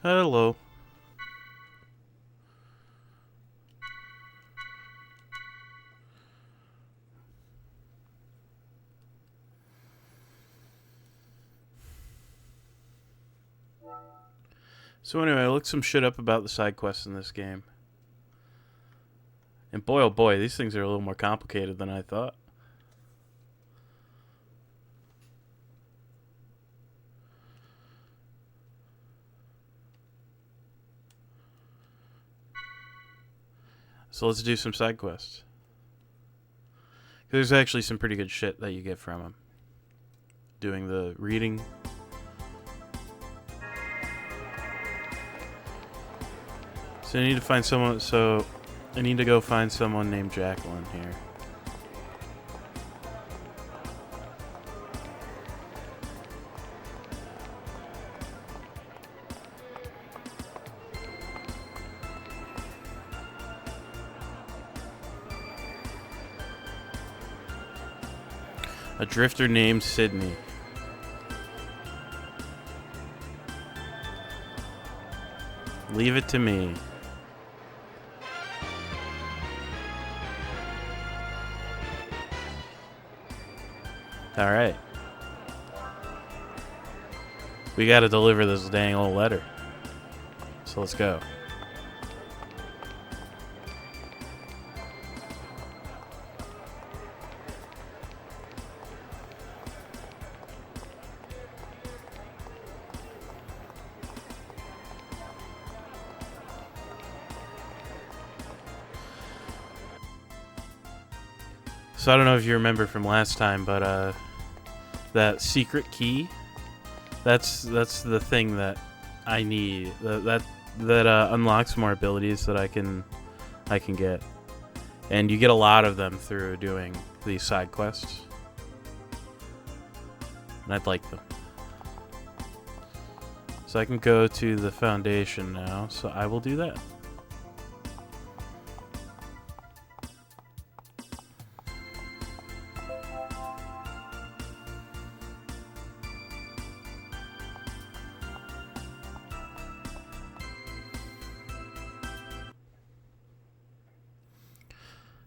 Hello. So anyway, I looked some shit up about the side quests in this game. And boy, oh boy, these things are a little more complicated than I thought. So let's do some side quests. There's actually some pretty good shit that you get from them. Doing the reading. So I need to find someone. So I need to go find someone named Jacqueline here. A drifter named Sydney. Leave it to me. Alright. We gotta deliver this dang old letter. So let's go. So I don't know if you remember from last time, but that secret key, that's the thing that I need. That unlocks more abilities that I can get, and you get a lot of them through doing these side quests, and I'd like them. So I can go to the Foundation now. So I will do that.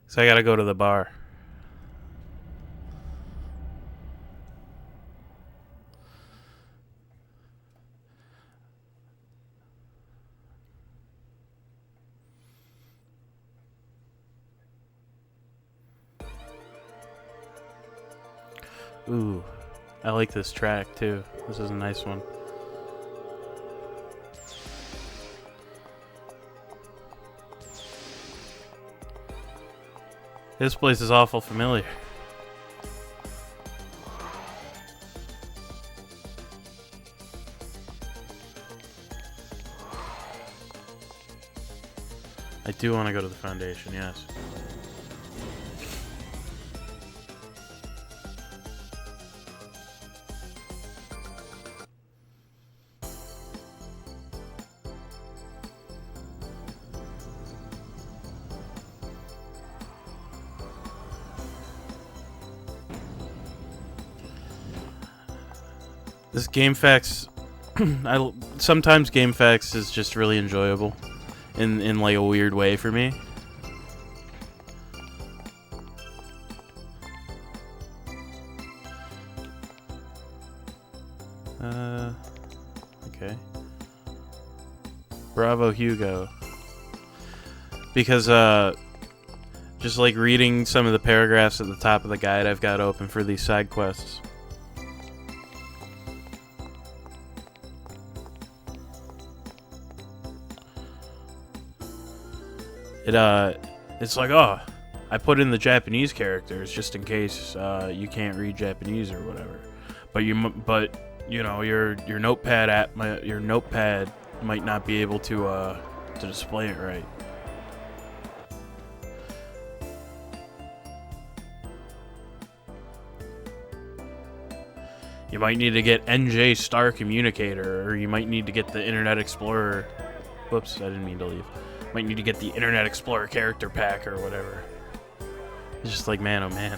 So I gotta go to the bar. Ooh, I like this track too. This is a nice one. This place is awful familiar. I do want to go to the Foundation, yes. This GameFAQs, sometimes GameFAQs is just really enjoyable, in like a weird way for me. Okay. Bravo Hugo. Because just like reading some of the paragraphs at the top of the guide I've got open for these side quests. It's like, oh, I put in the Japanese characters just in case you can't read Japanese or whatever. But you know your notepad might not be able to display it right. You might need to get NJ Star Communicator, or you might need to get the Internet Explorer. Whoops, I didn't mean to leave. Might need to get the Internet Explorer character pack or whatever. It's just like, man, oh man.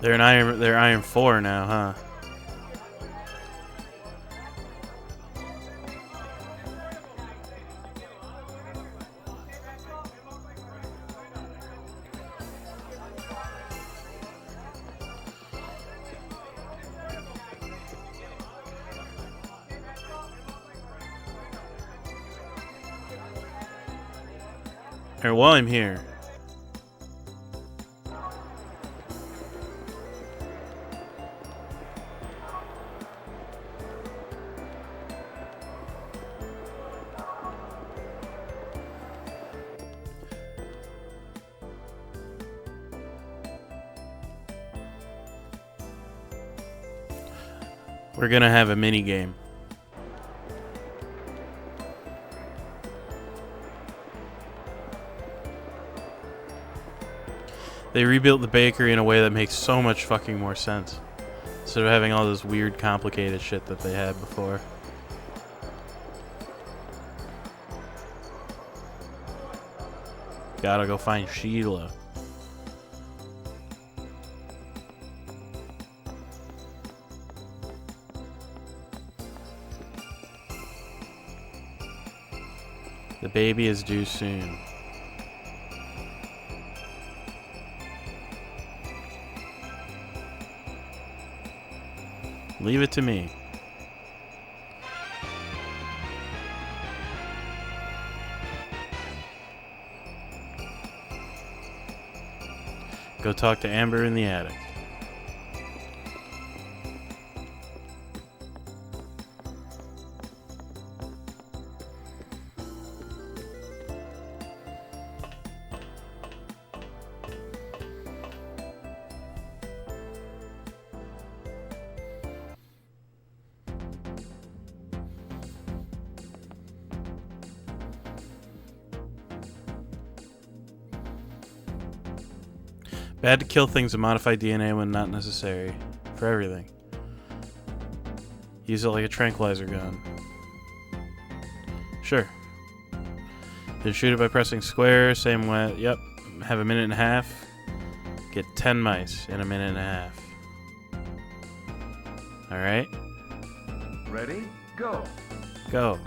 They're iron 4 now, huh? Or while I'm here. We're gonna have a mini game. They rebuilt the bakery in a way that makes so much fucking more sense. Instead of having all this weird, complicated shit that they had before. Gotta go find Sheila. The baby is due soon. Leave it to me. Go talk to Amber in the attic. Bad to kill things and modify DNA when not necessary. For everything. Use it like a tranquilizer gun. Sure. Then shoot it by pressing square, same way. Yep. Have a minute and a half. Get 10 mice in a minute and a half. Alright. Ready? Go. Go.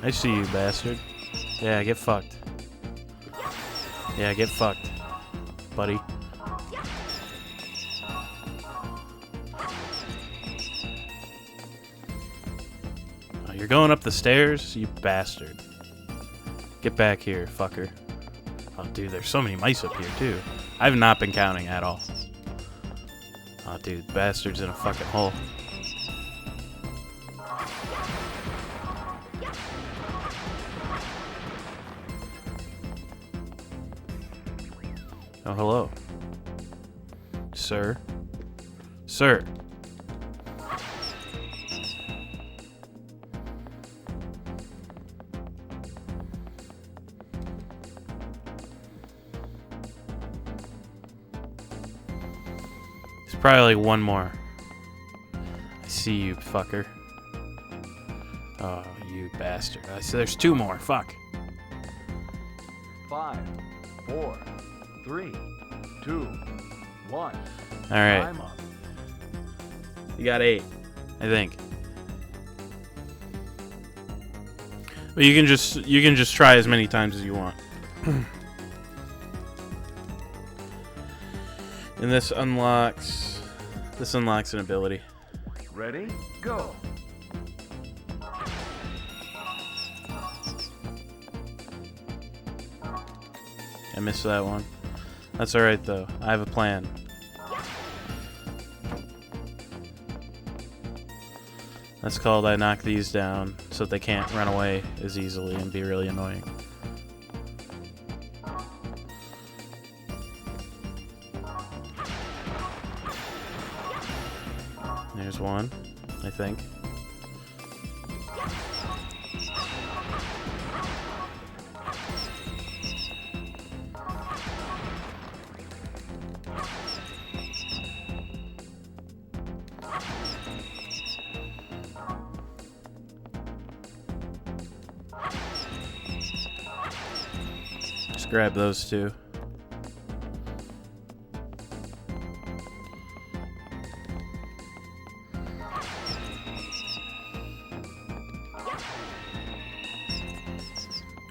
I see you, bastard. Yeah, get fucked. Yeah, get fucked, buddy. Oh, you're going up the stairs, you bastard. Get back here, fucker. Oh, dude, there's so many mice up here, too. I've not been counting at all. Oh, dude, bastard's in a fucking hole. Oh, hello. Sir? Sir! There's probably like one more. I see you, fucker. Oh, you bastard. I see there's two more. Fuck. 5, 4, 3, 2, 1. All right. Time up. You got 8, I think. But you can just try as many times as you want. And this unlocks an ability. Ready? Go. I missed that one. That's alright though. I have a plan. That's called I knock these down so that they can't run away as easily and be really annoying. There's one, I think. grab those two.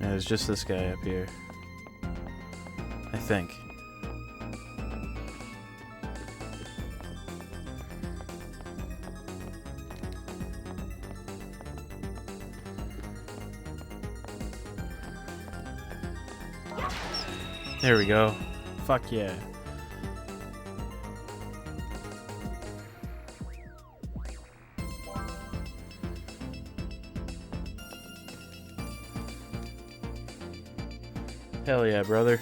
There's just this guy up here. I think. There we go. Fuck yeah. Hell yeah, brother.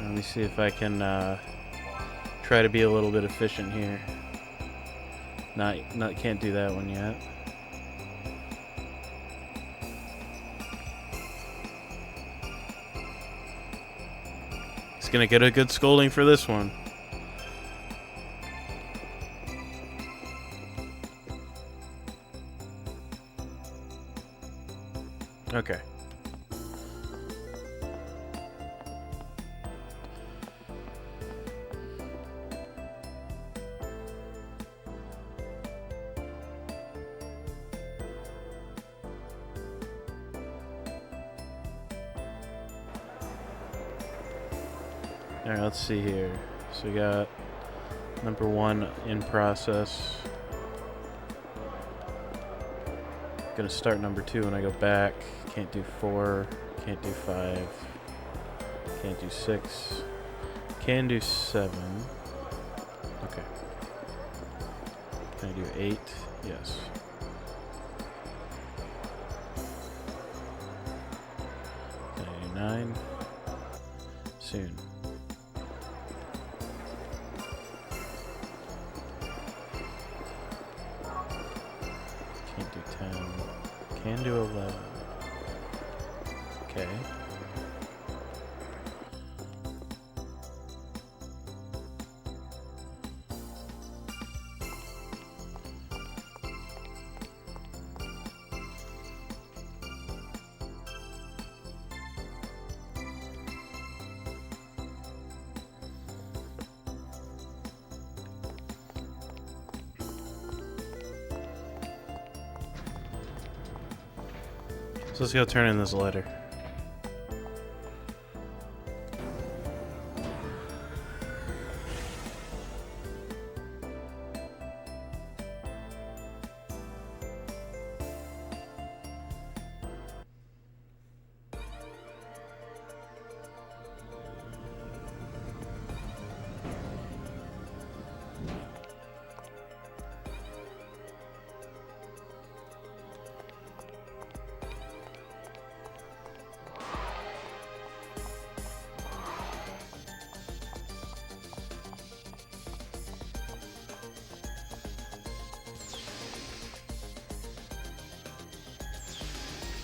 Let me see if I can try to be a little bit efficient here. Can't do that one yet. He's gonna get a good scolding for this one. Okay. Alright, let's see here. So we got number 1 in process. Gonna start number 2 when I go back. Can't do 4. Can't do 5. Can't do 6. Can do 7. Okay. Can I do 8? Yes. Can I do 9? Soon. Can't do 10. Can do 11. Okay. So let's go turn in this letter.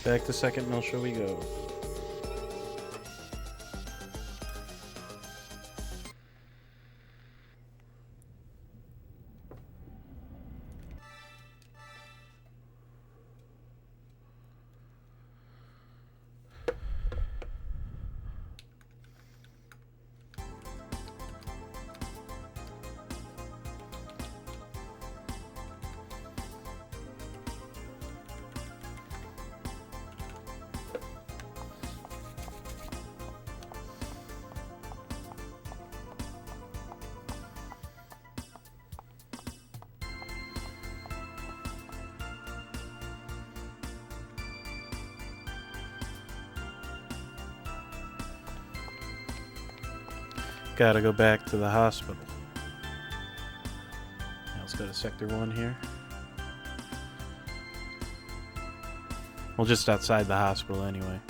Back to second mill, shall we go? Gotta go back to the hospital. Now let's go to Sector 1 here. Well, just outside the hospital anyway.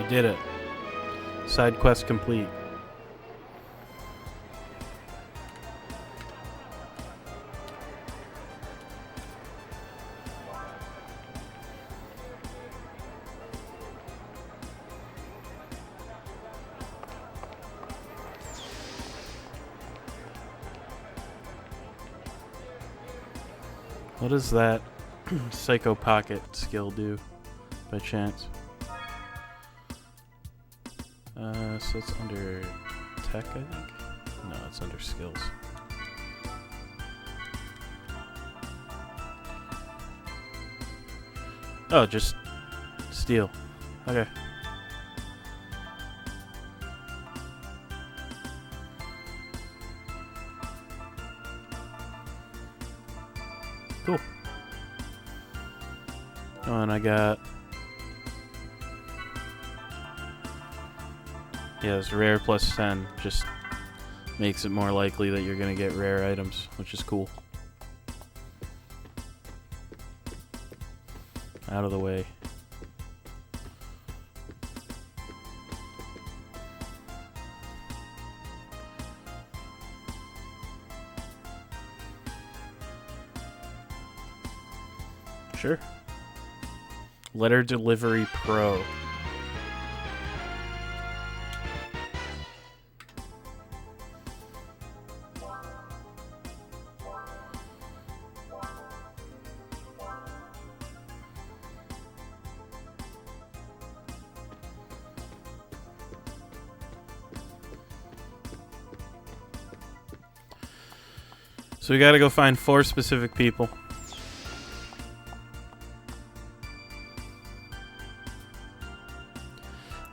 We did it. Side quest complete. What does that Psycho Pocket skill do, by chance? So it's under tech, I think? No, it's under skills. Oh, just steal. Okay. Cool. Oh, and I got... Yeah, this rare plus 10 just makes it more likely that you're going to get rare items, which is cool. Out of the way. Sure. Letter Delivery Pro. So we gotta go find 4 specific people.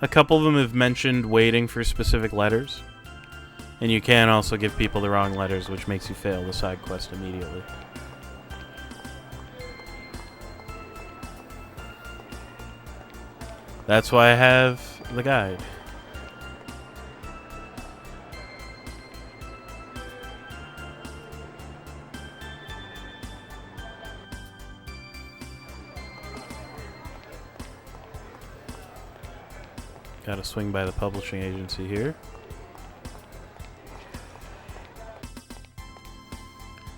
A couple of them have mentioned waiting for specific letters. And you can also give people the wrong letters, which makes you fail the side quest immediately. That's why I have the guide. Gotta swing by the publishing agency here.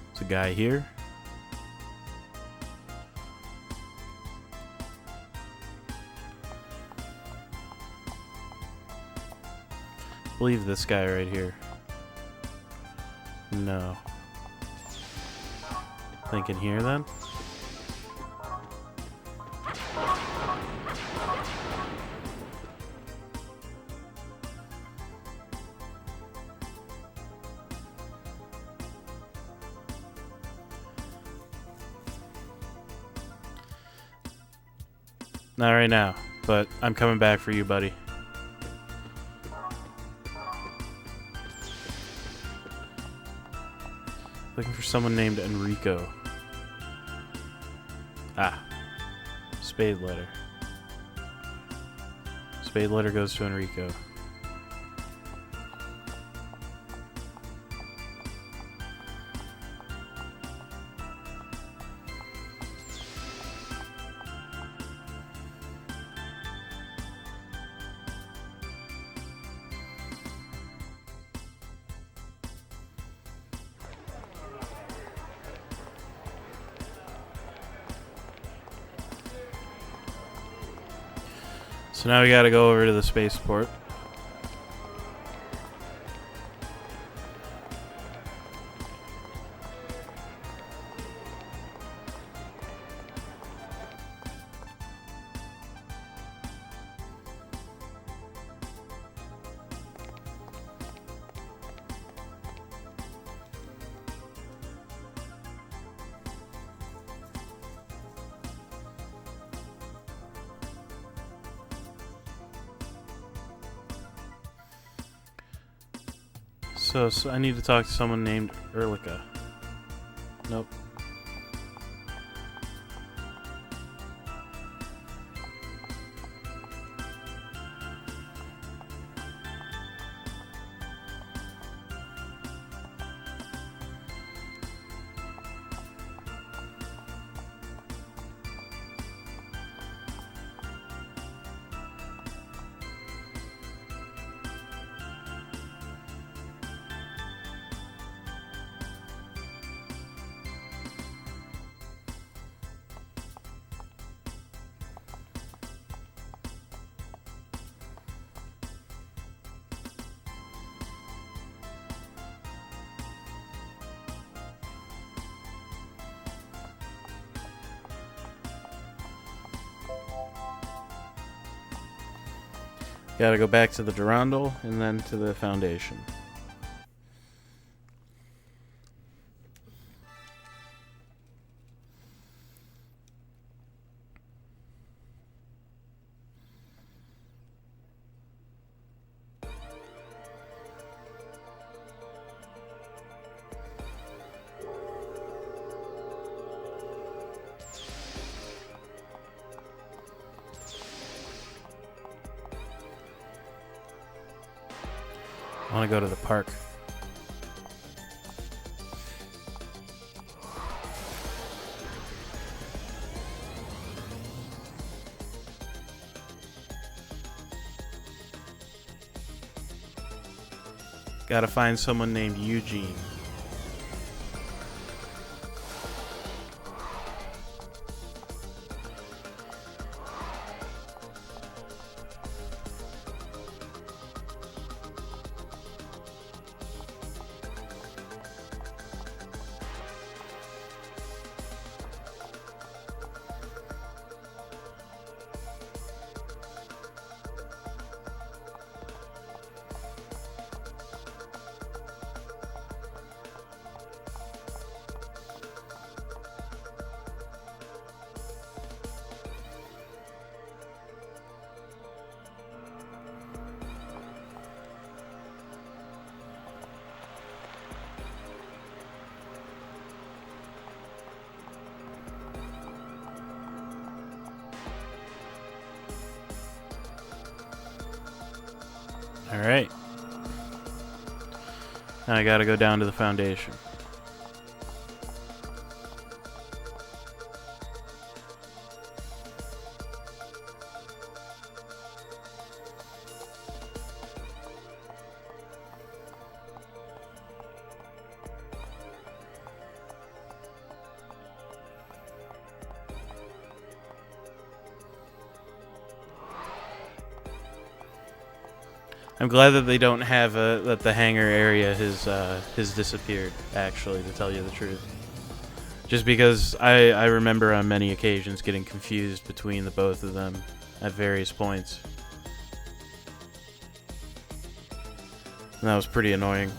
There's a guy here. I believe this guy right here. No. Thinking here then? Not right now, but I'm coming back for you, buddy. Looking for someone named Enrico. Ah. Spade letter. Spade letter goes to Enrico. So now we gotta go over to the spaceport. So I need to talk to someone named Erlica. Nope. Gotta go back to the Durandal and then to the Foundation. I want to go to the park. Gotta find someone named Eugene. Alright. Now I gotta go down to the Foundation. I'm glad that they don't have that the hangar area has disappeared, actually, to tell you the truth. Just because I remember on many occasions getting confused between the both of them at various points. And that was pretty annoying.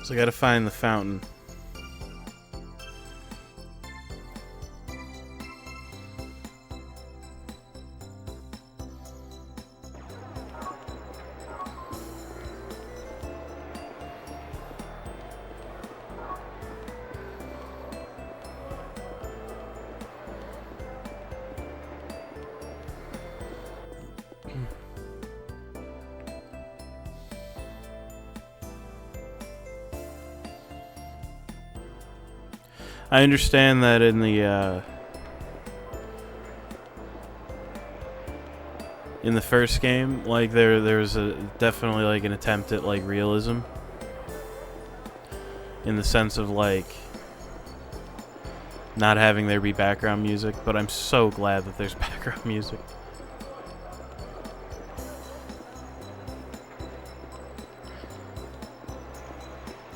So I gotta find the fountain. I understand that in the first game, like there was definitely like an attempt at like realism, in the sense of like not having there be background music, but I'm so glad that there's background music.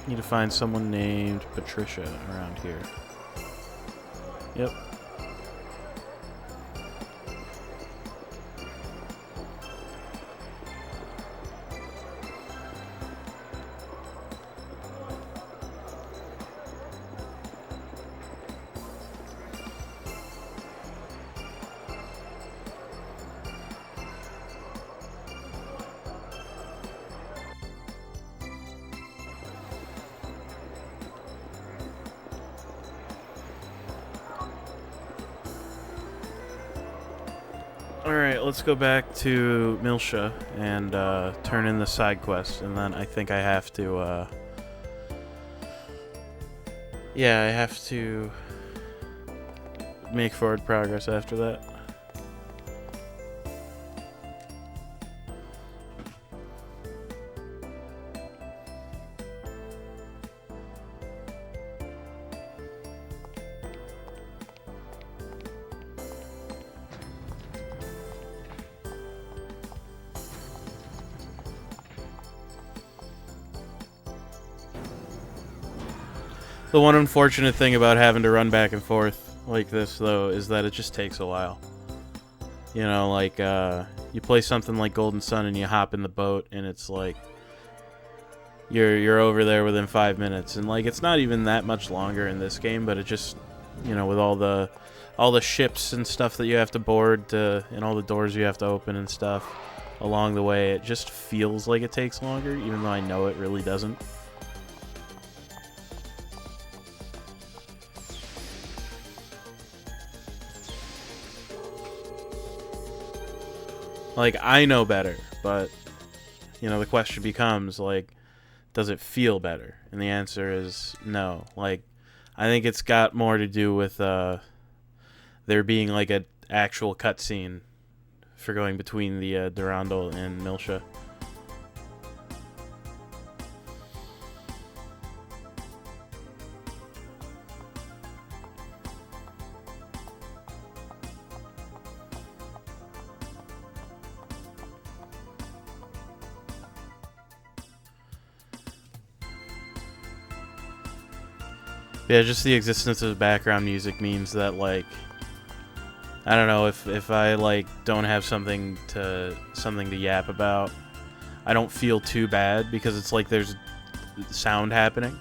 Need to find someone named Patricia around here. Yep. Alright, let's go back to Milsha and turn in the side quest, and then I think I have to, yeah, I have to make forward progress after that. The one unfortunate thing about having to run back and forth like this, though, is that it just takes a while. You know, like, you play something like Golden Sun and you hop in the boat, and it's like, you're over there within 5 minutes. And, like, it's not even that much longer in this game, but it just, you know, with all the ships and stuff that you have to board and all the doors you have to open and stuff along the way, it just feels like it takes longer, even though I know it really doesn't. Like, I know better, but, you know, the question becomes, like, does it feel better? And the answer is no. Like, I think it's got more to do with there being, like, an actual cutscene for going between the Durandal and Milsha. Yeah, just the existence of background music means that, like, I don't know, if I, like, don't have something to yap about, I don't feel too bad, because it's like there's sound happening.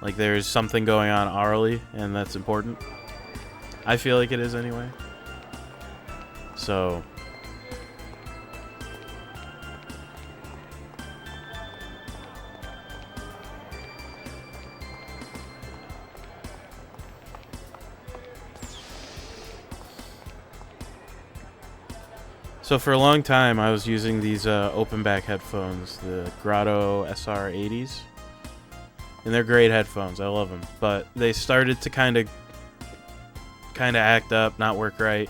Like, there's something going on aurally, and that's important. I feel like it is anyway. So... So for a long time, I was using these open back headphones, the Grotto SR80s, and they're great headphones. I love them, but they started to kind of act up, not work right.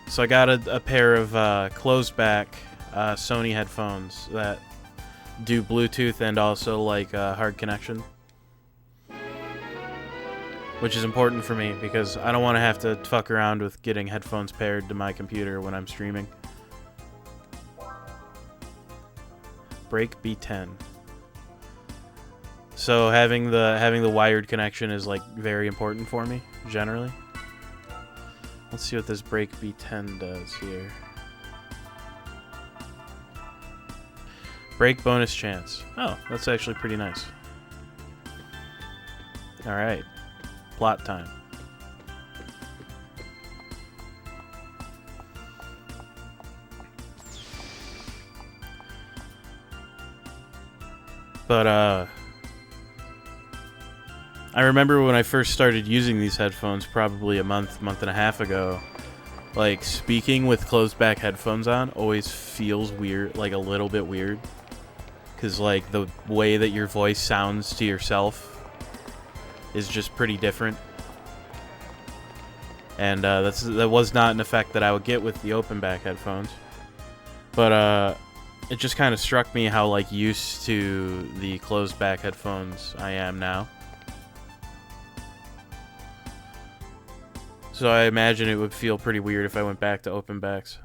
So I got a pair of closed back Sony headphones that do Bluetooth and also like hard connection, which is important for me because I don't want to have to fuck around with getting headphones paired to my computer when I'm streaming. Break B10. So having the wired connection is like very important for me generally. Let's see what this break B10 does here. Break bonus chance. Oh, that's actually pretty nice. All right, plot time. But, I remember when I first started using these headphones, probably a month and a half ago, like, speaking with closed back headphones on always feels weird, like a little bit weird. Because, like, the way that your voice sounds to yourself is just pretty different. And, that was not an effect that I would get with the open back headphones. But, it just kind of struck me how, like, used to the closed back headphones I am now. So I imagine it would feel pretty weird if I went back to open backs.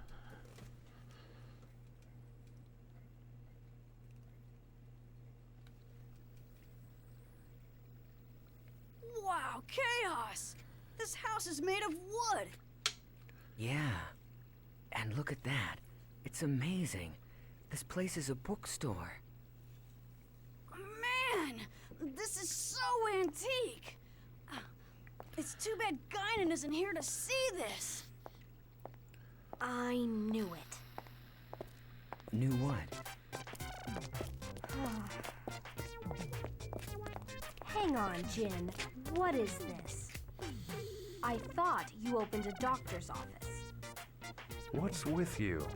Wow, chaos! This house is made of wood! Yeah. And look at that. It's amazing. This place is a bookstore. Man, this is so antique! It's too bad Guinan isn't here to see this. I knew it. Knew what? Hang on, Jin. What is this? I thought you opened a doctor's office. What's with you?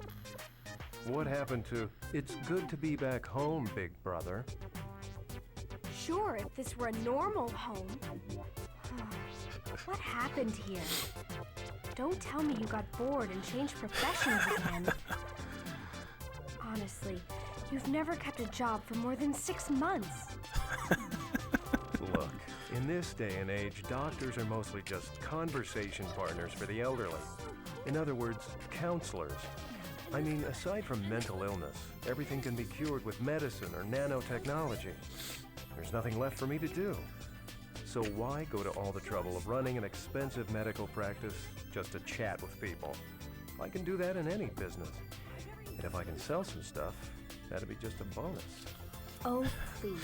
What happened to... It's good to be back home, big brother. Sure, if this were a normal home. What happened here? Don't tell me you got bored and changed professions again. Honestly, you've never kept a job for more than 6 months. Look, in this day and age, doctors are mostly just conversation partners for the elderly. In other words, counselors. I mean, aside from mental illness, everything can be cured with medicine or nanotechnology. There's nothing left for me to do. So why go to all the trouble of running an expensive medical practice just to chat with people? I can do that in any business. And if I can sell some stuff, that'd be just a bonus. Oh, please.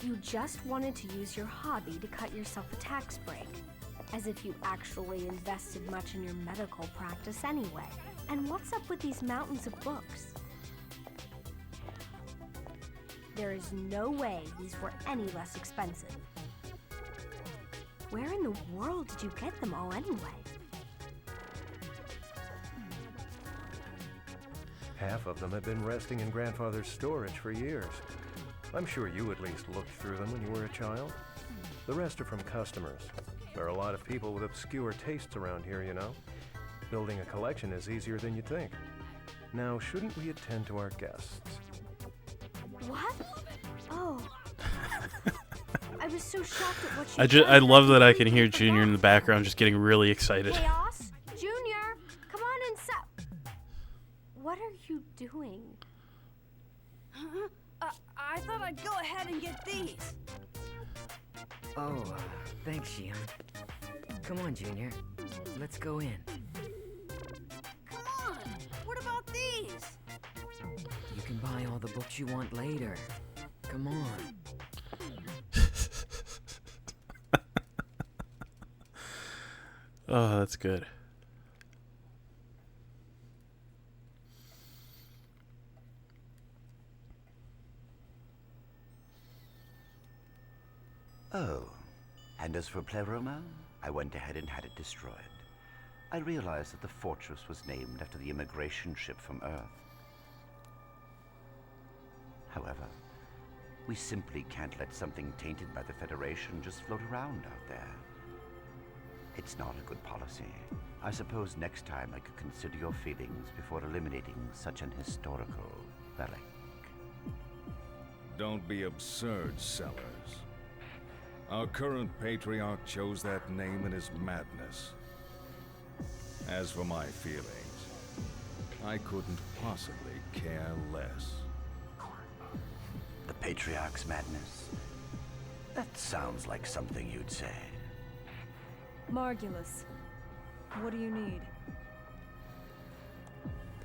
You just wanted to use your hobby to cut yourself a tax break. As if you actually invested much in your medical practice anyway. And what's up with these mountains of books? There is no way these were any less expensive. Where in the world did you get them all anyway? Half of them have been resting in Grandfather's storage for years. I'm sure you at least looked through them when you were a child. The rest are from customers. There are a lot of people with obscure tastes around here, you know. Building a collection is easier than you think. Now, shouldn't we attend to our guests? What? Oh. I was so shocked at what you I love that I can hear Junior in the background just getting really excited. Chaos? Junior, come on inside. What are you doing? I thought I'd go ahead and get these. Oh, thanks, Xion. Come on, Junior. Let's go in. Come on. What about these? You can buy all the books you want later. Come on. Oh, that's good. Oh, and as for Pleroma, I went ahead and had it destroyed. I realized that the fortress was named after the immigration ship from Earth. However, we simply can't let something tainted by the Federation just float around out there. It's not a good policy. I suppose next time I could consider your feelings before eliminating such an historical relic. Don't be absurd, Sellers. Our current patriarch chose that name in his madness. As for my feelings, I couldn't possibly care less. The Patriarch's madness? That sounds like something you'd say. Margulis, what do you need?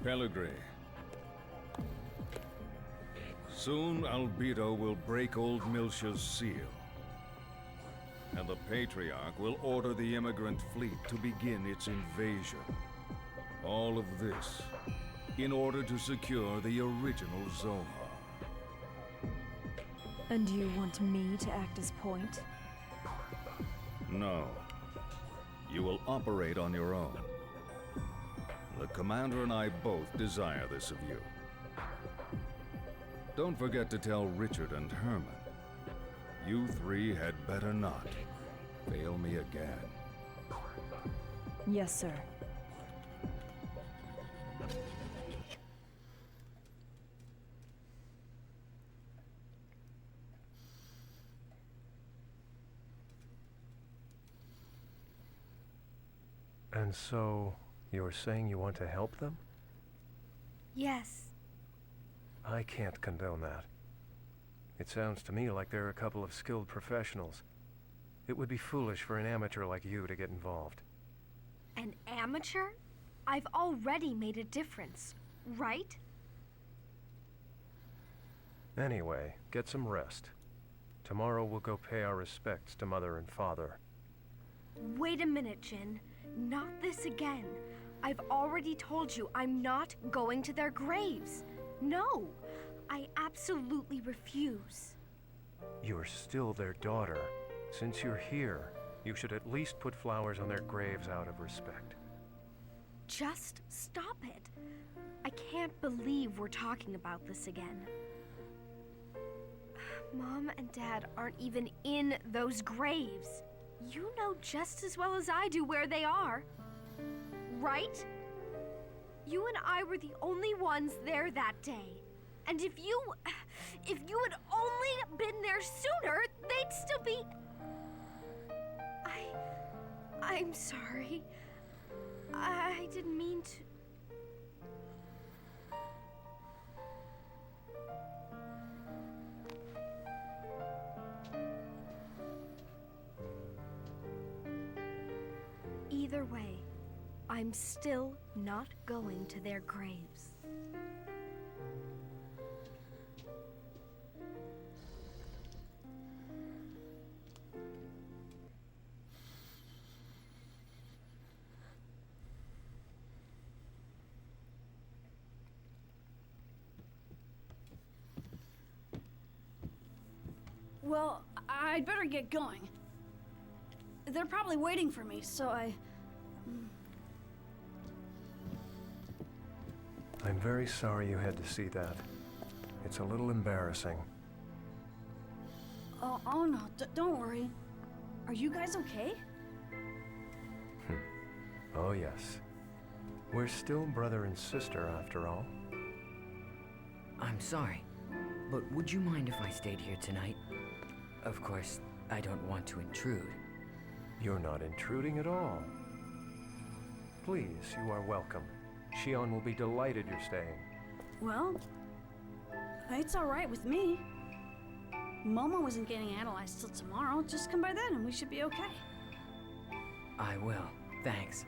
Pellegrini. Soon Albedo will break old Miltia's seal. And the Patriarch will order the immigrant fleet to begin its invasion. All of this in order to secure the original Zohar. And you want me to act as point? No. You will operate on your own. The Commander and I both desire this of you. Don't forget to tell Richard and Herman. You three had better not fail me again. Yes, sir. And so, you're saying you want to help them? Yes. I can't condone that. It sounds to me like they're a couple of skilled professionals. It would be foolish for an amateur like you to get involved. An amateur? I've already made a difference, right? Anyway, get some rest. Tomorrow we'll go pay our respects to Mother and Father. Wait a minute, Jin. Not this again. I've already told you I'm not going to their graves. No, I absolutely refuse. You're still their daughter. Since you're here, You should at least put flowers on their graves out of respect. Just stop it. I can't believe we're talking about this again. Mom and Dad aren't even in those graves. You know just as well as I do where they are. Right? You and I were the only ones there that day. And if you had only been there sooner, they'd still be... I'm sorry. I didn't mean to... Either way, I'm still not going to their graves. Well, I'd better get going. They're probably waiting for me, so I'm very sorry you had to see that. It's a little embarrassing. Oh no, don't worry. Are you guys okay? Oh yes. We're still brother and sister after all. I'm sorry, but would you mind if I stayed here tonight? Of course, I don't want to intrude. You're not intruding at all. Please, you are welcome. Shion will be delighted you're staying. Well, it's all right with me. Momo wasn't getting analyzed till tomorrow. Just come by then and we should be okay. I will. Thanks.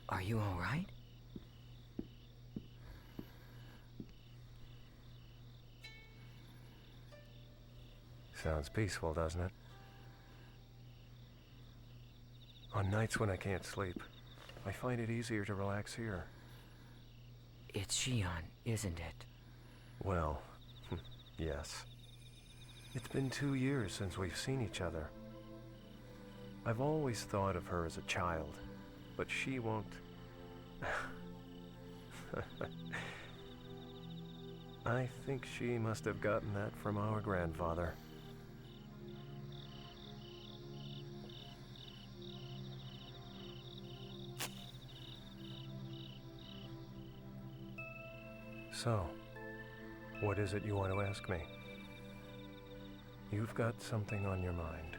Are you all right? Sounds peaceful, doesn't it? On nights when I can't sleep, I find it easier to relax here. It's Shion, isn't it? Well, yes. It's been 2 years since we've seen each other. I've always thought of her as a child, but she won't... I think she must have gotten that from our grandfather. So, what is it you want to ask me? You've got something on your mind.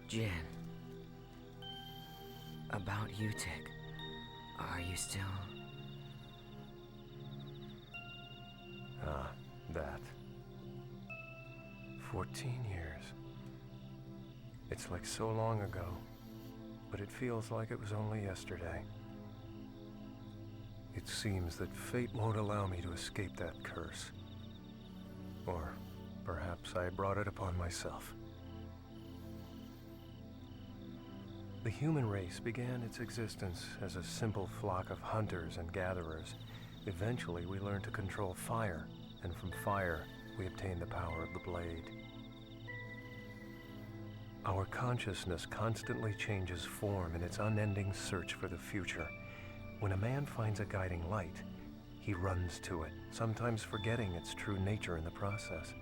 Jen. About Utic. Are you still... Ah, that. 14 years. It's like so long ago, but it feels like it was only yesterday. It seems that fate won't allow me to escape that curse. Or perhaps I brought it upon myself. The human race began its existence as a simple flock of hunters and gatherers. Eventually, we learned to control fire, and from fire, we obtained the power of the blade. Our consciousness constantly changes form in its unending search for the future. When a man finds a guiding light, he runs to it, sometimes forgetting its true nature in the process.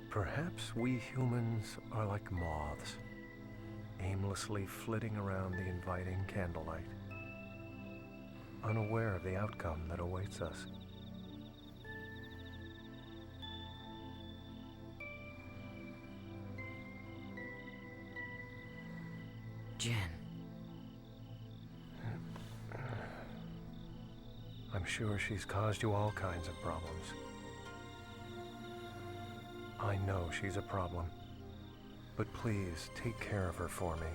Perhaps we humans are like moths, aimlessly flitting around the inviting candlelight, unaware of the outcome that awaits us. Jen. I'm sure she's caused you all kinds of problems. I know she's a problem. But please, take care of her for me.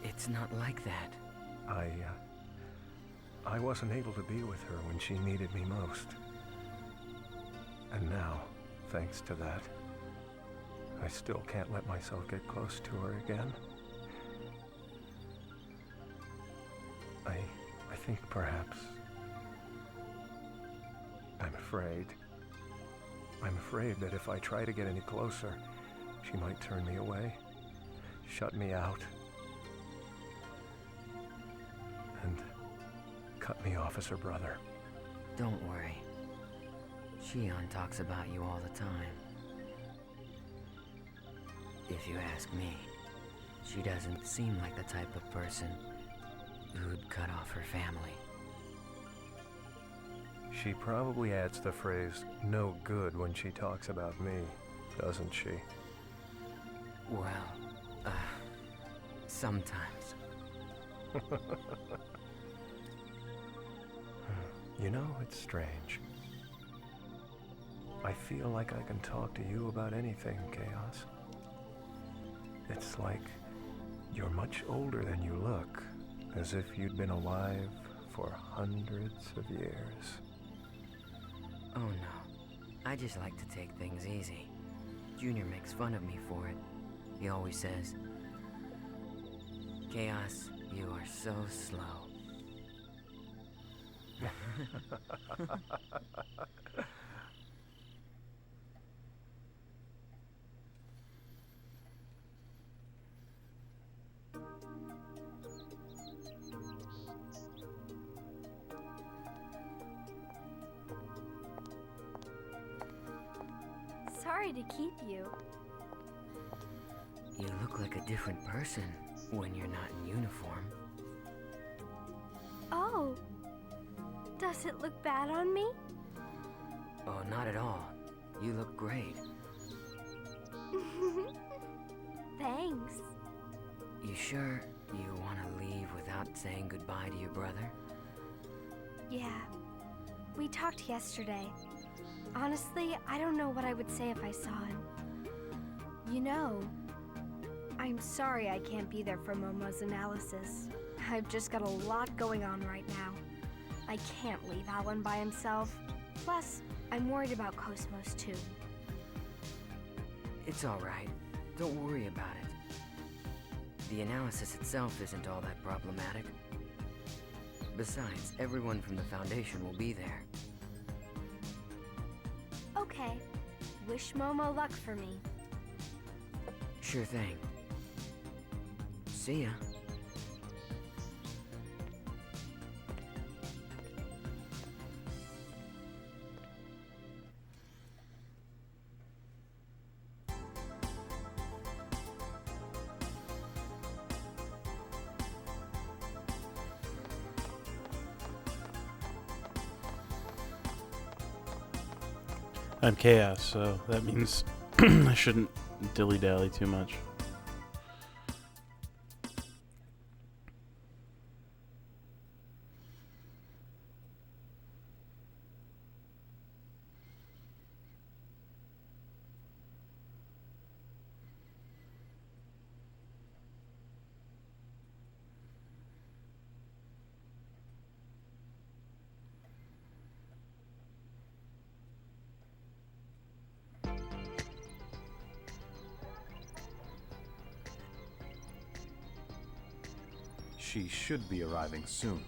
It's not like that. I wasn't able to be with her when she needed me most. And now, thanks to that, I still can't let myself get close to her again. I think perhaps I'm afraid. I'm afraid that if I try to get any closer, she might turn me away, shut me out, and cut me off as her brother. Don't worry. Shion talks about you all the time. If you ask me, she doesn't seem like the type of person who'd cut off her family. She probably adds the phrase, no good, when she talks about me, doesn't she? Well, sometimes. You know, it's strange. I feel like I can talk to you about anything, Chaos. It's like you're much older than you look, as if you'd been alive for hundreds of years. Oh no, I just like to take things easy. Junior makes fun of me for it. He always says, Chaos, you are so slow. Sorry to keep you. You look like a different person when you're not in uniform. Oh. Does it look bad on me? Oh, not at all. You look great. Thanks. You sure you want to leave without saying goodbye to your brother? Yeah. We talked yesterday. Honestly, I don't know what I would say if I saw him. You know, I'm sorry I can't be there for Momo's analysis. I've just got a lot going on right now. I can't leave Alan by himself. Plus, I'm worried about Cosmos too. It's all right. Don't worry about it. The analysis itself isn't all that problematic. Besides, everyone from the Foundation will be there. Okay. Wish Momo luck for me. Sure thing. See ya. I'm Chaos, so that means I shouldn't dilly-dally too much. She should be arriving soon.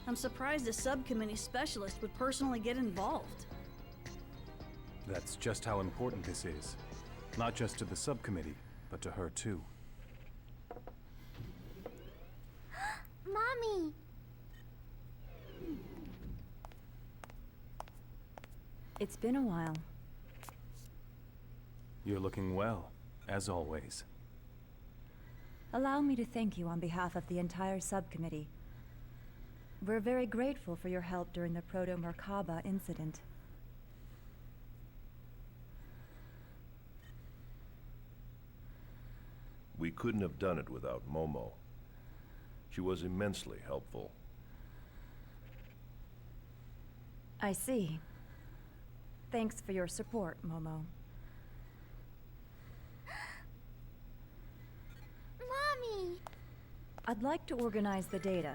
I'm surprised a subcommittee specialist would personally get involved. That's just how important this is. Not just to the subcommittee, but to her too. Mommy! It's been a while. You're looking well, as always. Allow me to thank you on behalf of the entire subcommittee. We're very grateful for your help during the Proto-Merkaba incident. We couldn't have done it without Momo. She was immensely helpful. I see. Thanks for your support, Momo. Mommy! I'd like to organize the data.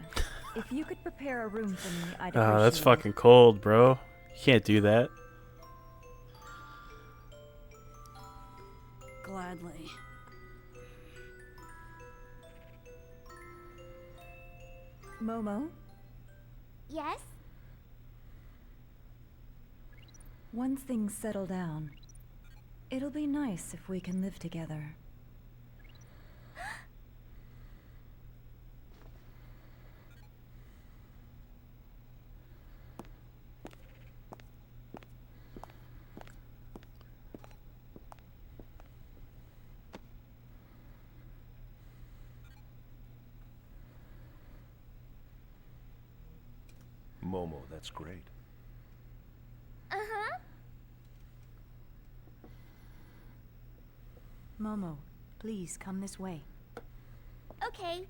If you could prepare a room for me, I'd appreciate Oh, that's it. fucking cold, bro. You can't do that. Gladly. Momo, Yes? once things settle down, it'll be nice if we can live together. Momo, that's great. Uh-huh. Momo, please come this way. Okay.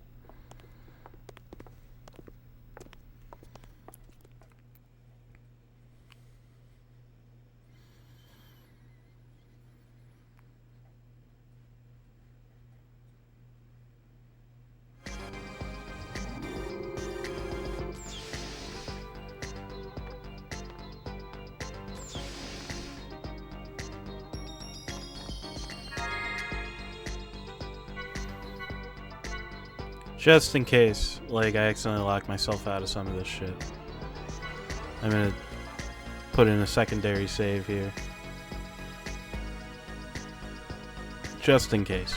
Just in case, like, I accidentally lock myself out of some of this shit. I'm gonna put in a secondary save here. Just in case.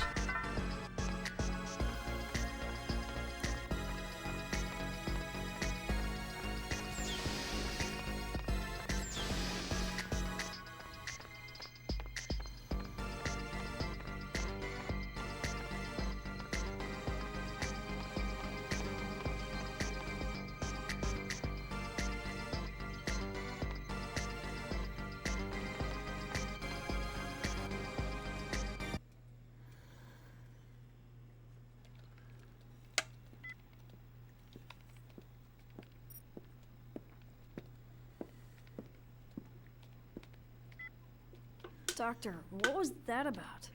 Doctor, what was that about?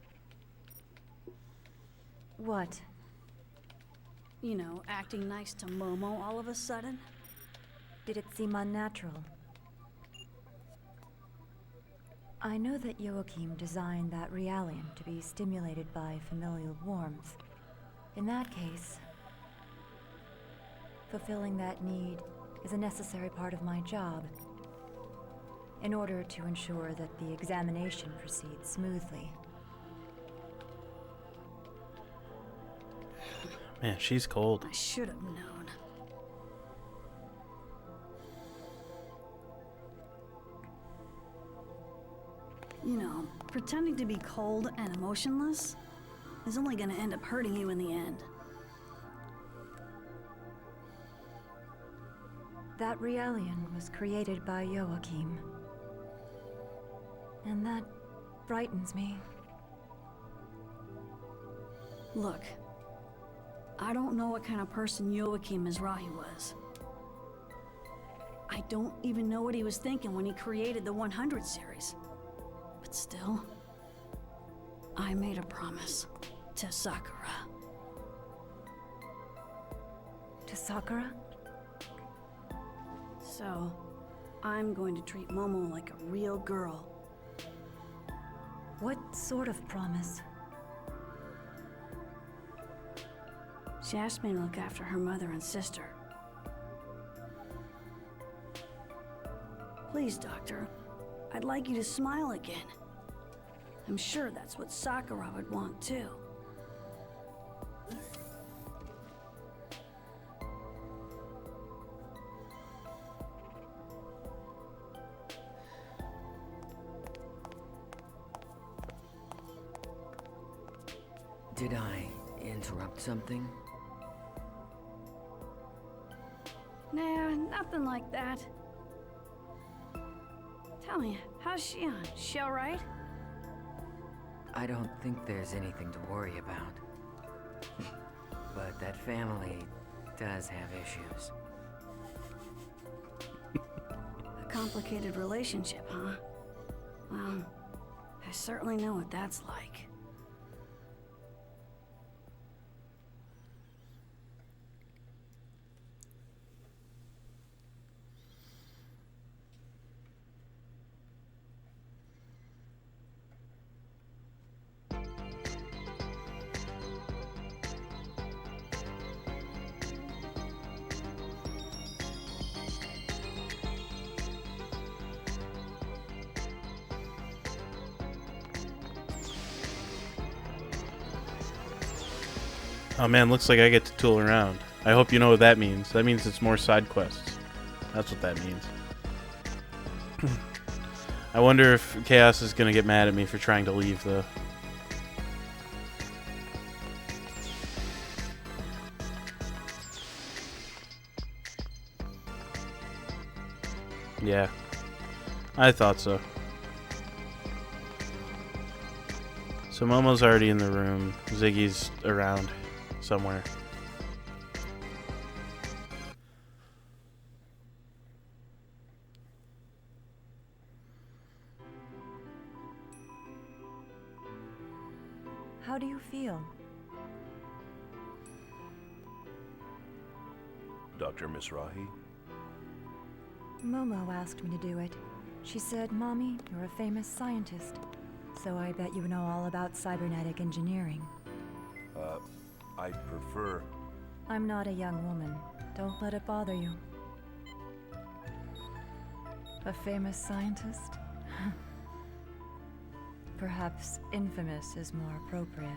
What? You know, acting nice to Momo all of a sudden? Did it seem unnatural? I know that Joachim designed that realium to be stimulated by familial warmth. In that case, fulfilling that need is a necessary part of my job, in order to ensure that the examination proceeds smoothly. Man, she's cold. I should have known. You know, pretending to be cold and emotionless is only gonna end up hurting you in the end. That realium was created by Joachim. And that frightens me. Look, I don't know what kind of person Joachim Mizrahi was. I don't even know what he was thinking when he created the 100 series. But still, I made a promise to Sakura. To Sakura? So, I'm going to treat Momo like a real girl. What sort of promise? She asked me to look after her mother and sister. Please, Doctor, I'd like you to smile again. I'm sure that's what Sakura would want too. Did I interrupt something? Nah, nothing like that. Tell me, how's Shion? She alright? I don't think there's anything to worry about. But that family does have issues. A complicated relationship, huh? Well, I certainly know what that's like. Oh man, looks like I get to tool around. I hope you know what that means. That means it's more side quests. That's what that means. I wonder if Chaos is gonna get mad at me for trying to leave, though. Yeah, I thought so. So Momo's already in the room. Ziggy's around somewhere. How do you feel? Dr. Mizrahi? Momo asked me to do it. She said, Mommy, you're a famous scientist, so I bet you know all about cybernetic engineering. I prefer... I'm not a young woman. Don't let it bother you. A famous scientist? Perhaps infamous is more appropriate.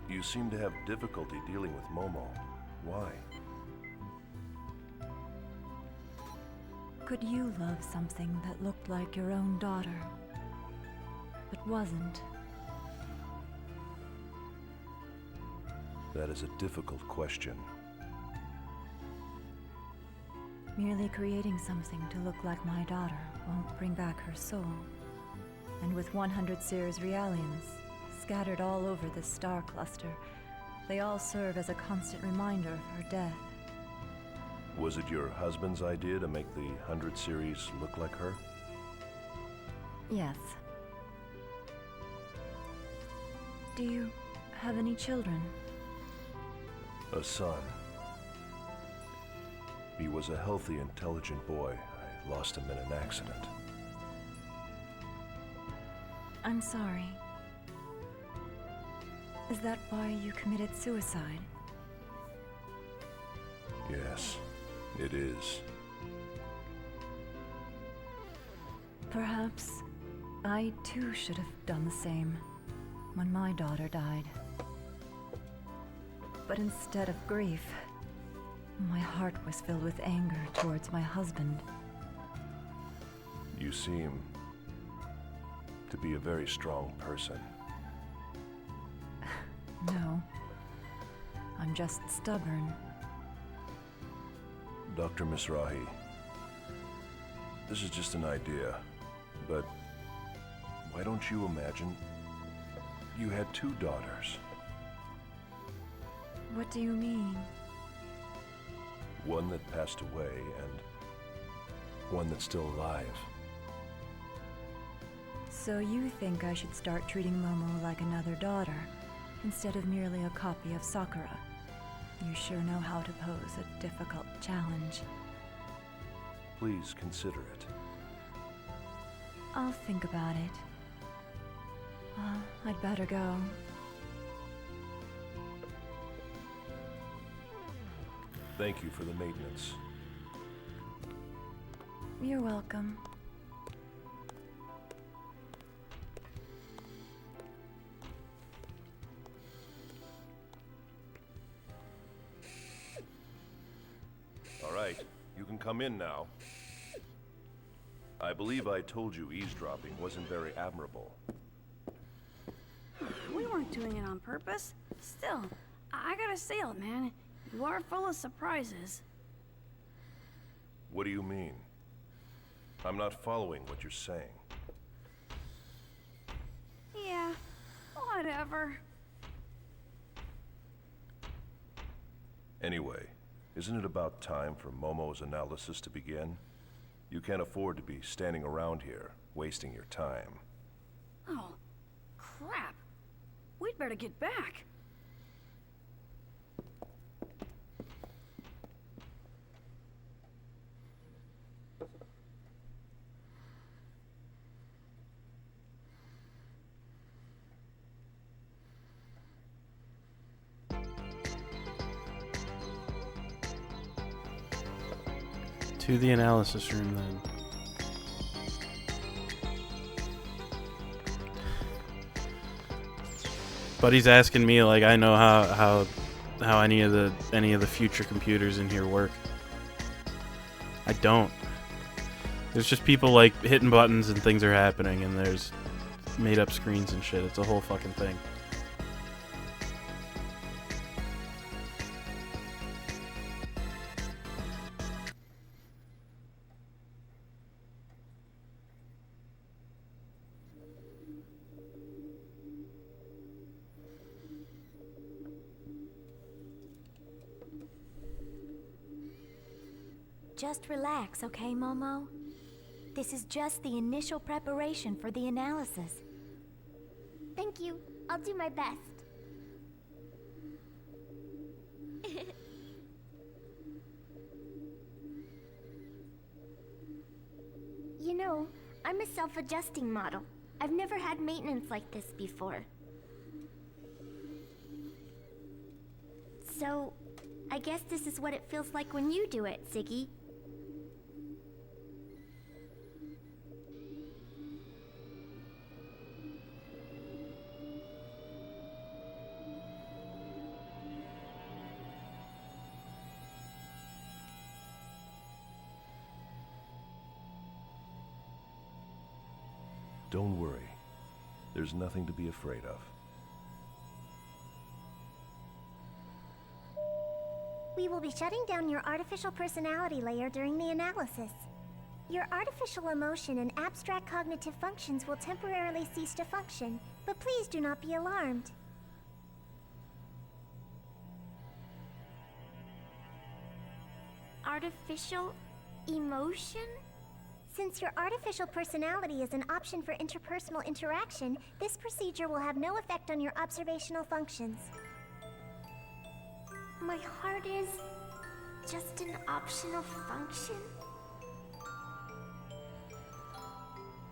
You seem to have difficulty dealing with Momo. Why? Could you love something that looked like your own daughter, but wasn't? That is a difficult question. Merely creating something to look like my daughter won't bring back her soul. And with 100 Sears Realians scattered all over this star cluster, they all serve as a constant reminder of her death. Was it your husband's idea to make the 100 series look like her? Yes. Do you have any children? A son. He was a healthy, intelligent boy. I lost him in an accident. I'm sorry. Is that why you committed suicide? Yes, it is. Perhaps I too should have done the same when my daughter died. But instead of grief, my heart was filled with anger towards my husband. You seem to be a very strong person. No, I'm just stubborn. Dr. Mizrahi, this is just an idea, but why don't you imagine you had 2 daughters? What do you mean? One that passed away and one that's still alive. So you think I should start treating Momo like another daughter, instead of merely a copy of Sakura? You sure know how to pose a difficult challenge. Please consider it. I'll think about it. Well, I'd better go. Thank you for the maintenance. You're welcome. All right, you can come in now. I believe I told you eavesdropping wasn't very admirable. We weren't doing it on purpose. Still, I gotta say it, man. You are full of surprises. What do you mean? I'm not following what you're saying. Yeah, Whatever. Anyway, isn't it about time for Momo's analysis to begin? You can't afford to be standing around here, wasting your time. Oh, crap. We'd better get back. To the analysis room, then. But he's asking me like I know how any of the future computers in here work. I don't. There's just people like hitting buttons and things are happening, and there's made up screens and shit. It's a whole fucking thing. Just relax, okay, Momo? This is just the initial preparation for the analysis. Thank you. I'll do my best. You know, I'm a self-adjusting model. I've never had maintenance like this before. So, I guess this is what it feels like when you do it, Ziggy. Don't worry. There's nothing to be afraid of. We will be shutting down your artificial personality layer during the analysis. Your artificial emotion and abstract cognitive functions will temporarily cease to function, but please do not be alarmed. Artificial emotion? Since your artificial personality is an option for interpersonal interaction, this procedure will have no effect on your observational functions. My heart is just an optional function?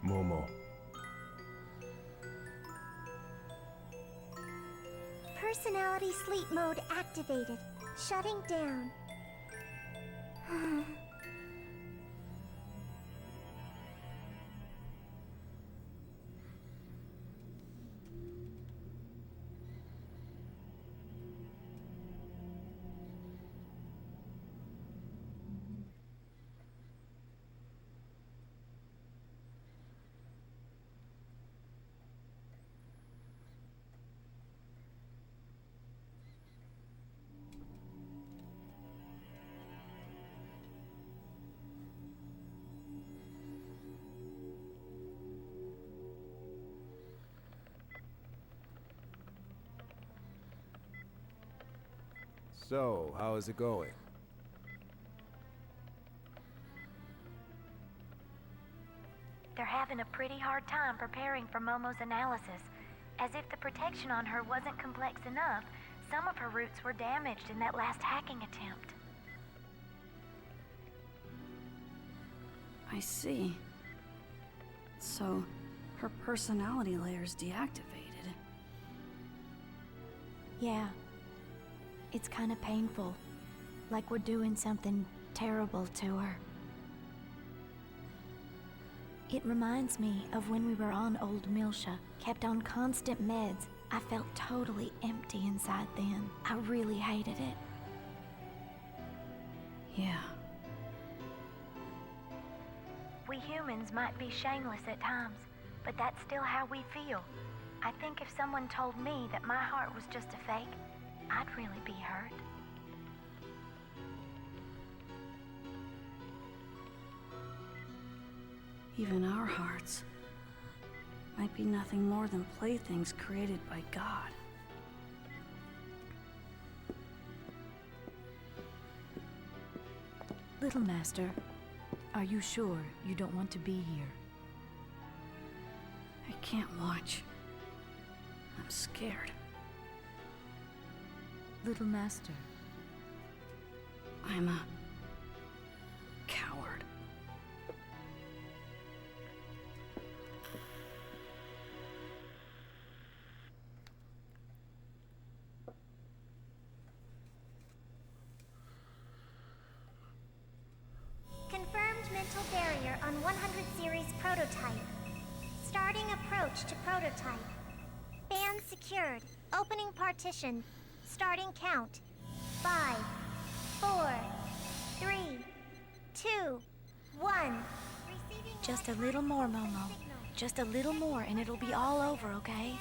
Momo. Personality sleep mode activated. Shutting down. So, how is it going? They're having a pretty hard time preparing for Momo's analysis. As if the protection on her wasn't complex enough, some of her roots were damaged in that last hacking attempt. I see. So, her personality layer's deactivated. Yeah. It's kind of painful. Like we're doing something terrible to her. It reminds me of when we were on Old Milsha, kept on constant meds. I felt totally empty inside then. I really hated it. Yeah. We humans might be shameless at times, but that's still how we feel. I think if someone told me that my heart was just a fake, I'd really be hurt. Even our hearts might be nothing more than playthings created by God. Little Master, are you sure you don't want to be here? I can't watch. I'm scared. Little Master. I'm a coward. Confirmed mental barrier on 100 series prototype. Starting approach to prototype. Band secured. Opening partition. Starting count. 5, 4, 3, 2, 1. Just a little more, Momo. Just a little more and it'll be all over, okay?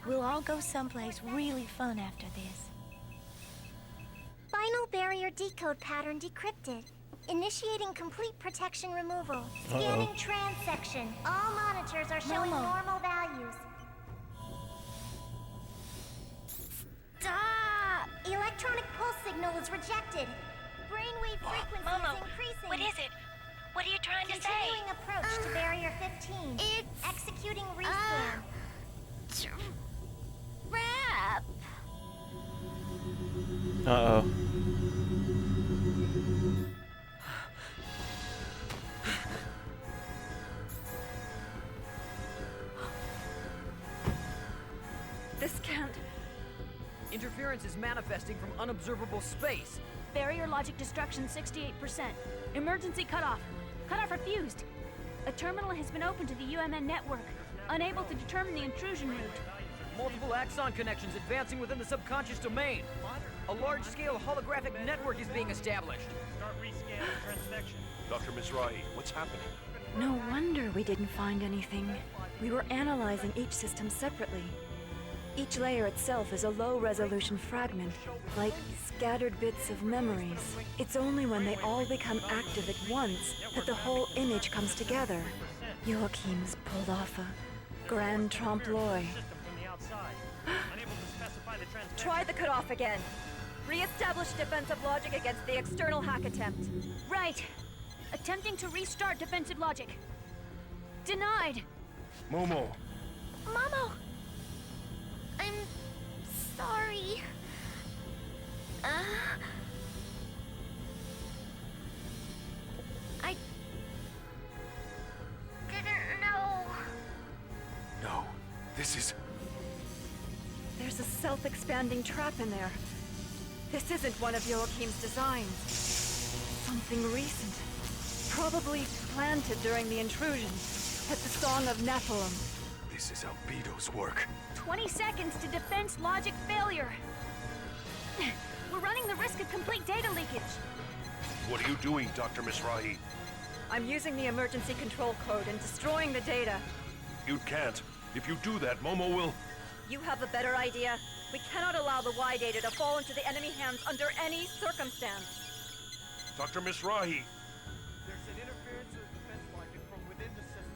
We'll all go someplace really fun after this. Final barrier decode pattern decrypted. Initiating complete protection removal. Scanning transection. All monitors are showing Momo. normal values. Stop! Electronic pulse signal was rejected. Brainwave frequency Momo, is increasing. what is it? What are you trying to say? Continuing approach to barrier 15. It's executing rescan. Trap! Uh-oh. This can't... Interference is manifesting from unobservable space. Barrier logic destruction 68%. Emergency cutoff. Cutoff refused. A terminal has been opened to the UMN network. Unable to determine the intrusion route. Multiple axon connections advancing within the subconscious domain. A large-scale holographic network is being established. Start rescanning transvection. Dr. Mizrahi, what's happening? No wonder we didn't find anything. We were analyzing each system separately. Each layer itself is a low-resolution fragment, like scattered bits of memories. It's only when they all become active at once that the whole image comes together. Joachim's pulled off a grand trompe-l'oeil. Try the cutoff again. Re-establish defensive logic against the external hack attempt. Right. Attempting to restart defensive logic. Denied. Momo! Momo! I'm sorry. I didn't know. No, this is... There's a self-expanding trap in there. This isn't one of Joachim's designs. Something recent. Probably planted during the intrusion. At the Song of Nephilim. This is Albedo's work. 20 seconds to defense logic failure. We're running the risk of complete data leakage. What are you doing, Dr. Mizrahi? I'm using the emergency control code and destroying the data. You can't. If you do that, Momo will... You have a better idea? We cannot allow the Y data to fall into the enemy hands under any circumstance. Dr. Mizrahi! There's an interference of defense logic from within the system.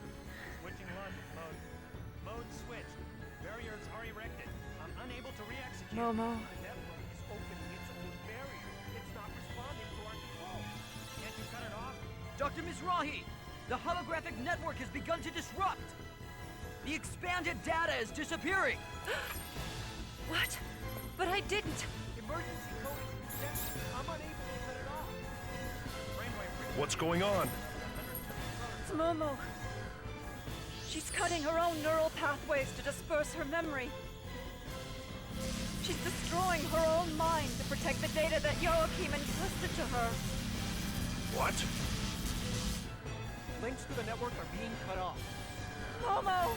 Switching logic mode. Mode switched. Barriers are erected. I'm unable to re-execute. Momo. The network is opening its own barrier. It's not responding to our control. Can't you cut it off? Dr. Mizrahi! The holographic network has begun to disrupt! The expanded data is disappearing! What? But I didn't! Emergency code is rejected. I'm unable to cut it off. Brainwave What's going on? It's Momo. She's cutting her own neural pathways to disperse her memory. She's destroying her own mind to protect the data that Joachim entrusted to her. What? Links to the network are being cut off. Momo!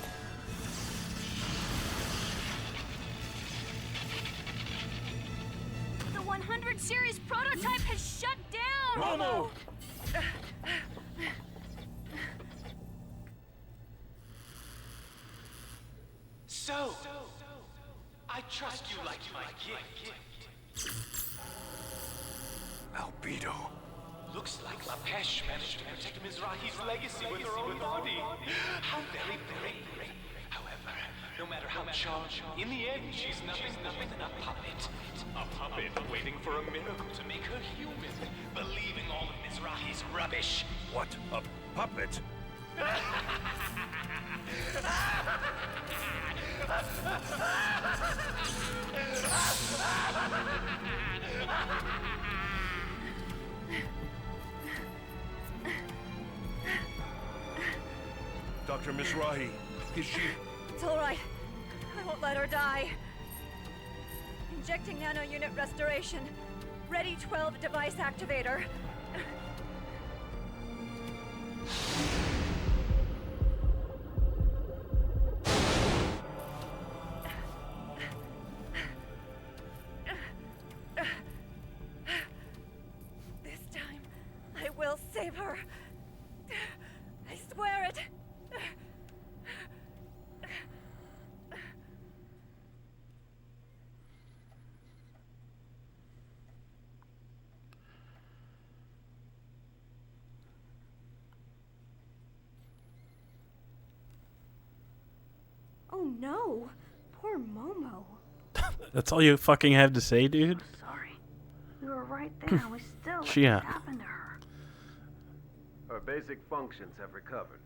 The 100 series prototype has shut down! Momo! So, I trust you like my gift. Albedo. Looks like Lapesh managed to protect Mizrahi's legacy with her own body. How very brave. How No matter how charged, in the end, she's nothing more than a puppet. A puppet waiting for a miracle to make her human, believing all of Mizrahi's rubbish. What? A puppet? Dr. Mizrahi, is she... It's all right. I won't let her die. Injecting nano unit restoration. Ready 12 device activator. This time, I will save her. I swear it. Oh no! Poor Momo. That's all you fucking have to say, dude? Sorry. We were right there and we still let Yeah. this happen to her. Her basic functions have recovered.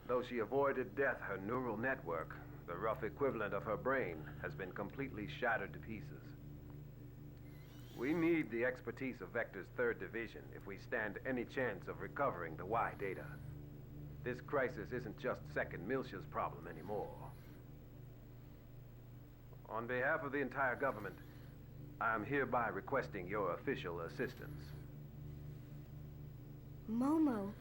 Though she avoided death, her neural network, the rough equivalent of her brain, has been completely shattered to pieces. We need the expertise of Vector's 3rd Division if we stand any chance of recovering the Y data. This crisis isn't just Second Miltia's problem anymore. On behalf of the entire government, I am hereby requesting your official assistance. Momo.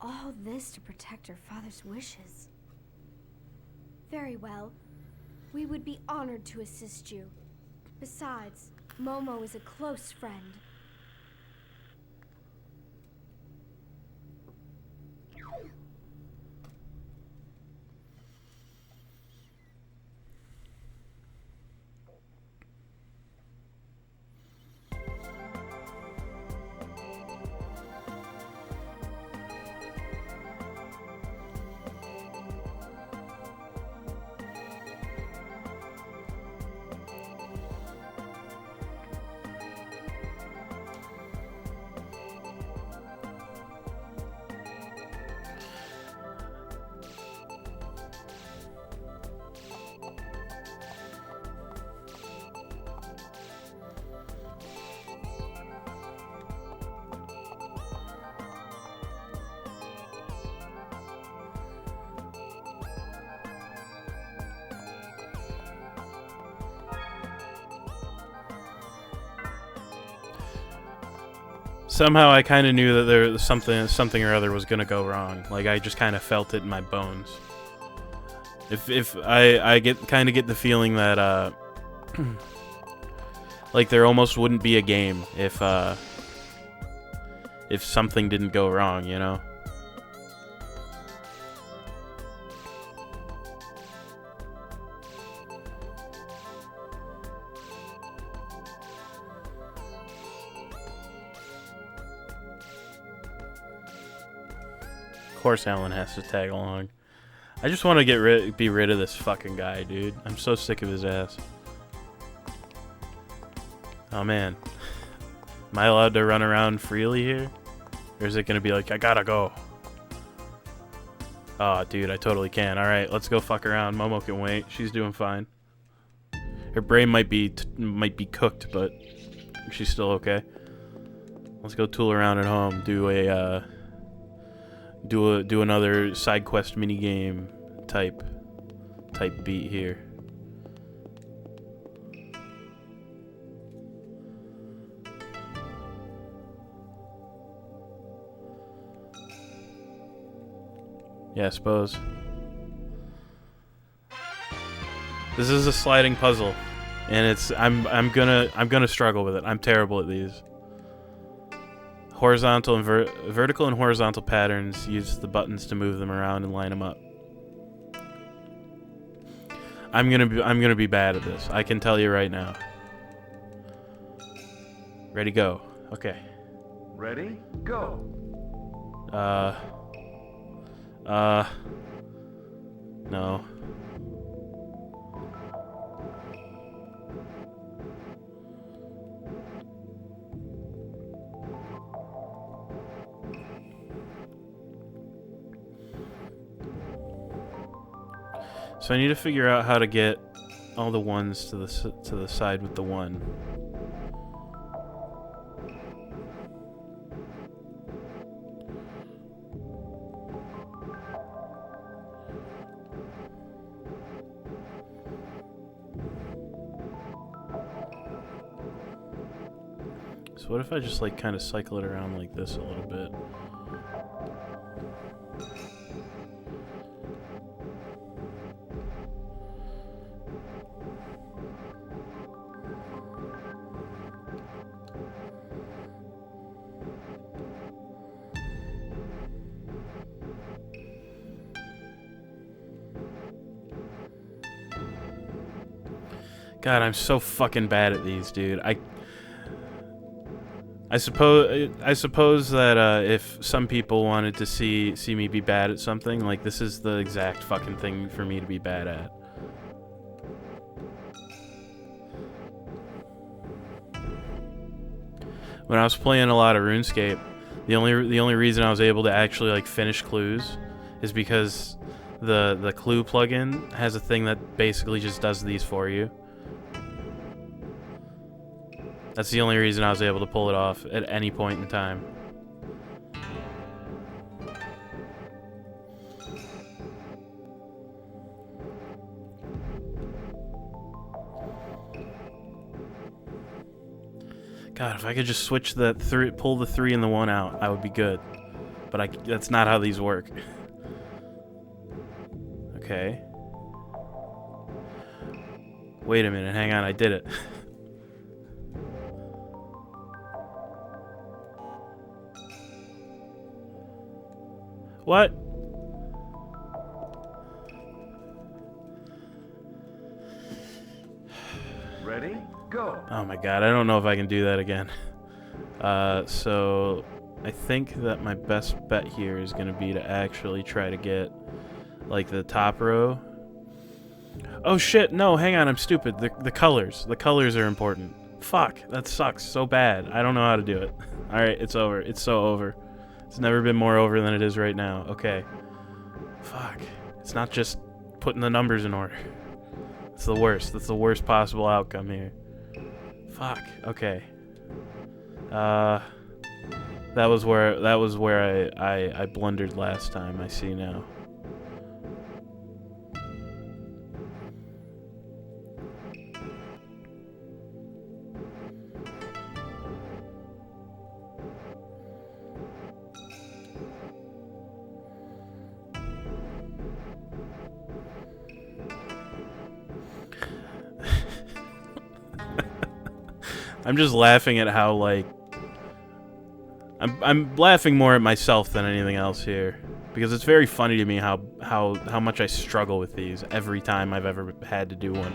All this to protect her father's wishes. Very well. We would be honored to assist you. Besides, Momo is a close friend. Somehow I kind of knew that there was something or other was gonna go wrong. Like I just kind of felt it in my bones. If I get the feeling that like there almost wouldn't be a game if something didn't go wrong, you know. Of course Alan has to tag along. I just want to be rid of this fucking guy, dude. I'm so sick of his ass. Oh man. Am I allowed to run around freely here? Or is it gonna be like, I gotta go? Oh dude, I totally can. Alright, let's go fuck around. Momo can wait. She's doing fine. Her brain might be cooked, but she's still okay. Let's go tool around at home. Do another side quest mini game type beat here. Yeah, I suppose. This is a sliding puzzle, and I'm gonna struggle with it. I'm terrible at these. Horizontal and vertical and horizontal patterns. Use the buttons to move them around and line them up. I'm gonna be bad at this. I can tell you right now. Ready, go. Okay. Ready, go. No. So I need to figure out how to get all the ones to the side with the one. So what if I just like kind of cycle it around like this a little bit? God, I'm so fucking bad at these, dude. I suppose that if some people wanted to see me be bad at something, like this is the exact fucking thing for me to be bad at. When I was playing a lot of RuneScape, the only reason I was able to actually like finish clues is because the clue plugin has a thing that basically just does these for you. That's the only reason I was able to pull it off at any point in time. God, if I could just switch that pull the 3 and the 1 out, I would be good. But that's not how these work. Okay. Wait a minute, hang on, I did it. What? Ready? Go. Oh my god, I don't know if I can do that again. So I think that my best bet here is going to be to actually try to get like the top row. Oh shit, no, hang on, I'm stupid. The colors. The colors are important. Fuck, that sucks so bad. I don't know how to do it. Alright, it's over. It's so over. It's never been more over than it is right now. Okay. Fuck. It's not just putting the numbers in order. It's the worst. That's the worst possible outcome here. Fuck. Okay. That was where I blundered last time. I see now. I'm just laughing at how, like... I'm laughing more at myself than anything else here. Because it's very funny to me how much I struggle with these every time I've ever had to do one.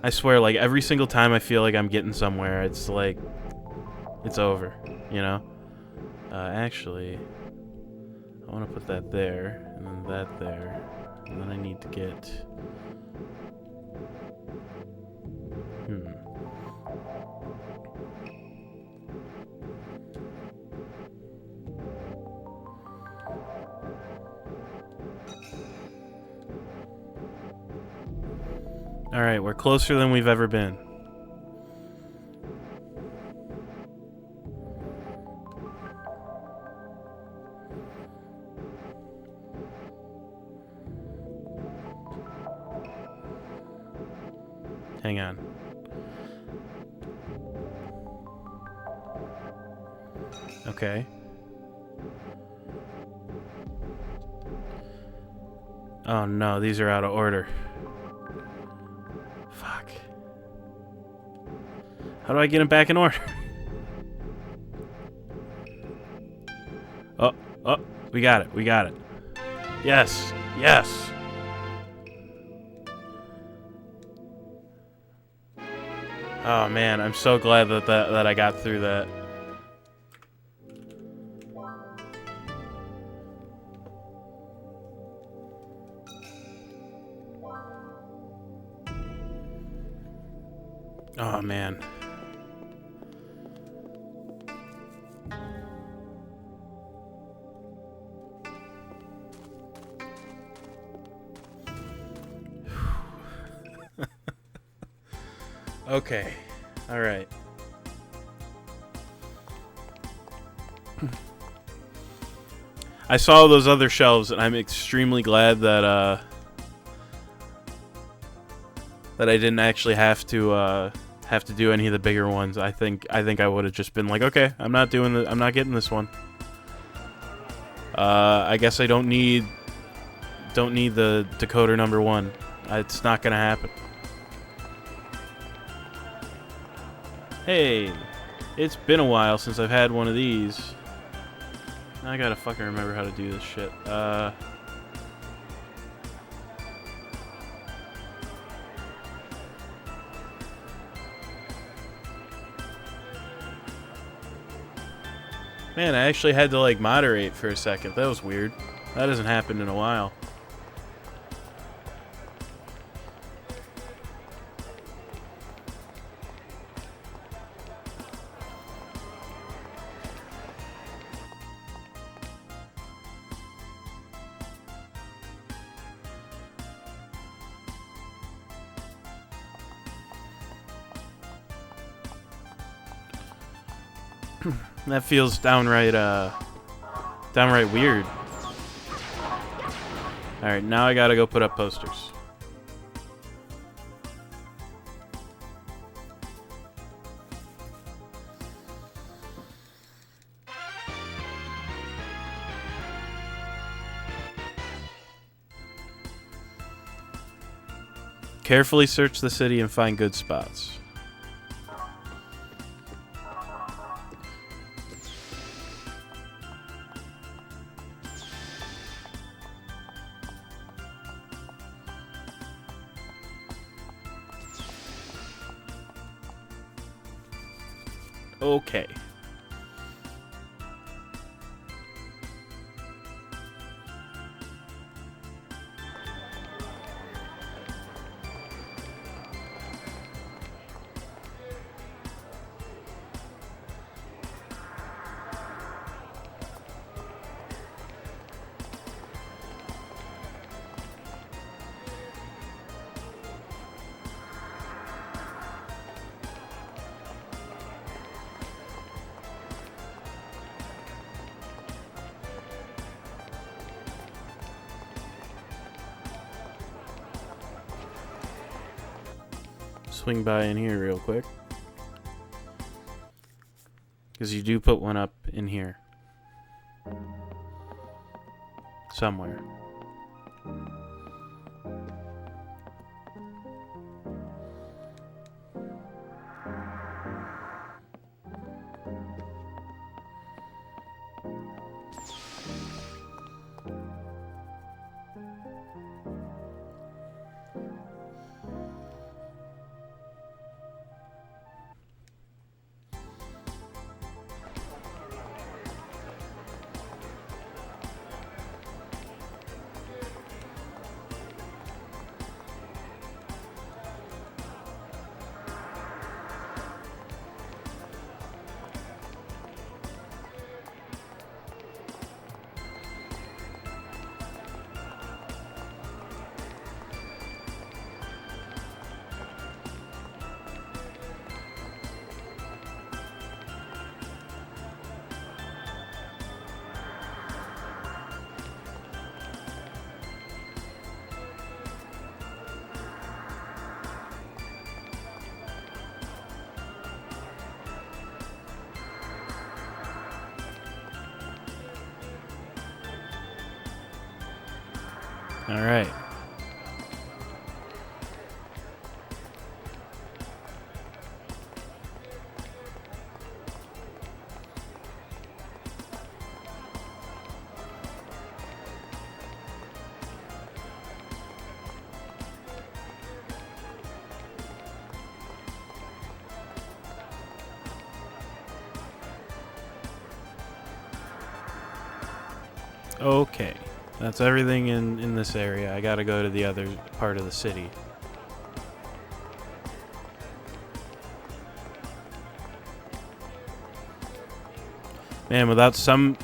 I swear, like, every single time I feel like I'm getting somewhere, it's like... It's over, you know? Actually... I want to put that there, and then that there. And then I need to get... Alright, we're closer than we've ever been. Hang on. Okay. Oh no, these are out of order. Fuck. How do I get them back in order? Oh, we got it, we got it. Yes, yes. Oh man, I'm so glad that I got through that. Oh, man. Okay. All right. I saw those other shelves, and I'm extremely glad that that I didn't actually have to do any of the bigger ones. I think I would have just been like, okay, I'm not getting this one. I guess I don't need the decoder number 1. It's not gonna happen. Hey, it's been a while since I've had one of these. Now I gotta fucking remember how to do this shit. Man, I actually had to, like, moderate for a second. That was weird. That hasn't happened in a while. That feels downright weird. Alright, now I gotta go put up posters. Carefully search the city and find good spots. Okay. Swing by in here real quick, because you do put one up in here somewhere. All right. Okay. That's everything in this area. I gotta go to the other part of the city. Man, without some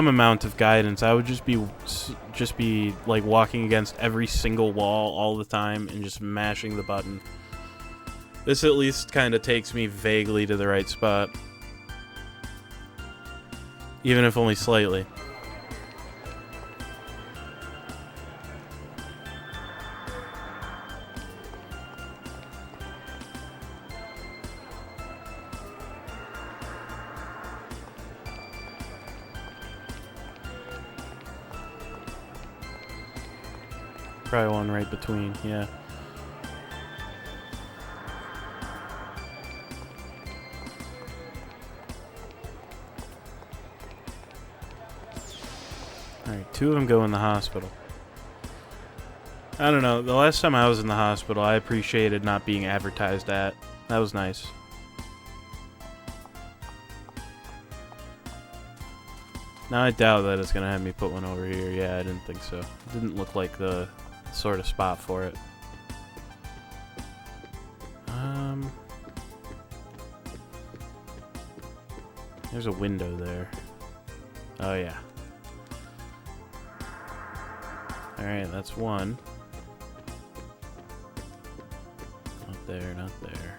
amount of guidance, I would just be like walking against every single wall all the time and just mashing the button. This at least kind of takes me vaguely to the right spot, even if only slightly. Probably one right between, yeah. Alright, 2 of them go in the hospital. I don't know, the last time I was in the hospital, I appreciated not being advertised at. That was nice. Now I doubt that it's gonna have me put one over here. Yeah, I didn't think so. It didn't look like the sort of spot for it. There's a window there. Oh yeah. Alright, that's one. Not there, not there.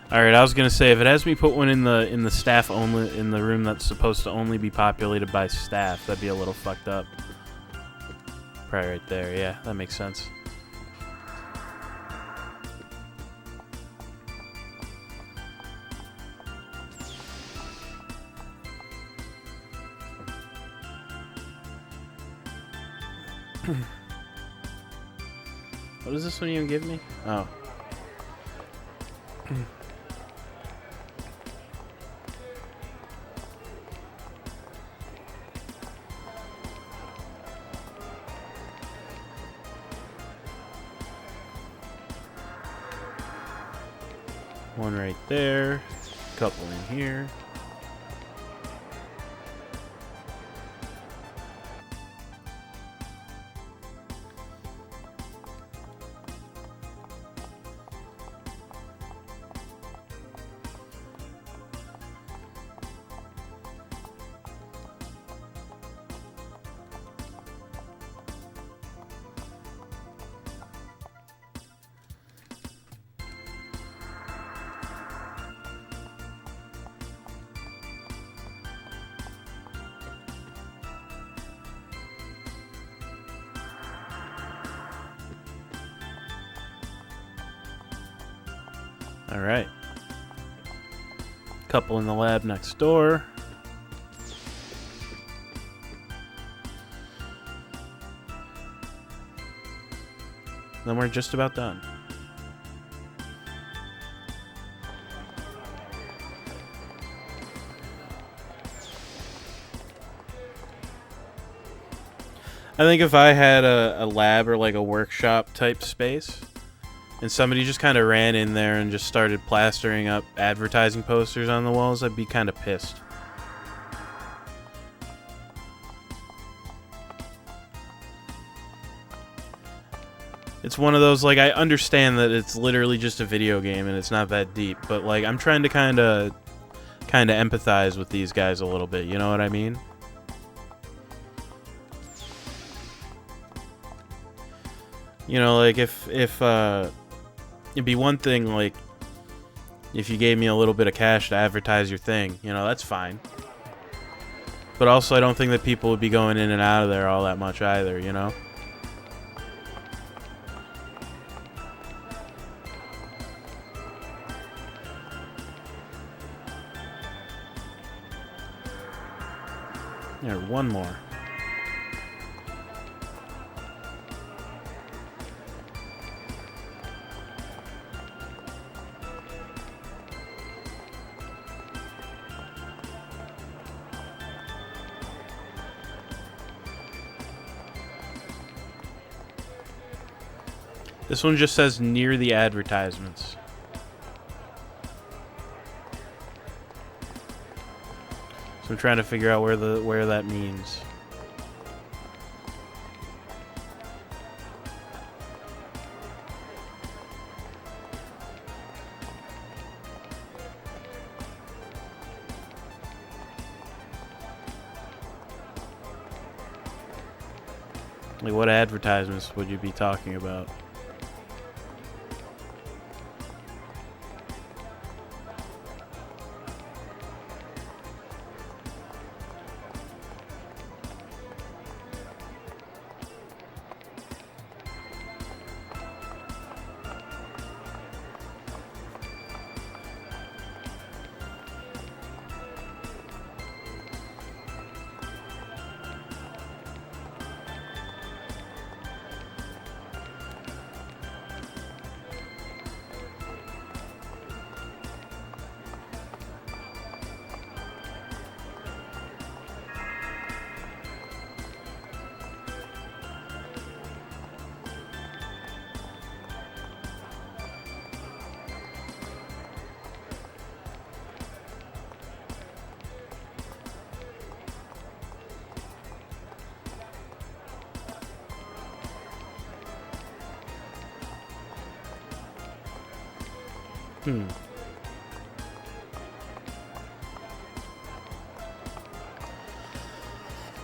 Alright, I was gonna say, if it has me put one in the staff only, in the room that's supposed to only be populated by staff, that'd be a little fucked up. Probably right there, yeah, that makes sense. What does this one even give me? Oh. One right there, couple in here. Alright. Couple in the lab next door. Then we're just about done. I think if I had a lab or like a workshop type space, and somebody just kind of ran in there and just started plastering up advertising posters on the walls, I'd be kind of pissed. It's one of those, like, I understand that it's literally just a video game and it's not that deep, but like I'm trying to kind of empathize with these guys a little bit, you know what I mean? You know, like if it'd be one thing, like, if you gave me a little bit of cash to advertise your thing, you know, that's fine. But also, I don't think that people would be going in and out of there all that much either, you know? There, one more. This one just says near the advertisements. So I'm trying to figure out where that means. Like, what advertisements would you be talking about?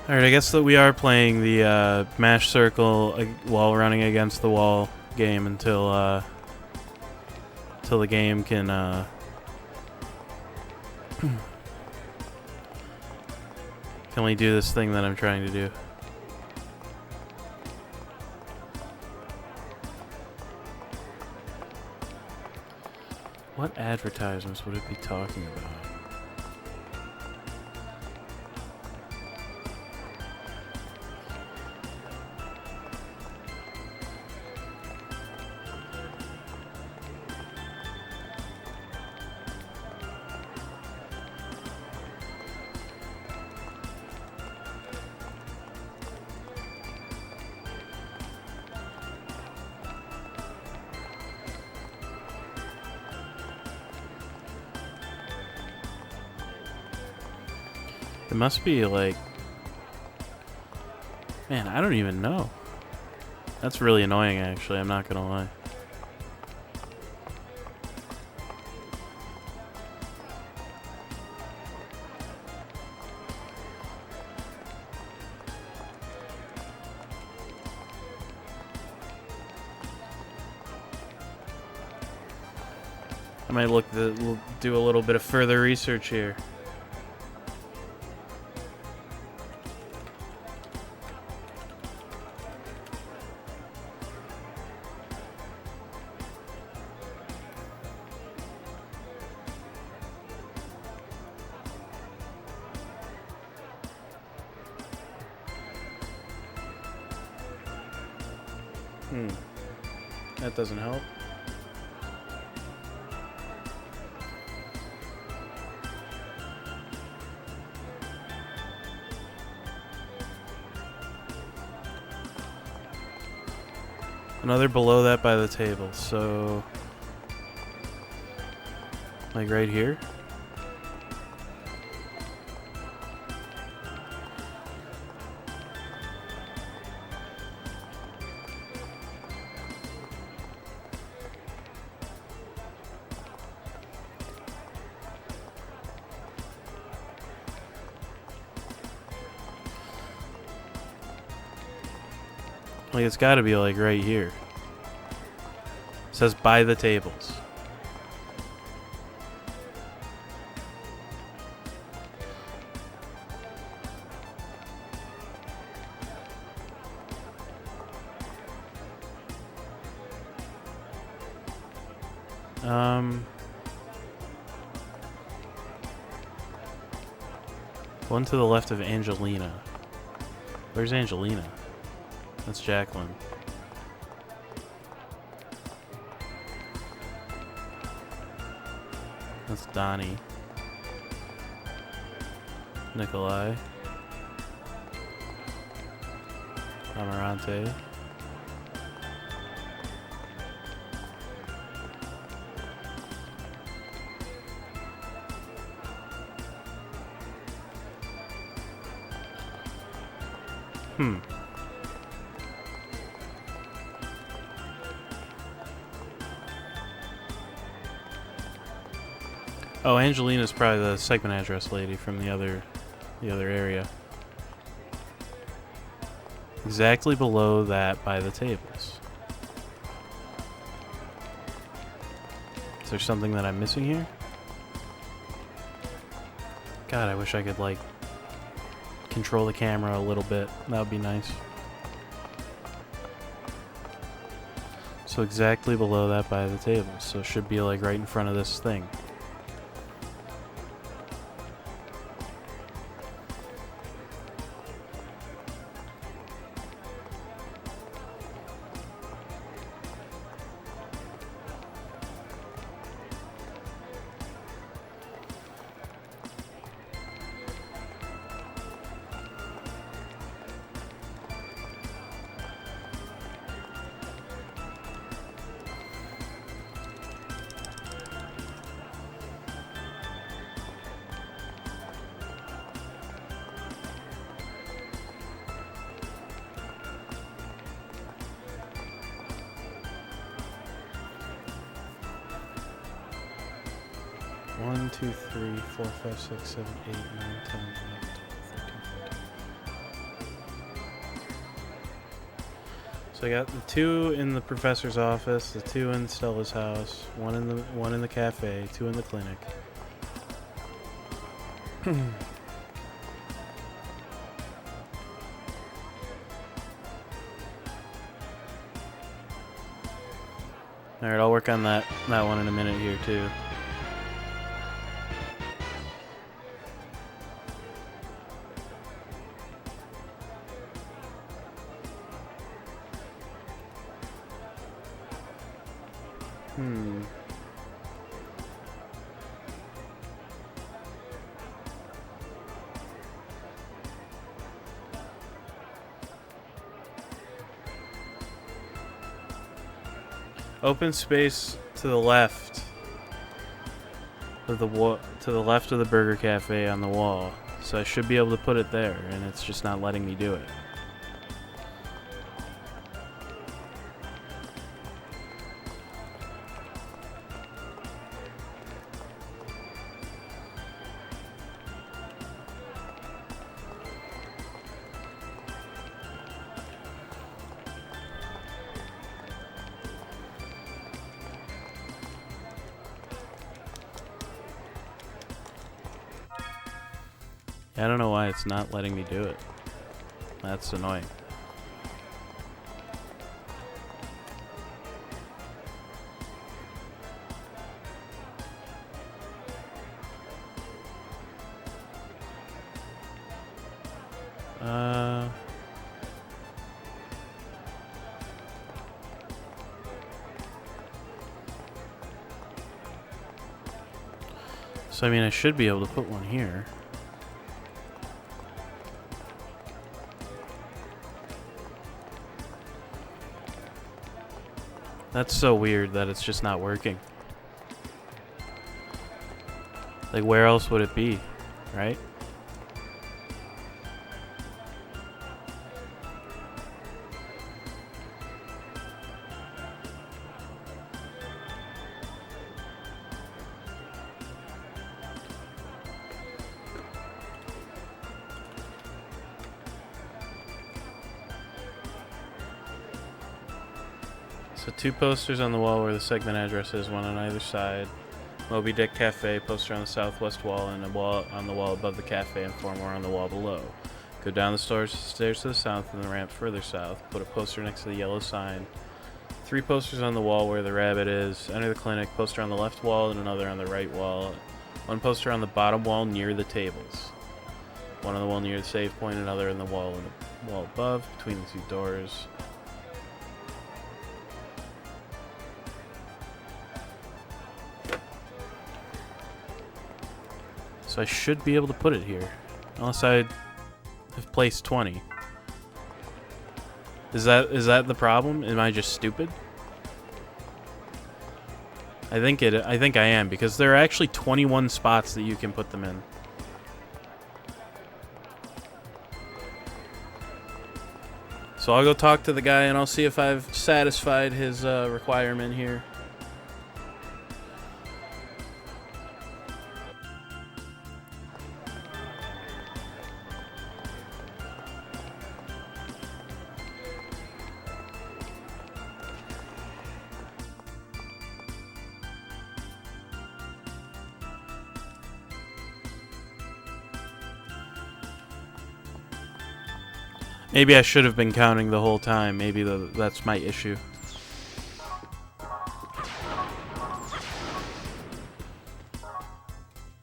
Alright, I guess that we are playing the mash circle while running against the wall game until the game can can we do this thing that I'm trying to do. What advertisements would it be talking about? It must be like... Man, I don't even know. That's really annoying, actually. I'm not gonna lie. I might do a little bit of further research here. That doesn't help. Another below that by the table, so... like right here? Like, it's gotta be like right here. It says by the tables. One to the left of Angelina. Where's Angelina? That's Jacqueline. That's Donnie. Nikolai. Amarante. Oh, Angelina's probably the segment address lady from the other area. Exactly below that by the tables. Is there something that I'm missing here? God, I wish I could, like, control the camera a little bit. That would be nice. So exactly below that by the tables. So it should be, like, right in front of this thing. One, two, three, 4, 5, 6, 7, 8, 9, 10, 11, 12, 13, 14. So I got the 2 in the professor's office, the 2 in Stella's house, one in the cafe, 2 in the clinic. All right, I'll work on that one in a minute here too. Open space to the left of the to the left of the Burger Cafe on the wall. So I should be able to put it there, and it's just not letting me do it. I don't know why it's not letting me do it. That's annoying. So I mean, I should be able to put one here. That's so weird that it's just not working. Like, where else would it be, right? So 2 posters on the wall where the segment address is, one on either side. Moby Dick Cafe, poster on the southwest wall, and a wall on the wall above the cafe, and 4 more on the wall below. Go down the stairs to the south and the ramp further south. Put a poster next to the yellow sign. 3 posters on the wall where the rabbit is. Enter the clinic, poster on the left wall and another on the right wall. 1 poster on the bottom wall near the tables. 1 on the wall near the save point, another in the wall above, between the 2 doors. So I should be able to put it here, unless I have placed 20. Is that the problem? Am I just stupid? I think I am, because there are actually 21 spots that you can put them in. So I'll go talk to the guy and I'll see if I've satisfied his requirement here. Maybe I should have been counting the whole time. Maybe that's my issue.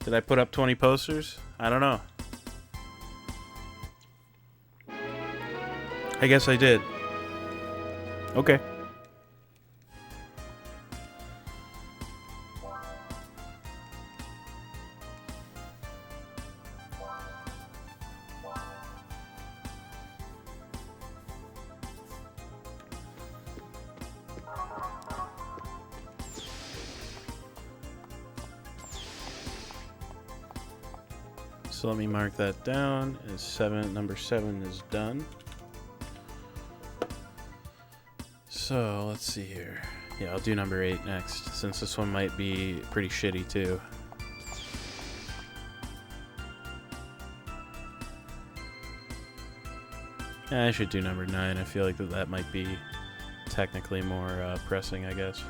Did I put up 20 posters? I don't know. I guess I did. Okay. So let me mark that down as number 7 is done. So let's see here. Yeah, I'll do number 8 next, since this one might be pretty shitty too. Yeah, I should do number 9. I feel like that might be technically more pressing, I guess.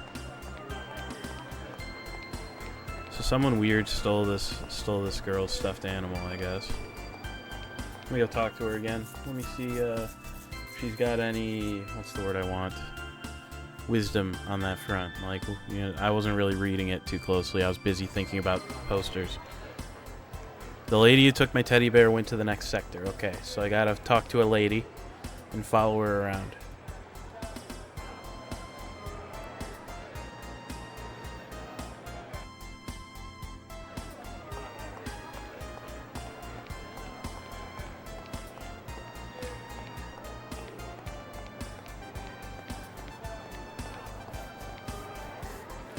So someone weird stole this girl's stuffed animal, I guess. Let me go talk to her again. Let me see if she's got any, what's the word I want? Wisdom on that front. Like, you know, I wasn't really reading it too closely. I was busy thinking about posters. The lady who took my teddy bear went to the next sector. Okay, so I gotta talk to a lady and follow her around.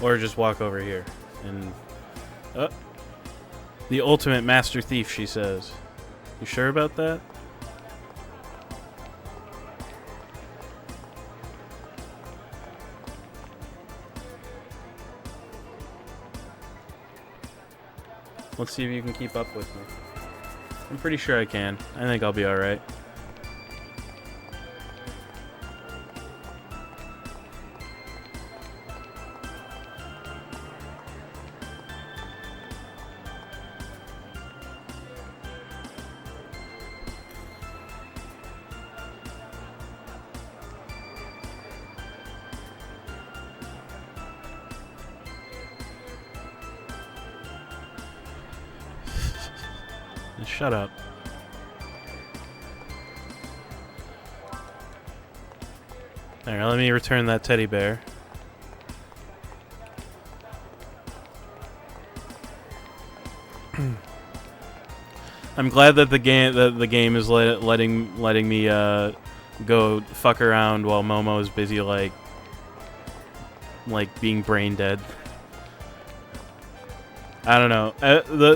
Or just walk over here and... the ultimate master thief, she says. You sure about that? Let's see if you can keep up with me. I'm pretty sure I can. I think I'll be alright. Shut up. Alright, let me return that teddy bear. I'm glad that the game is letting me go fuck around while Momo is busy like being brain dead. I don't know.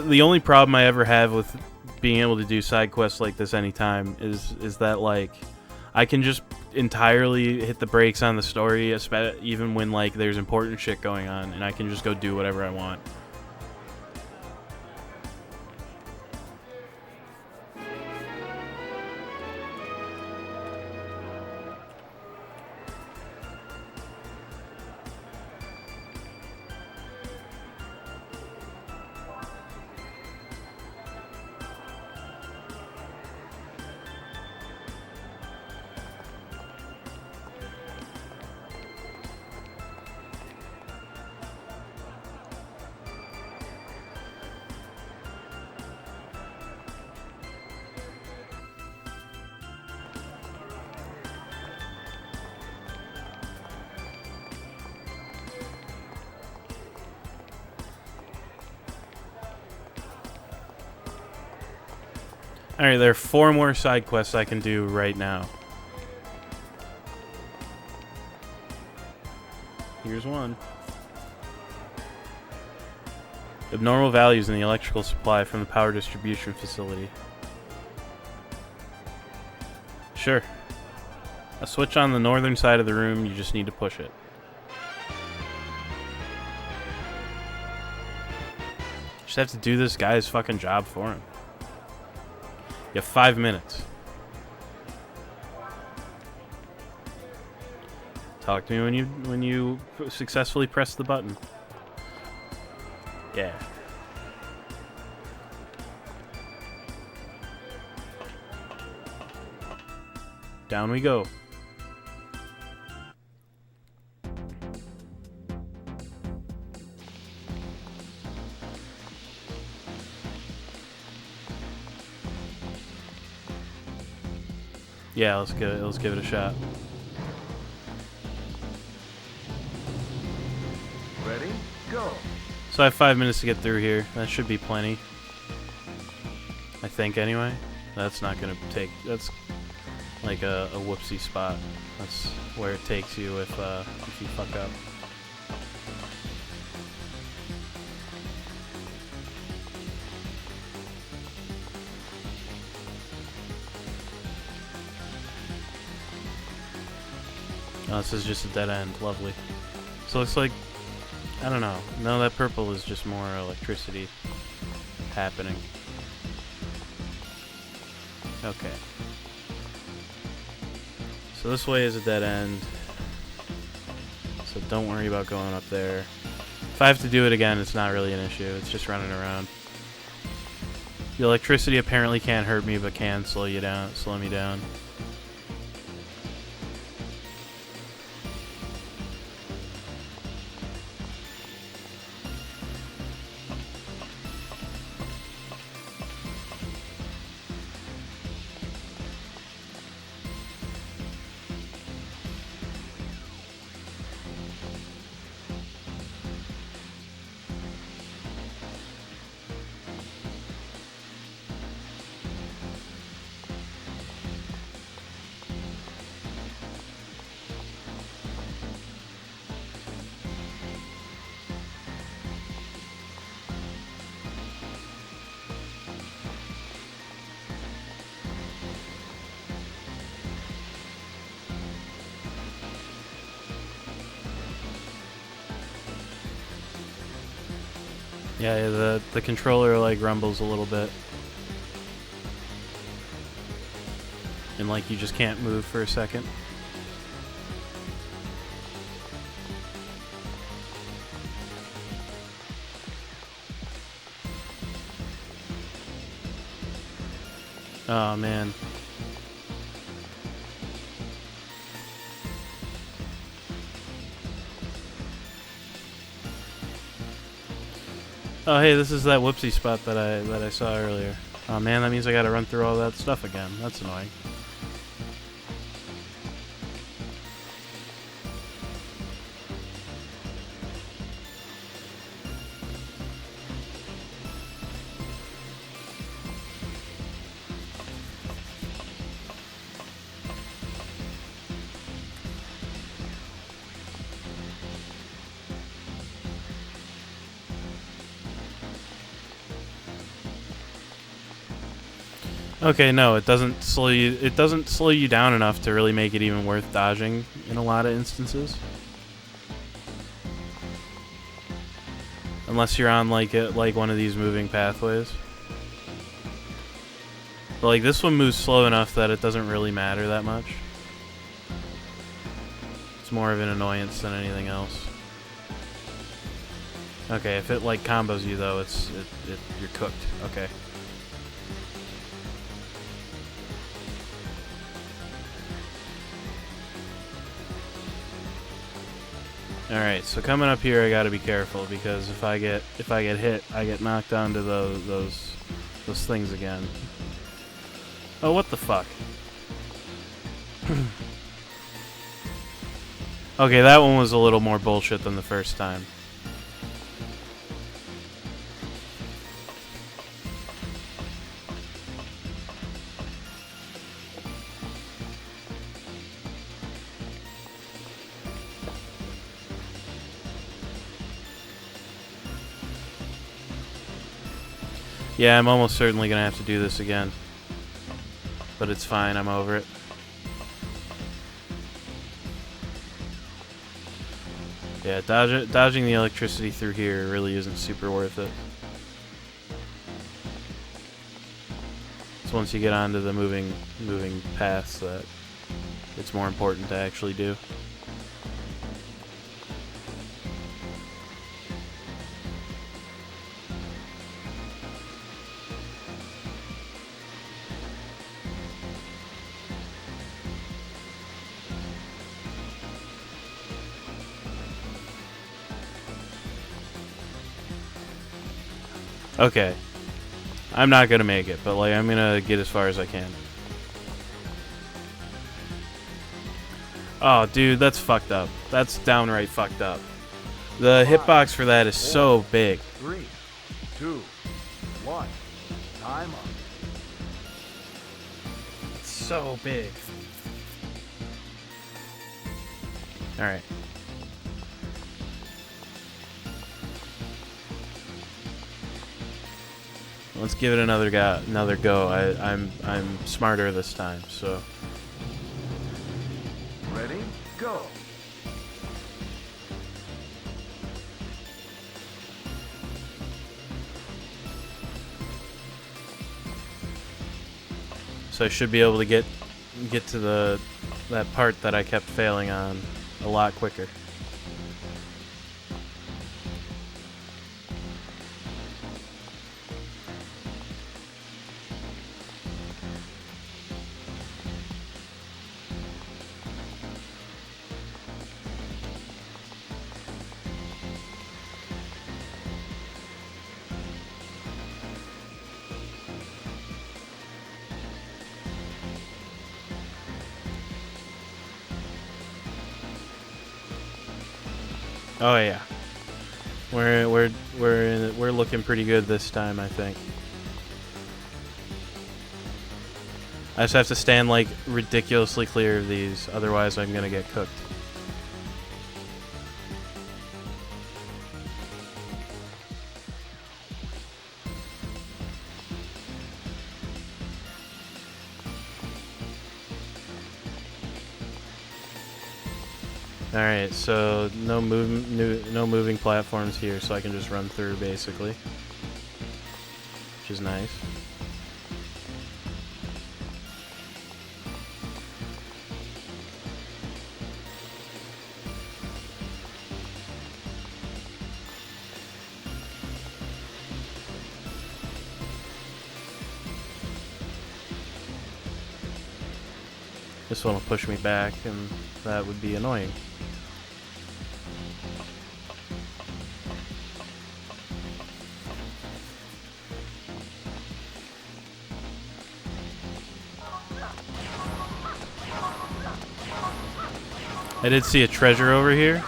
The only problem I ever have with being able to do side quests like this anytime is that like I can just entirely hit the brakes on the story, even when like there's important shit going on, and I can just go do whatever I want. Alright, there are 4 more side quests I can do right now. Here's one. Abnormal values in the electrical supply from the power distribution facility. Sure. A switch on the northern side of the room, you just need to push it. Just have to do this guy's fucking job for him. You have 5 minutes. Talk to me when you successfully press the button. Yeah. Down we go. Yeah, let's give it a shot. Ready? Go. So I have 5 minutes to get through here. That should be plenty. I think anyway. That's not gonna take. That's like a whoopsie spot. That's where it takes you if you fuck up. Oh, this is just a dead end. Lovely. So it looks like, I don't know. No, that purple is just more electricity happening. Okay. So this way is a dead end. So don't worry about going up there. If I have to do it again, it's not really an issue. It's just running around. The electricity apparently can't hurt me, but can slow me down. Yeah, the controller like rumbles a little bit. And like you just can't move for a second. Oh man. Oh hey, this is that whoopsie spot that I saw earlier. Oh man, that means I gotta run through all that stuff again. That's annoying. Okay, no, it doesn't slow you. It doesn't slow you down enough to really make it even worth dodging in a lot of instances. Unless you're on like one of these moving pathways. But like this one moves slow enough that it doesn't really matter that much. It's more of an annoyance than anything else. Okay, if it like combos you though, you're cooked. Okay. Alright, so coming up here I gotta be careful because if I get hit, I get knocked onto those things again. Oh, what the fuck? Okay, that one was a little more bullshit than the first time. Yeah, I'm almost certainly gonna have to do this again. But it's fine, I'm over it. Yeah, dodging the electricity through here really isn't super worth it. It's once you get onto the moving paths that it's more important to actually do. Okay. I'm not gonna make it, but like I'm gonna get as far as I can. Oh, dude, that's fucked up. That's downright fucked up. The hitbox for that is so big. 3, 2, 1. Time up. It's so big. All right. Let's give it another go. I'm smarter this time, so. Ready? Go. So I should be able to get to that part that I kept failing on a lot quicker. Oh yeah, we're looking pretty good this time, I think. I just have to stand like ridiculously clear of these, otherwise I'm gonna get cooked. Alright, so no moving platforms here, so I can just run through basically, which is nice. This one will push me back, and that would be annoying. I did see a treasure over here.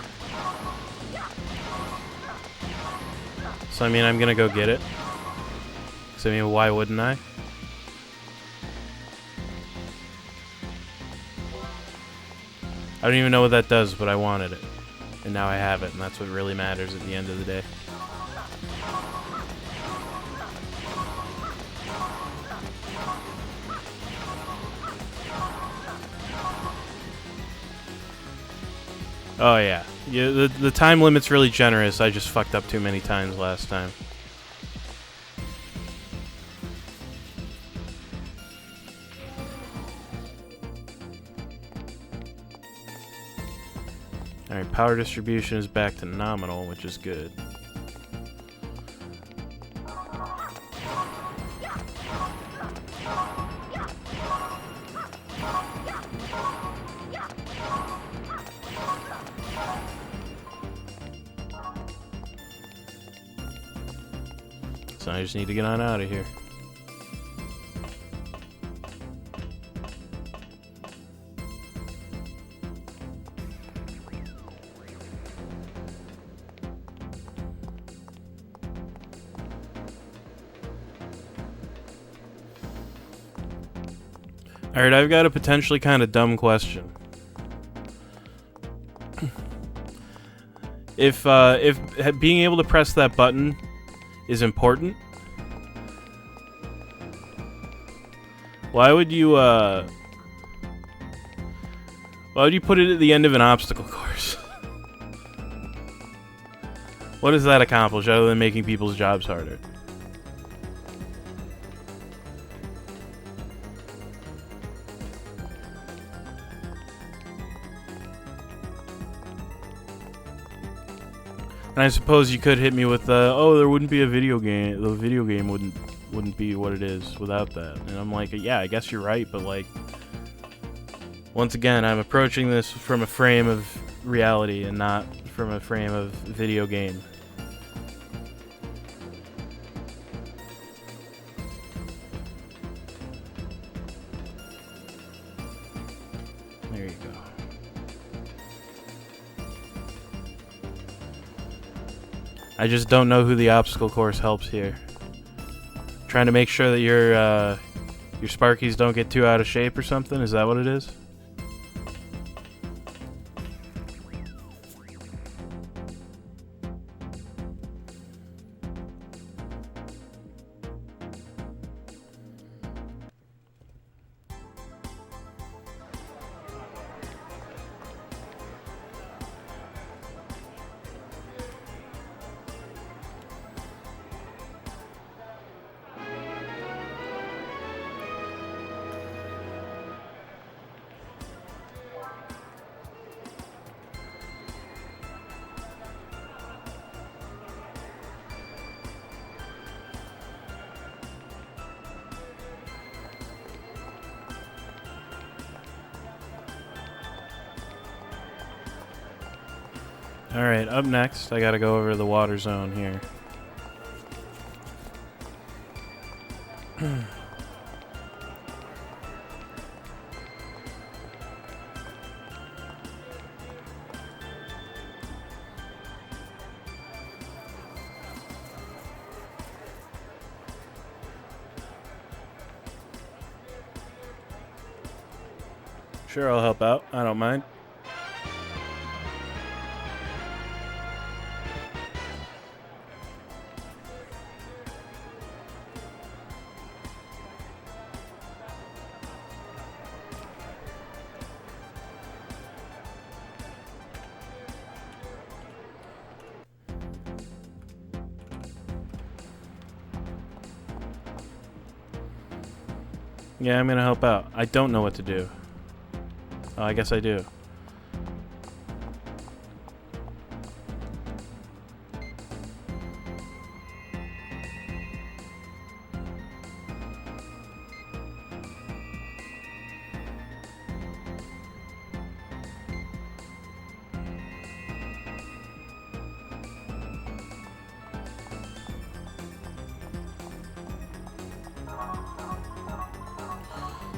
So I mean, I'm gonna go get it. 'Cause I mean, why wouldn't I? I don't even know what that does, but I wanted it. And now I have it, and that's what really matters at the end of the day. Oh yeah. The time limit's really generous. I just fucked up too many times last time. Alright, power distribution is back to nominal, which is good. So I just need to get on out of here. Alright, I've got a potentially kind of dumb question. If being able to press that button is important, why would you put it at the end of an obstacle course? What does that accomplish other than making people's jobs harder? And I suppose you could hit me with, oh, there wouldn't be a video game. The video game wouldn't be what it is without that. And I'm like, yeah, I guess you're right, but like, once again, I'm approaching this from a frame of reality and not from a frame of video game. There you go. I just don't know who the obstacle course helps here. Trying to make sure that your Sparkies don't get too out of shape or something? Is that what it is? Alright, up next, I gotta go over the water zone here. Sure, I'll help out. I don't mind. Yeah, I'm gonna help out. I don't know what to do. Oh, I guess I do.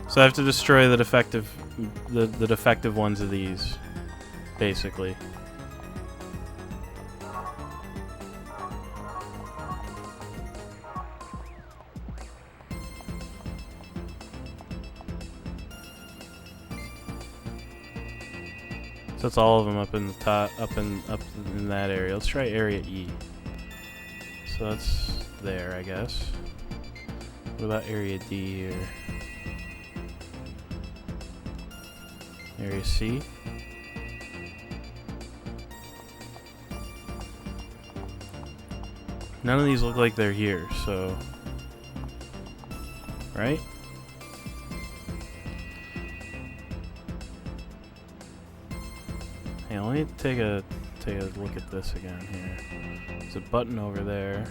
So I have to destroy the defective ones of these, basically. So that's all of them up in the top, up in that area. Let's try area E. So that's there, I guess. What about area D here? Area C. None of these look like they're here, so... Right? Hey, let me take a look at this again here. There's a button over there.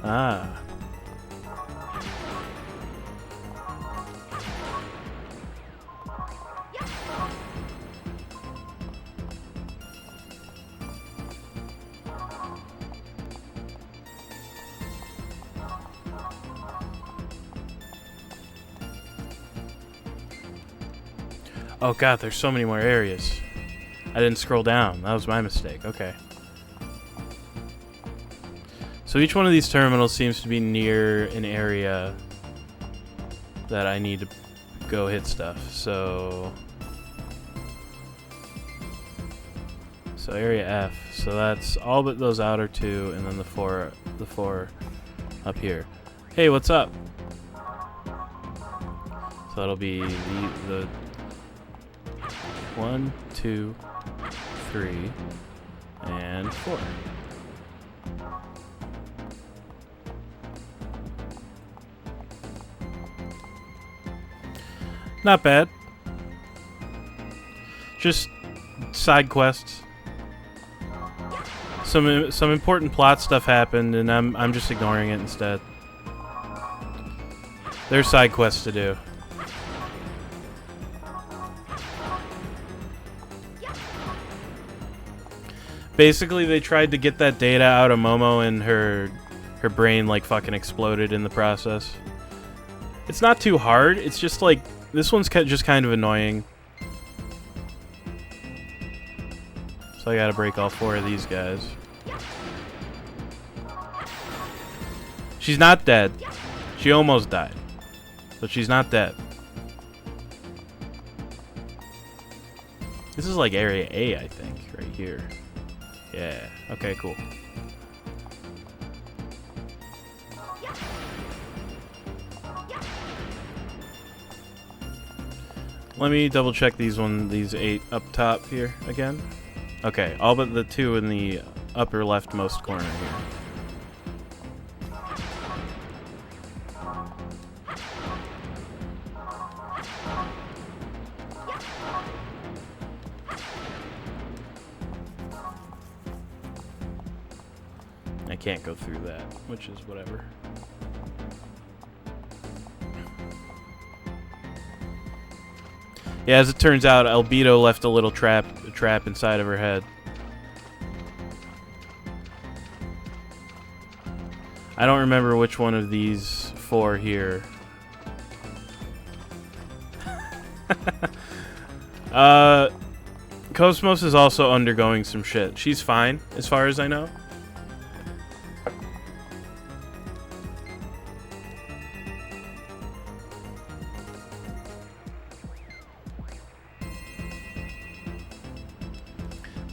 Ah. Oh god, there's so many more areas. I didn't scroll down. That was my mistake. Okay. So each one of these terminals seems to be near an area that I need to go hit stuff. So area F. So that's all but those outer two, and then the four up here. Hey, what's up? So that'll be the 1, 2, 3, And 4. Not bad. Just side quests. Some important plot stuff happened, and I'm just ignoring it instead. There's side quests to do. Basically, they tried to get that data out of Momo, and her brain like fucking exploded in the process. It's not too hard. It's just like this one's just kind of annoying. So I gotta break all 4 of these guys. She's not dead. She almost died, but she's not dead. This is like Area A, I think, right here. Yeah, okay, cool. Let me double check these 8 up top here again. Okay, all but the 2 in the upper leftmost corner here. I can't go through that, which is whatever. Yeah, as it turns out, Albedo left a little trap inside of her head. I don't remember which one of these 4 here. Cosmos is also undergoing some shit. She's fine, as far as I know.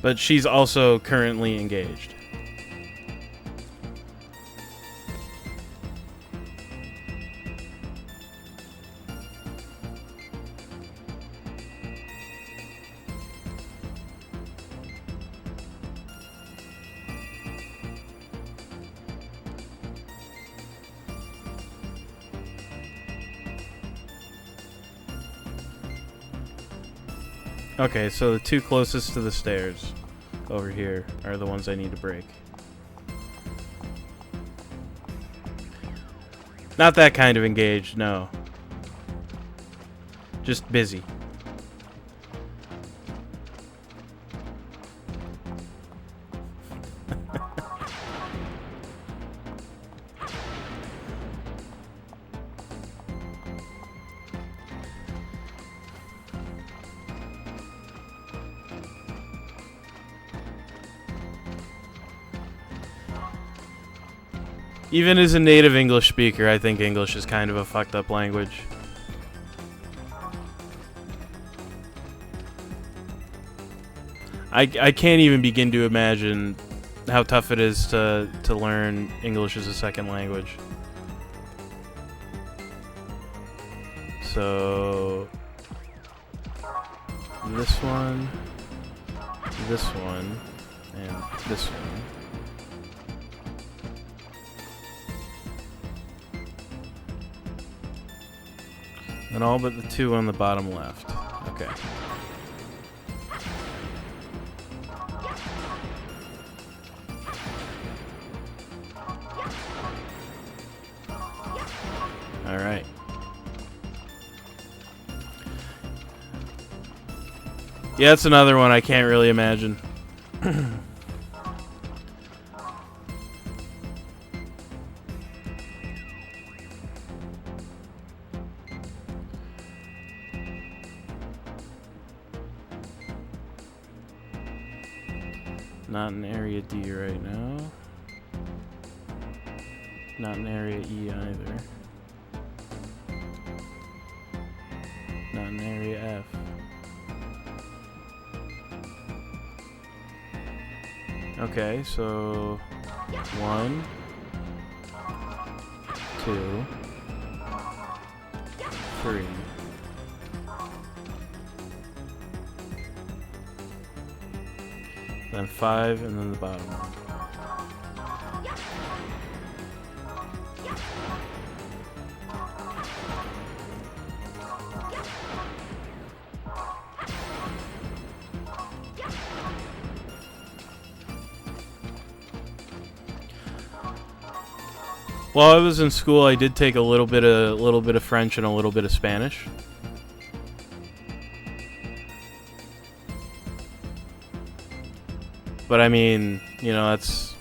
But she's also currently engaged. Okay, so the 2 closest to the stairs over here are the ones I need to break. Not that kind of engaged, no. Just busy. Even as a native English speaker, I think English is kind of a fucked up language. I can't even begin to imagine how tough it is to learn English as a second language. So this one, and this one. And all but the 2 on the bottom left. Okay. Alright. Yeah, that's another one I can't really imagine. Not in Area D right now. Not in Area E either. Not in Area F. Okay, so 1, 2, 3. then 5, and then the bottom one. While I was in school, I did take a little bit of French and a little bit of Spanish. But I mean, you know, that's...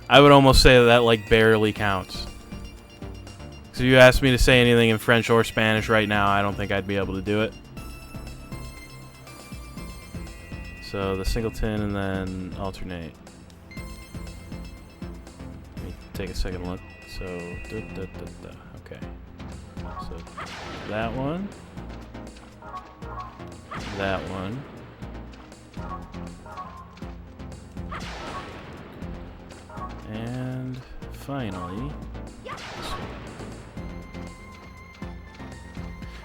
I would almost say that like barely counts. So if you asked me to say anything in French or Spanish right now, I don't think I'd be able to do it. So the singleton and then alternate. Let me take a second look. So, okay. So that one. That one. And finally, this one.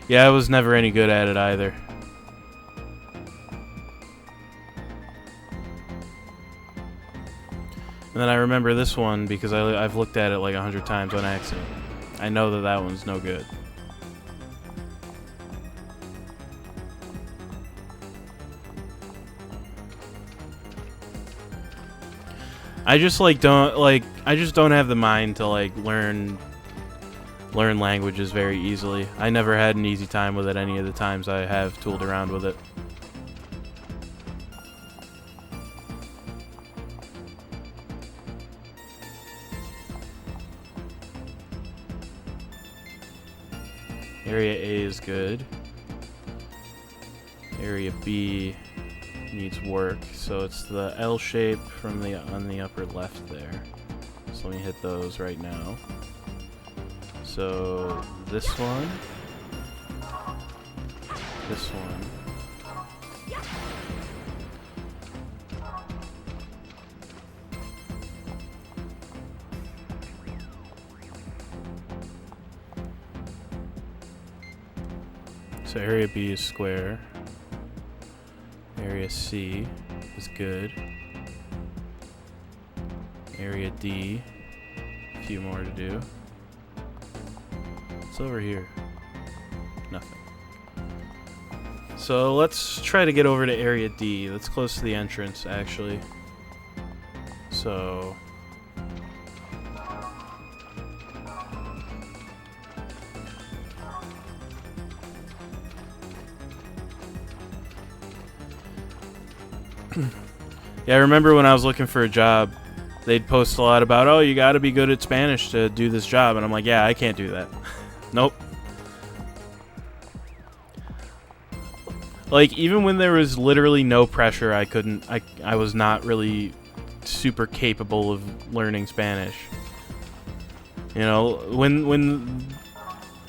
Yeah, I was never any good at it either. And then I remember this one because I've looked at it like 100 times on accident. I know that that one's no good. I just don't have the mind to like learn languages very easily. I never had an easy time with it any of the times I have tooled around with it. Area A is good. Area B needs work, so it's the L shape from on the upper left there. So let me hit those right now. So this one, this one, so area B is square. Area C is good. Area D, a few more to do. What's over here? Nothing. So let's try to get over to Area D. That's close to the entrance, actually. So... yeah, I remember when I was looking for a job, they'd post a lot about, oh, you gotta be good at Spanish to do this job. And I'm like, yeah, I can't do that. Nope. Like, even when there was literally no pressure, I was not really super capable of learning Spanish. You know, when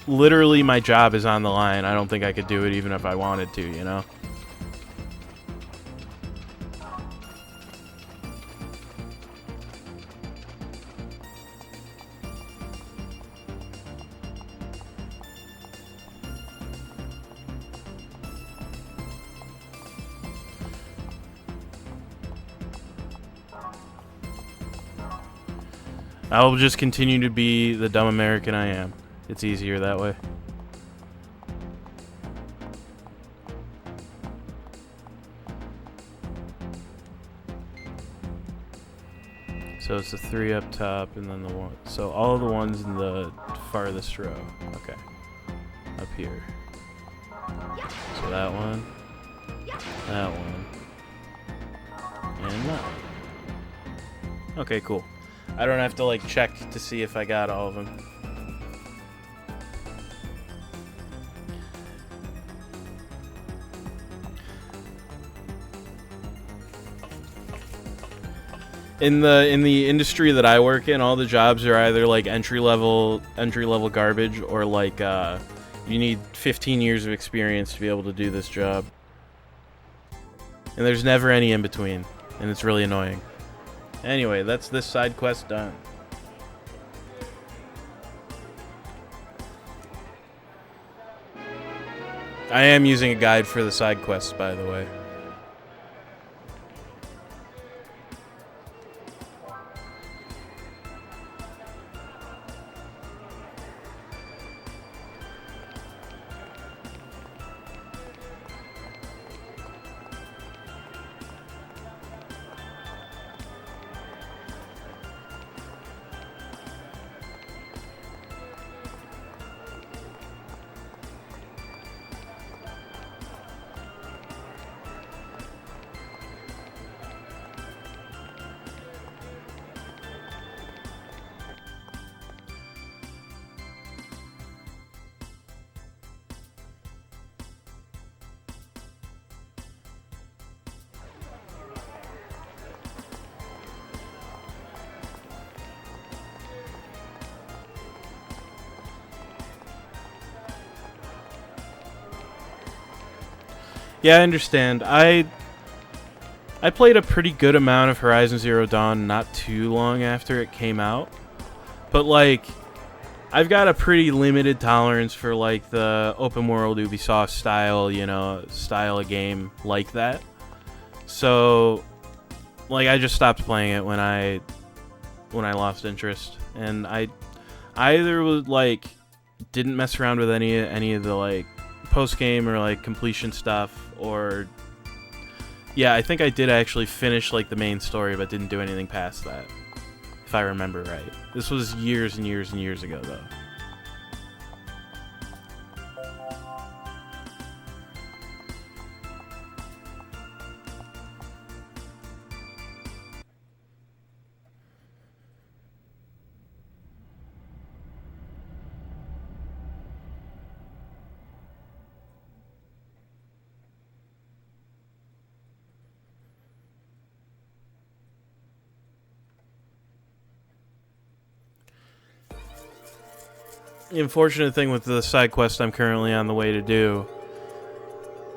literally my job is on the line, I don't think I could do it even if I wanted to, you know? I will just continue to be the dumb American I am. It's easier that way. So it's the 3 up top and then the 1. So all of the ones in the farthest row. Okay. Up here. So that one. That one. And that one. Okay, cool. I don't have to like check to see if I got all of them. In the industry that I work in, all the jobs are either like entry level garbage or like you need 15 years of experience to be able to do this job. And there's never any in between, and it's really annoying. Anyway, that's this side quest done. I am using a guide for the side quests, by the way. Yeah, I understand. I played a pretty good amount of Horizon Zero Dawn not too long after it came out. But, like, I've got a pretty limited tolerance for, like, the open world Ubisoft style, you know, style of game like that. So, like, I just stopped playing it when I lost interest. And I either was, like, didn't mess around with any of the, like, post-game or, like, completion stuff, or... Yeah, I think I did actually finish, like, the main story, but didn't do anything past that, if I remember right. This was years and years and years ago, though. The unfortunate thing with the side quest I'm currently on the way to do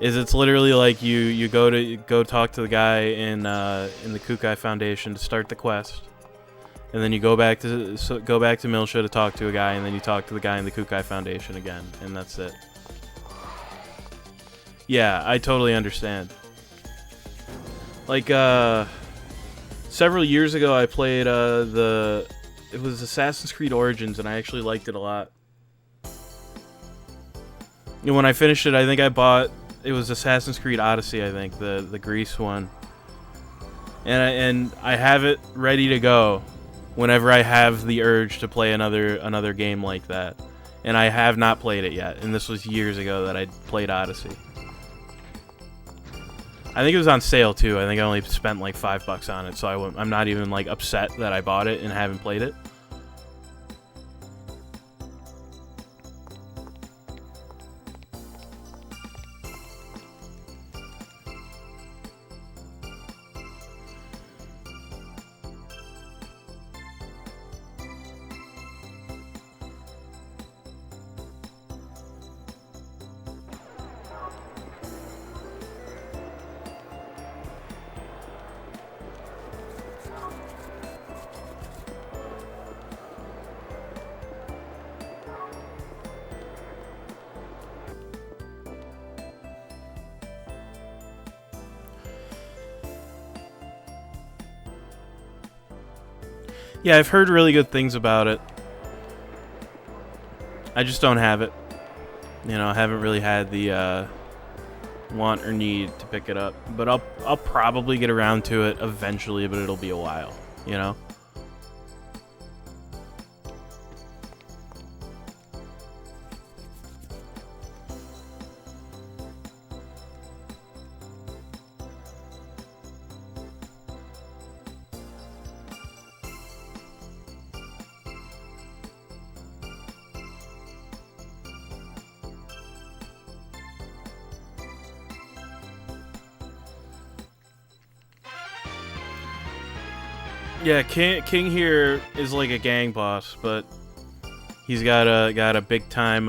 is it's literally like you go talk to the guy in the Kukai Foundation to start the quest, and then you go back to Milsha to talk to a guy, and then you talk to the guy in the Kukai Foundation again, and that's it. Yeah, I totally understand. Like several years ago, I played it was Assassin's Creed Origins, and I actually liked it a lot. And when I finished it, I think I bought... It was Assassin's Creed Odyssey, I think, the Greece one. And I have it ready to go whenever I have the urge to play another game like that. And I have not played it yet, and this was years ago that I played Odyssey. I think it was on sale, too. I think I only spent like $5 on it, so I'm not even like upset that I bought it and haven't played it. Yeah, I've heard really good things about it. I just don't have it. You know, I haven't really had the want or need to pick it up. But I'll probably get around to it eventually, but it'll be a while, you know? Yeah, King here is like a gang boss, but he's got a big time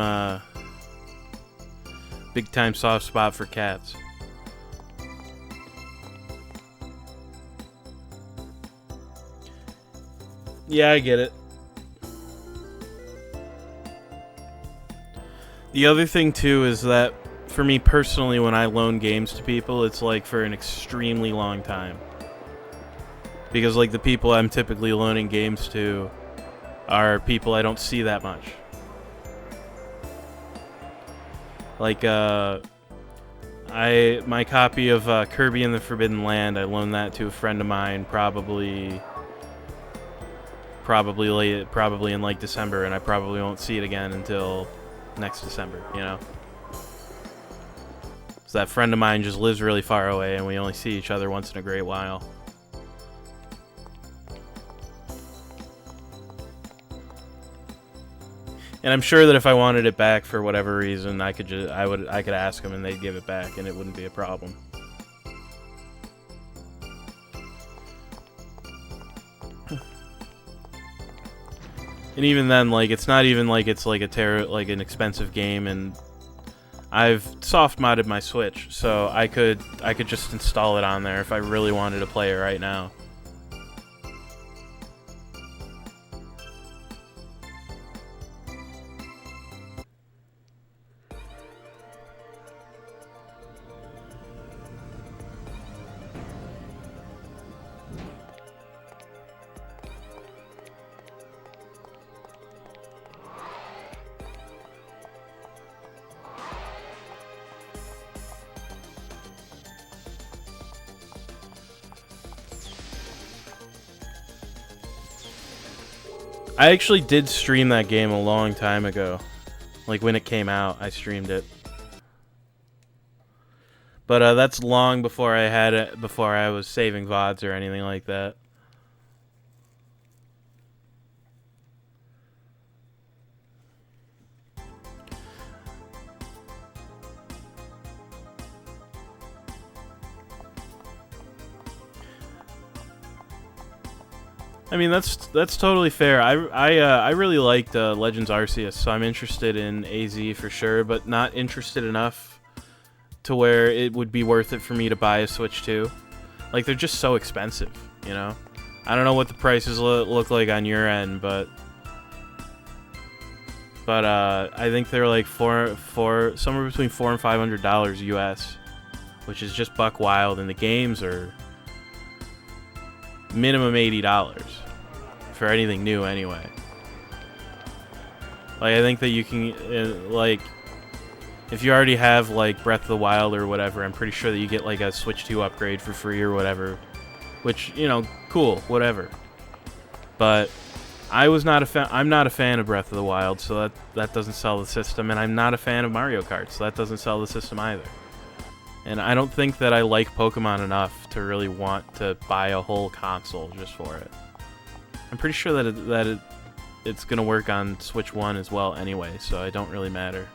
soft spot for cats. Yeah, I get it. The other thing too is that for me personally, when I loan games to people, it's like for an extremely long time. Because, like, the people I'm typically loaning games to are people I don't see that much. Like, my copy of Kirby and the Forbidden Land, I loaned that to a friend of mine probably in, like, December, and I probably won't see it again until next December, you know? So that friend of mine just lives really far away, and we only see each other once in a great while. And I'm sure that if I wanted it back for whatever reason, I could ask them and they'd give it back, and it wouldn't be a problem. And even then, like, it's not even like it's like an expensive game, and I've soft modded my Switch, so I could just install it on there if I really wanted to play it right now. I actually did stream that game a long time ago. Like when it came out, I streamed it. But that's long before I had it, before I was saving VODs or anything like that. I mean, that's totally fair. I really liked Legends Arceus, so I'm interested in AZ for sure, but not interested enough to where it would be worth it for me to buy a Switch 2. Like, they're just so expensive, you know? I don't know what the prices look like on your end, but I think they're like somewhere between $400 and $500 US, which is just buck wild, and the games are minimum $80 for anything new anyway. Like, I think that you can like, if you already have like Breath of the Wild or whatever, I'm pretty sure that you get like a Switch 2 upgrade for free or whatever, which, you know, cool, whatever. But I'm not a fan of Breath of the Wild, so that doesn't sell the system, and I'm not a fan of Mario Kart, so that doesn't sell the system either. And I don't think that I like Pokemon enough to really want to buy a whole console just for it. I'm pretty sure that it's going to work on Switch 1 as well anyway, so it don't really matter.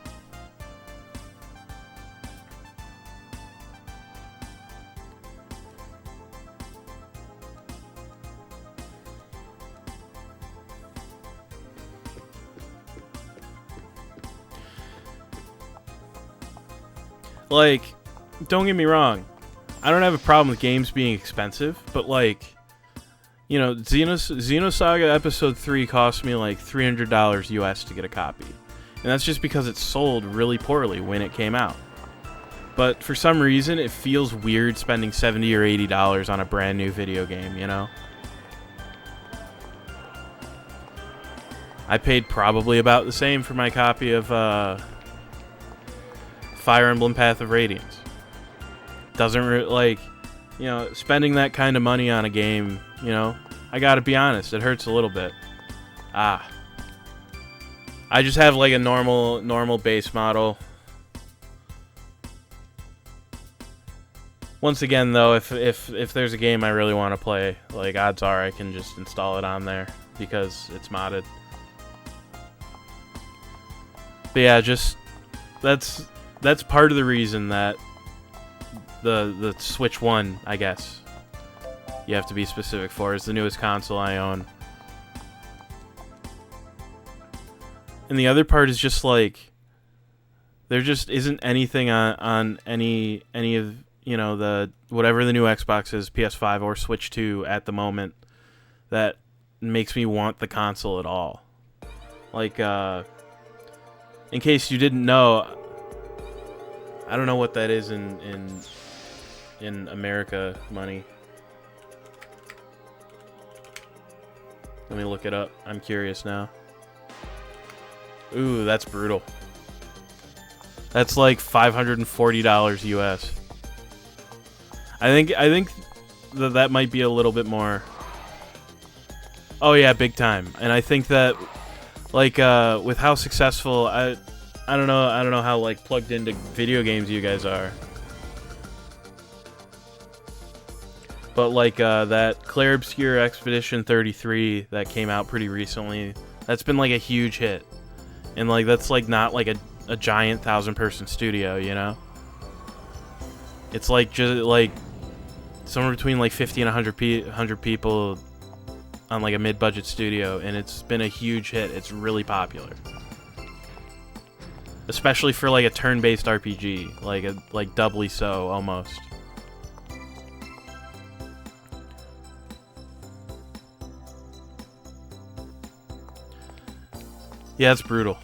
Like, don't get me wrong, I don't have a problem with games being expensive, but like, you know, Xenosaga Episode 3 cost me like $300 US to get a copy. And that's just because it sold really poorly when it came out. But for some reason, it feels weird spending $70 or $80 on a brand new video game, you know? I paid probably about the same for my copy of Fire Emblem Path of Radiance. Doesn't like, you know, spending that kind of money on a game, you know, I gotta be honest, it hurts a little bit. I just have like a normal base model. Once again, though, if there's a game I really want to play, like, odds are I can just install it on there because it's modded. But yeah, just that's part of the reason that the Switch 1, I guess, you have to be specific for, is the newest console I own. And the other part is just like, there just isn't anything on any of, you know, the whatever the new Xbox is, PS5 or Switch 2 at the moment, that makes me want the console at all. Like, in case you didn't know, I don't know what that is in America money. Let me look it up. I'm curious now. Ooh, that's brutal. That's like $540 US. I think that might be a little bit more. Oh yeah, big time. And I think that, like, with how successful, I don't know how like plugged into video games you guys are. But like that Clair Obscure Expedition 33 that came out pretty recently, that's been like a huge hit. And like that's like not like a giant 1,000-person studio, you know? It's like just like somewhere between like 50 and 100 people on like a mid-budget studio, and it's been a huge hit. It's really popular. especially for like a turn-based RPG, like doubly so almost. Yeah, it's brutal.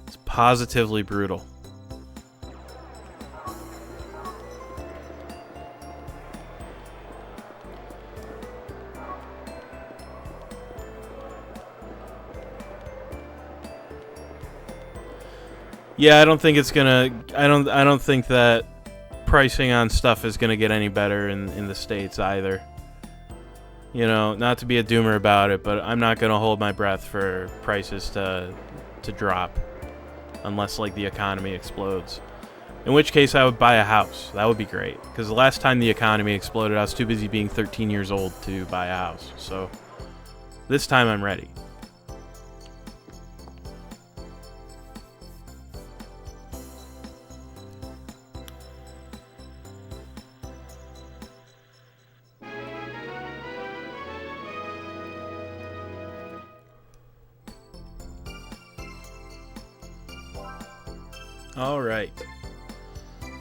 It's positively brutal. Yeah, I don't think it's gonna. I don't think that pricing on stuff is gonna get any better in the States either. You know, not to be a doomer about it, but I'm not gonna hold my breath for prices to drop unless like the economy explodes. In which case, I would buy a house. That would be great. Because the last time the economy exploded, I was too busy being 13 years old to buy a house. So this time, I'm ready. Alright.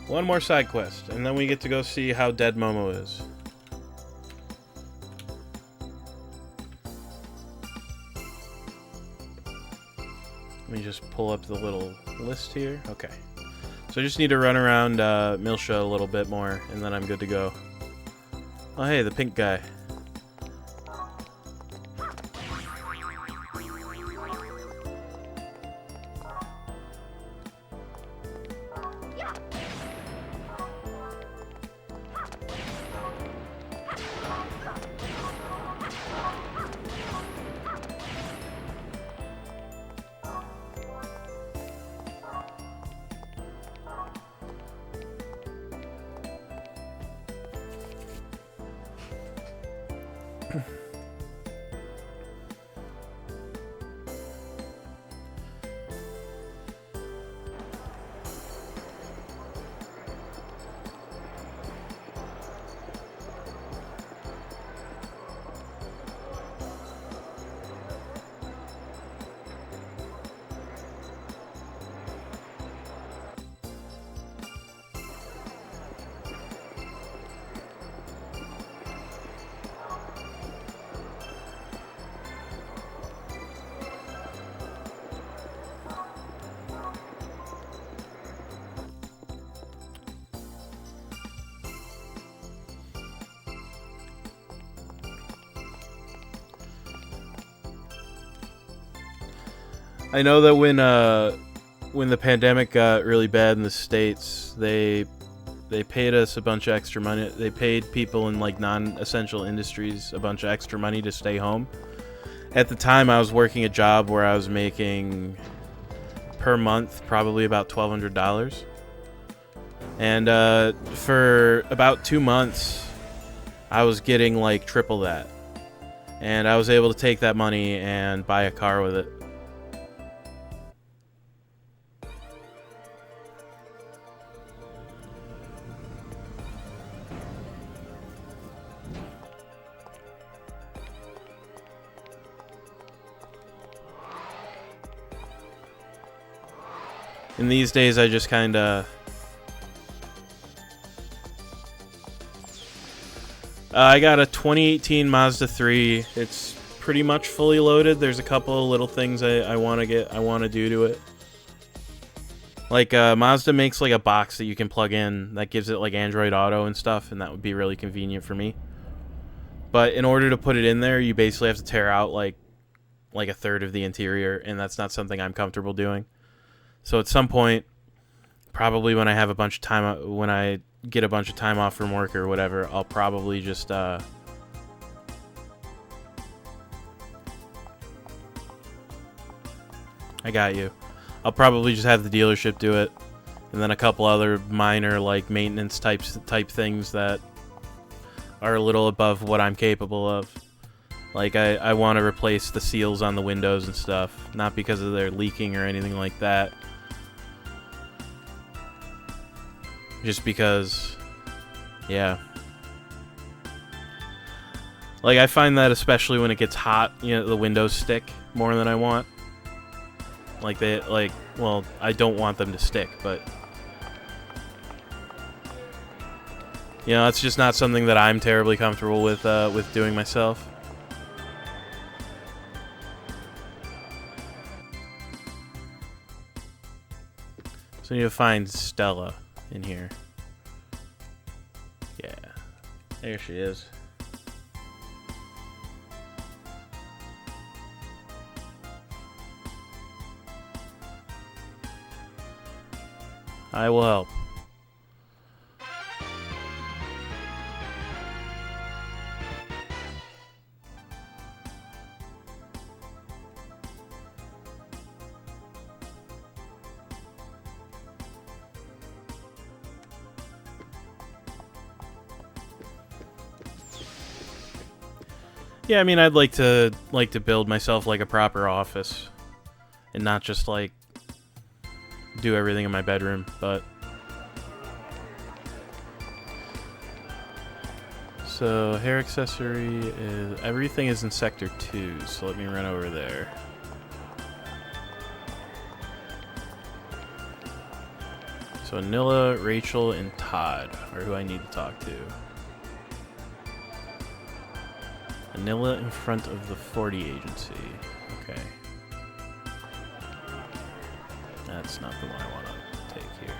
One more side quest, and then we get to go see how dead Momo is. Let me just pull up the little list here. Okay. So I just need to run around Milsha a little bit more, and then I'm good to go. Oh hey, the pink guy. I know that when the pandemic got really bad in the States, they paid us a bunch of extra money. They paid people in like non-essential industries a bunch of extra money to stay home. At the time, I was working a job where I was making per month probably about $1,200, and for about 2 months, I was getting like triple that, and I was able to take that money and buy a car with it. And these days, I just kind of... I got a 2018 Mazda 3. It's pretty much fully loaded. There's a couple of little things I want to do to it. Like, Mazda makes like a box that you can plug in that gives it like Android Auto and stuff, and that would be really convenient for me. But in order to put it in there, you basically have to tear out like a third of the interior, and that's not something I'm comfortable doing. So at some point, probably when I have a bunch of time, when I get a bunch of time off from work or whatever, I'll probably just I got you. I'll probably just have the dealership do it, and then a couple other minor like maintenance type things that are a little above what I'm capable of. Like I want to replace the seals on the windows and stuff, not because of their leaking or anything like that. Just because Yeah. Like, I find that especially when it gets hot, you know, the windows stick more than I want. Like, well, I don't want them to stick, but... You know, that's just not something that I'm terribly comfortable with doing myself. So I need to find Stella in here. Yeah. There she is. I will help. Yeah, I mean, I'd like to build myself like a proper office, and not just like do everything in my bedroom. But so hair accessory is everything is in sector 2. So let me run over there. So Anilla, Rachel, and Todd are who I need to talk to. Anilla in front of the 40 agency. Okay. That's not the one I want to take here.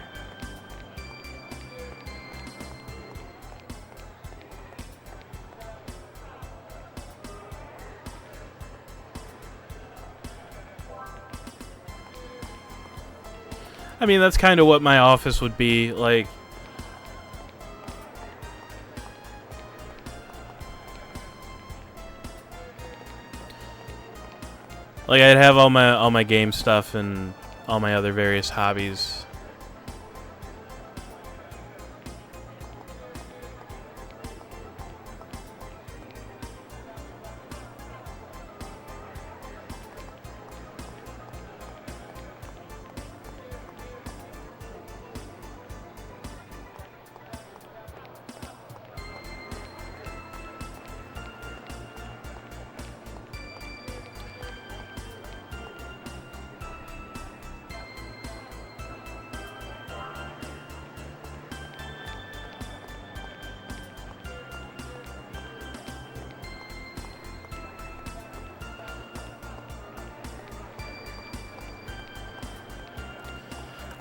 I mean, that's kind of what my office would be like. Like, I'd have all my game stuff and all my other various hobbies.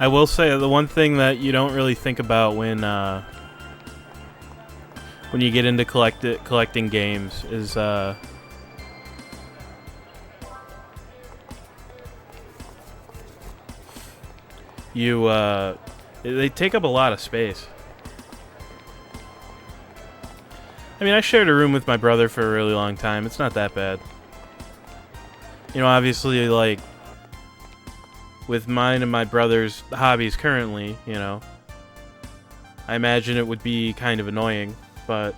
I will say the one thing that you don't really think about when you get into collecting games is they take up a lot of space. I mean, I shared a room with my brother for a really long time. It's not that bad. You know, obviously, like, with mine and my brother's hobbies currently, you know, I imagine it would be kind of annoying, but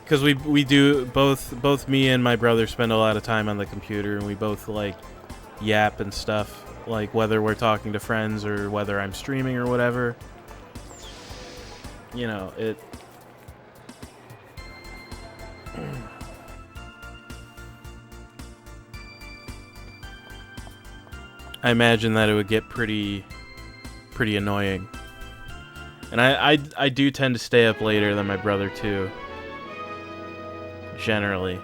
because we do both me and my brother spend a lot of time on the computer, and we both like yap and stuff, like whether we're talking to friends or whether I'm streaming or whatever. You know, it I imagine that it would get pretty annoying. And I do tend to stay up later than my brother too. Generally.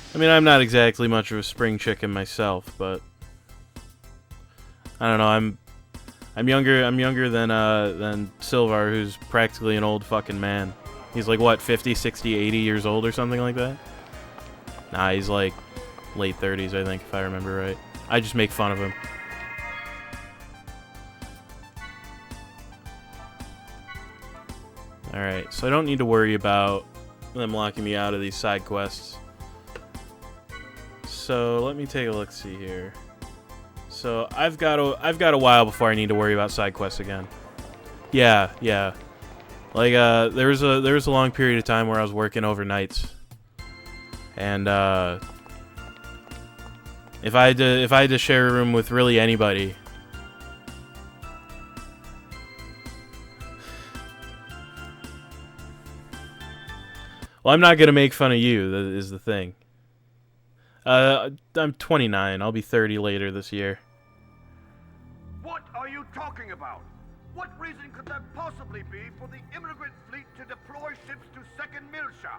I mean, I'm not exactly much of a spring chicken myself, but I don't know. I'm younger than Silvar, who's practically an old fucking man. He's like what, 50, 60, 80 years old or something like that? Nah, he's like late 30s, I think, if I remember right. I just make fun of him. Alright, so I don't need to worry about them locking me out of these side quests. So let me take a look. See here. So I've got a while before I need to worry about side quests again. Yeah. Like there was a long period of time where I was working overnights, and if I had to share a room with really anybody. Well, I'm not gonna make fun of you. That is the thing. I'm 29. I'll be 30 later this year. What are you talking about? What reason could there possibly be for the immigrant fleet to deploy ships to Second Milsha?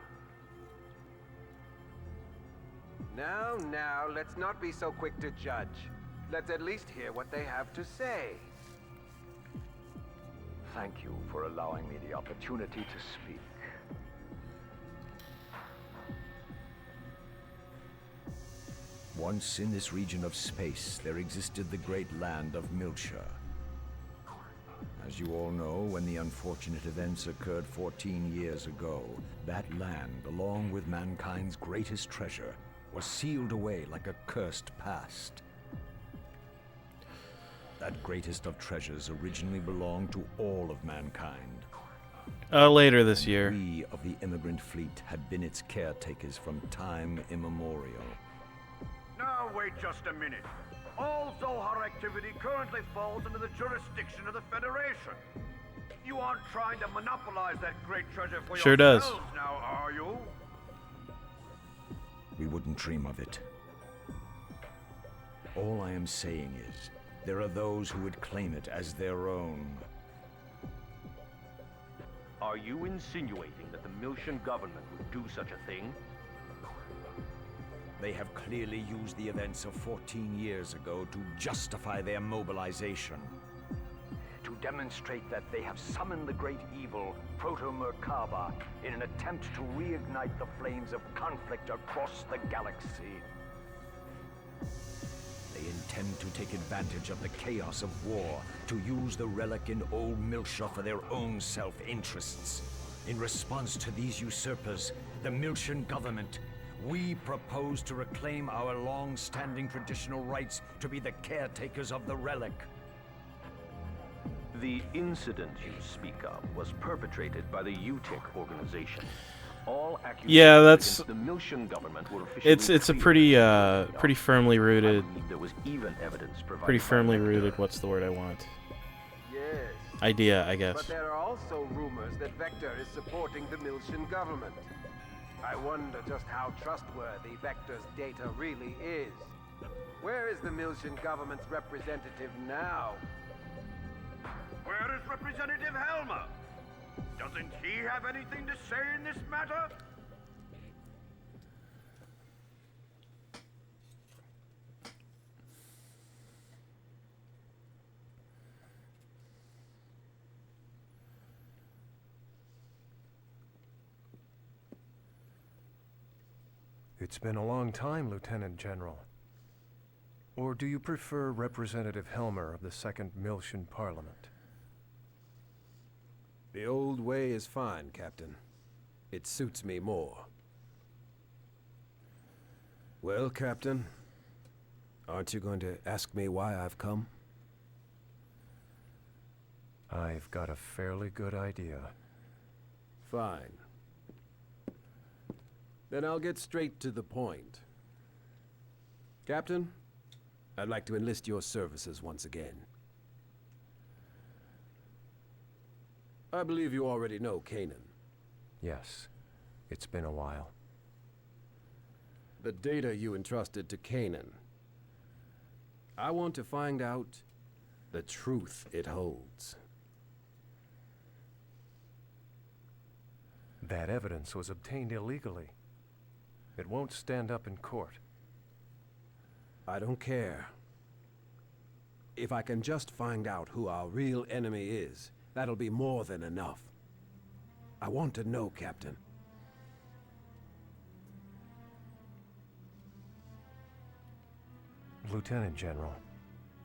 Now, let's not be so quick to judge. Let's at least hear what they have to say. Thank you for allowing me the opportunity to speak. Once in this region of space, there existed the great land of Milsha. As you all know, when the unfortunate events occurred 14 years ago, that land, along with mankind's greatest treasure, was sealed away like a cursed past. That greatest of treasures originally belonged to all of mankind. Later this year. We of the immigrant fleet had been its caretakers from time immemorial. Now wait just a minute. All Zohar activity currently falls under the jurisdiction of the Federation. You aren't trying to monopolize that great treasure for Sure does. yourselves now, are you? We wouldn't dream of it. All I am saying is, there are those who would claim it as their own. Are you insinuating that the Milshan government would do such a thing? They have clearly used the events of 14 years ago to justify their mobilization. To demonstrate that they have summoned the great evil, Proto-Merkaba, in an attempt to reignite the flames of conflict across the galaxy. They intend to take advantage of the chaos of war, to use the relic in Old Milsha for their own self-interests. In response to these usurpers, the Milshan government, we propose to reclaim our long-standing traditional rights to be the caretakers of the relic. The incident you speak of was perpetrated by the UTIC organization. All Yeah, that's. the Milshan government were officially It's a pretty firmly rooted. There was even evidence provided. Pretty firmly rooted. What's the word I want? Yes. Idea, I guess. But there are also rumors that Vector is supporting the Milshan government. I wonder just how trustworthy Vector's data really is. Where is the Milshan government's representative now? Where is Representative Helmer? Doesn't he have anything to say in this matter? It's been a long time, Lieutenant General. Or do you prefer Representative Helmer of the Second Milshan Parliament? The old way is fine, Captain. It suits me more. Well, Captain, aren't you going to ask me why I've come? I've got a fairly good idea. Fine. Then I'll get straight to the point. Captain, I'd like to enlist your services once again. I believe you already know Kanan. Yes, it's been a while. The data you entrusted to Kanan. I want to find out the truth it holds. That evidence was obtained illegally. It won't stand up in court. I don't care. If I can just find out who our real enemy is, that'll be more than enough. I want to know, Captain. Lieutenant General,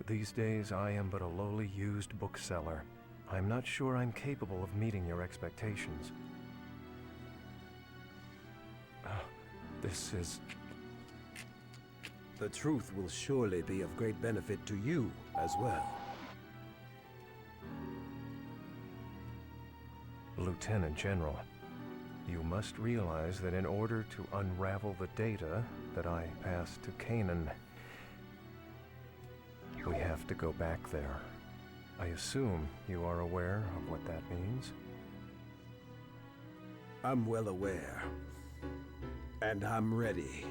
these days I am but a lowly used bookseller. I'm not sure I'm capable of meeting your expectations. This is The truth will surely be of great benefit to you as well. Lieutenant General, you must realize that in order to unravel the data that I passed to Kanan, we have to go back there. I assume you are aware of what that means? I'm well aware. And I'm ready.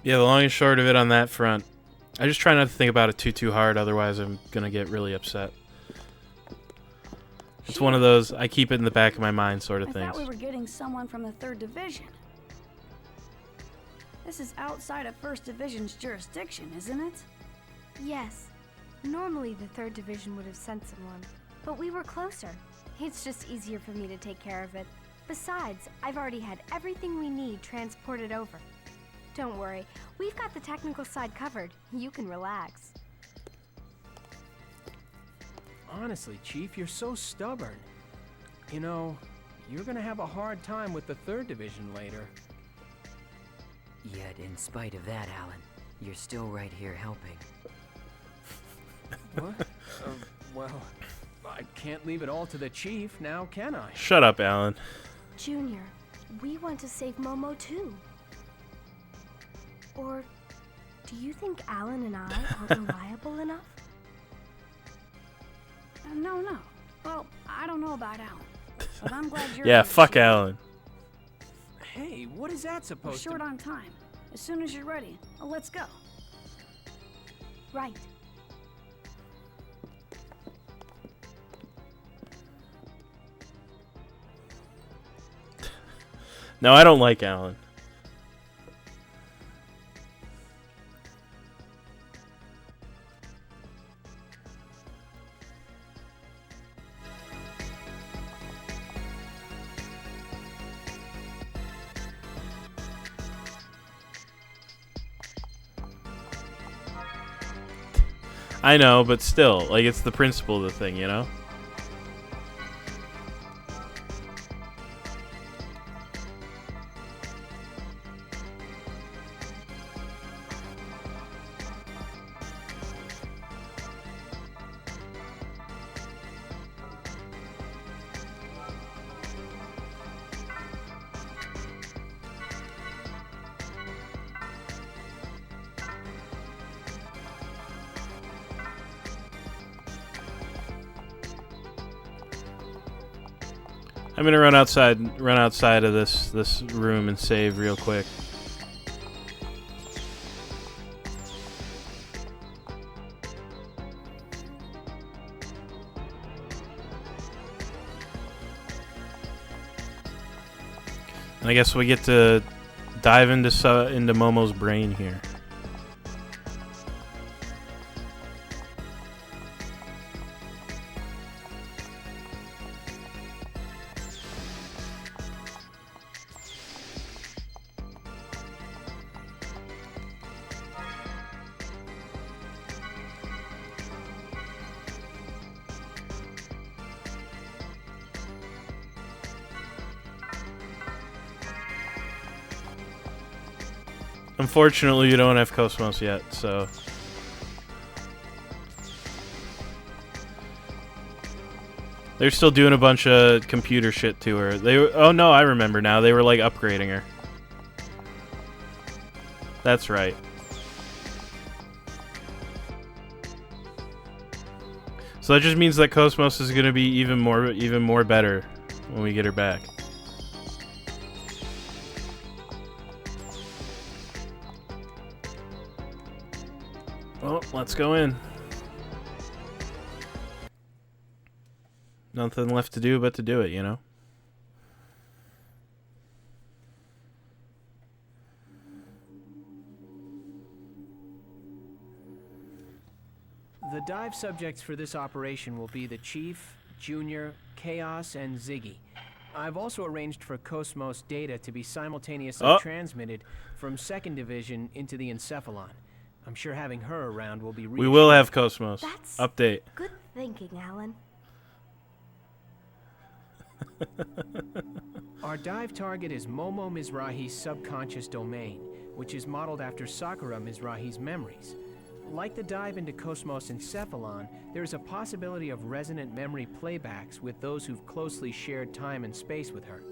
Yeah, the long and short of it on that front, I just try not to think about it too hard, otherwise I'm gonna get really upset. It's one of those, I keep it in the back of my mind sort of I things. thought we were getting someone from the 3rd Division. This is outside of 1st Division's jurisdiction, isn't it? Yes. Normally the 3rd Division would have sent someone, but we were closer. It's just easier for me to take care of it. Besides, I've already had everything we need transported over. Don't worry, we've got the technical side covered. You can relax. Honestly, Chief, you're so stubborn. You know, you're gonna have a hard time with the 3rd Division later. Yet, in spite of that, Alan, you're still right here helping. What? Well, I can't leave it all to the Chief, now can I? Shut up, Alan. Junior, we want to save Momo too. Or do you think Alan and I are reliable enough? No. Well, I don't know about Alan, but I'm glad you're Yeah, here, fuck Chief. Alan. Hey, what is that We're supposed short to... on time. As soon as you're ready, let's go. Right. No, I don't like Alan. I know, but still, like, it's the principle of the thing, you know? I'm gonna run outside of this room and save real quick. And I guess we get to dive into Momo's brain here. Unfortunately, you don't have Cosmos yet, so... They're still doing a bunch of computer shit to her. Oh no, I remember now. They were like upgrading her. That's right. So that just means that Cosmos is gonna be even more better when we get her back. Well, let's go in. Nothing left to do but to do it, you know? The dive subjects for this operation will be the Chief, Junior, Chaos, and Ziggy. I've also arranged for Cosmos data to be simultaneously transmitted from 2nd Division into the Encephalon. I'm sure having her around will be We will have Cosmos. That's Update. good thinking, Alan. Our dive target is Momo Mizrahi's subconscious domain, which is modeled after Sakura Mizrahi's memories. Like the dive into Cosmos Encephalon, there is a possibility of resonant memory playbacks with those who've closely shared time and space with her.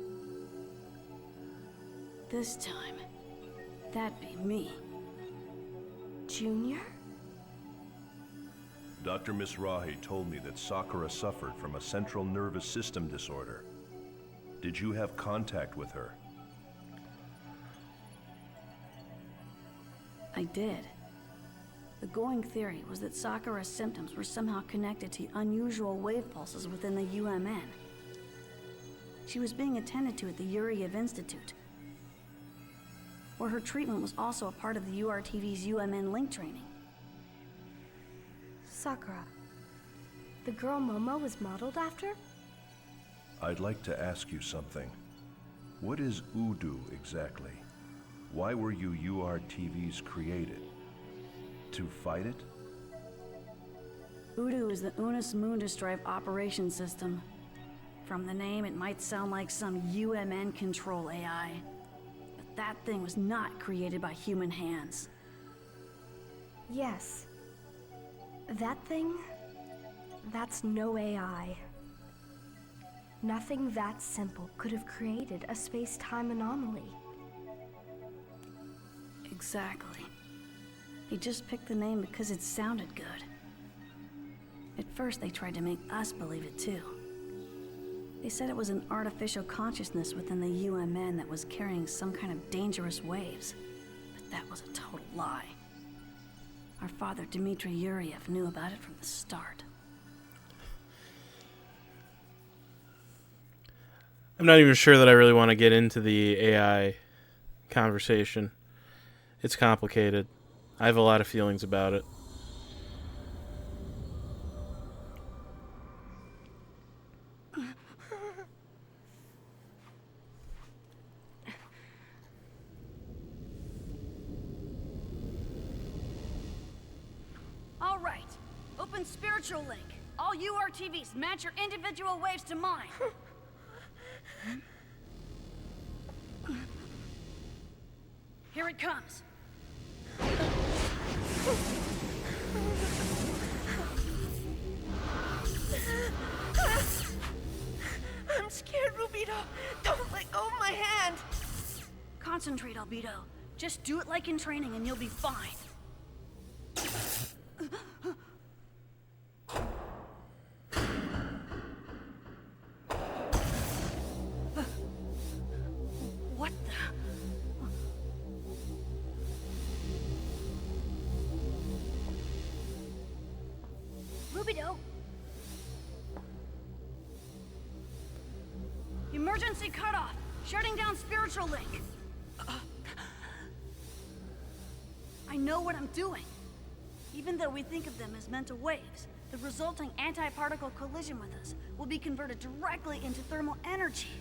This time, that'd be me. Junior? Dr. Mizrahi told me that Sakura suffered from a central nervous system disorder. Did you have contact with her? I did. The going theory was that Sakura's symptoms were somehow connected to unusual wave pulses within the UMN. She was being attended to at the Yuriev Institute, where her treatment was also a part of the URTV's UMN link training. Sakura. The girl Momo was modeled after? I'd like to ask you something. What is Udu exactly? Why were you URTVs created? To fight it? Udu is the Unus Mundus Drive Operation System. From the name, it might sound like some UMN control AI. But that thing was not created by human hands. Yes. That thing? That's no AI. Nothing that simple could have created a space-time anomaly. Exactly. They just picked the name because it sounded good. At first, they tried to make us believe it too. They said it was an artificial consciousness within the UMN that was carrying some kind of dangerous waves. But that was a total lie. Our father, Dmitry Yuriev, knew about it from the start. I'm not even sure that I really want to get into the AI conversation. It's complicated. I have a lot of feelings about it. All right. Open spiritual link. All URTVs, match your individual waves to mine. Here it comes. I'm scared, Rubito. Don't let go of my hand. Concentrate, Albedo. Just do it like in training and you'll be fine. What the? Rubido! Emergency cutoff! Shutting down spiritual link! I know what I'm doing. Even though we think of them as mental waves, the resulting anti-particle collision with us will be converted directly into thermal energy.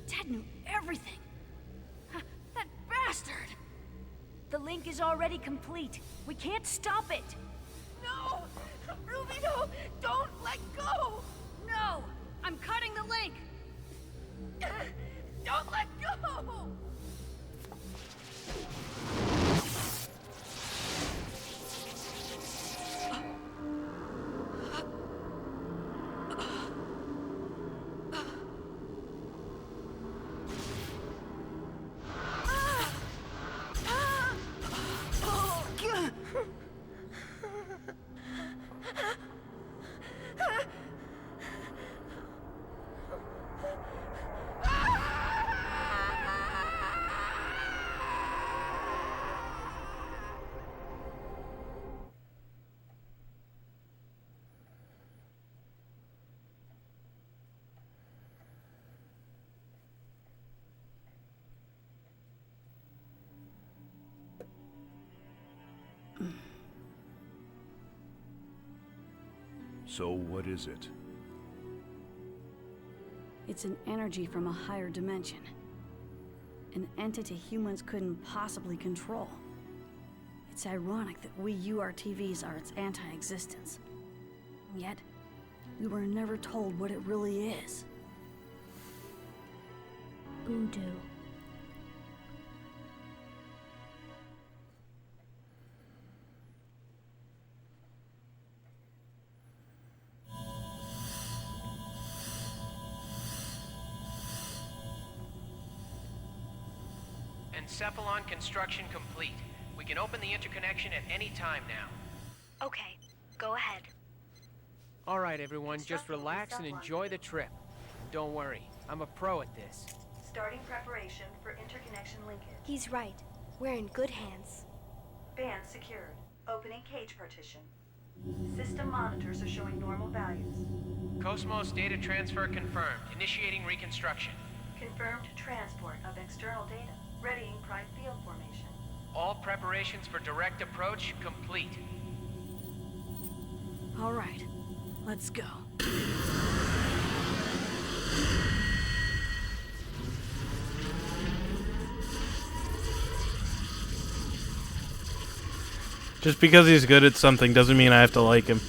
Ted knew everything. That bastard! The link is already complete. We can't stop it. No! Rubito, don't let go! No! I'm cutting the link! Don't let go! So what is it? It's an energy from a higher dimension. An entity humans couldn't possibly control. It's ironic that we URTVs are its anti-existence. Yet, we were never told what it really is. Voodoo. Encephalon construction complete. We can open the interconnection at any time now. Okay, go ahead. All right, everyone, just relax and enjoy the trip. Don't worry, I'm a pro at this. Starting preparation for interconnection linkage. He's right. We're in good hands. Band secured. Opening cage partition. System monitors are showing normal values. Cosmos data transfer confirmed. Initiating reconstruction. Confirmed transport of external data. Readying prime field formation. All preparations for direct approach complete. All right, let's go. Just because he's good at something doesn't mean I have to like him.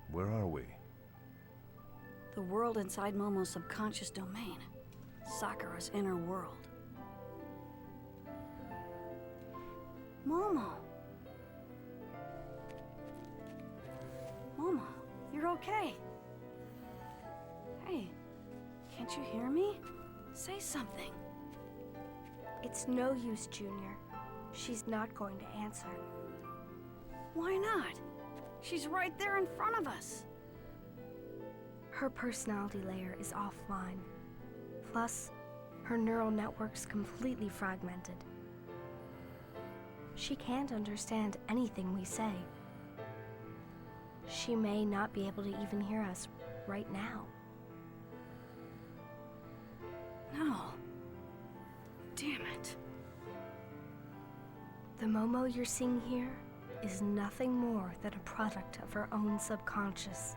Where are we? The world inside Momo's subconscious domain. Sakura's inner world. Momo! Momo, you're okay. Hey, can't you hear me? Say something. It's no use, Junior. She's not going to answer. Why not? She's right there in front of us. Her personality layer is offline. Plus, her neural network's completely fragmented. She can't understand anything we say. She may not be able to even hear us right now. No. Damn it. The Momo you're seeing here is nothing more than a product of her own subconscious.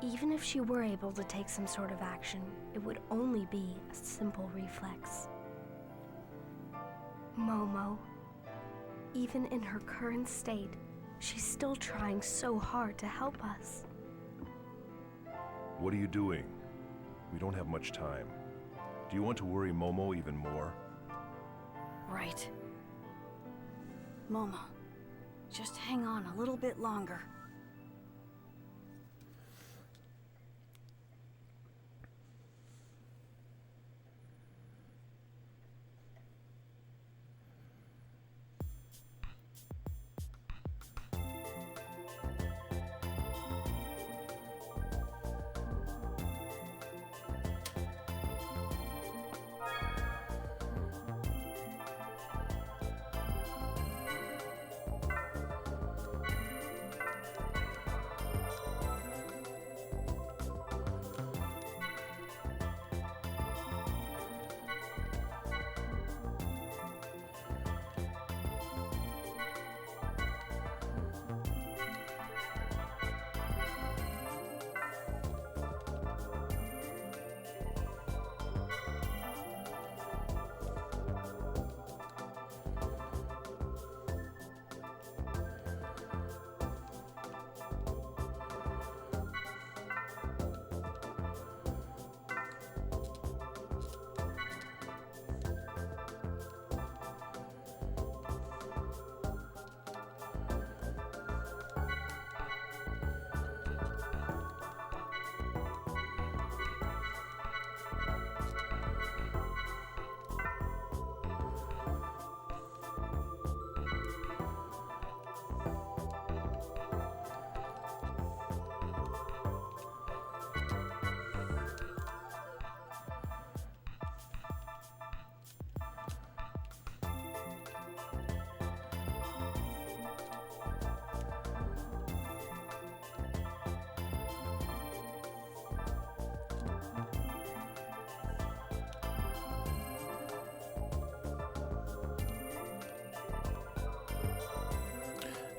Even if she were able to take some sort of action, it would only be a simple reflex. Momo, even in her current state, she's still trying so hard to help us. What are you doing? We don't have much time. Do you want to worry Momo even more? Right. Momo, just hang on a little bit longer.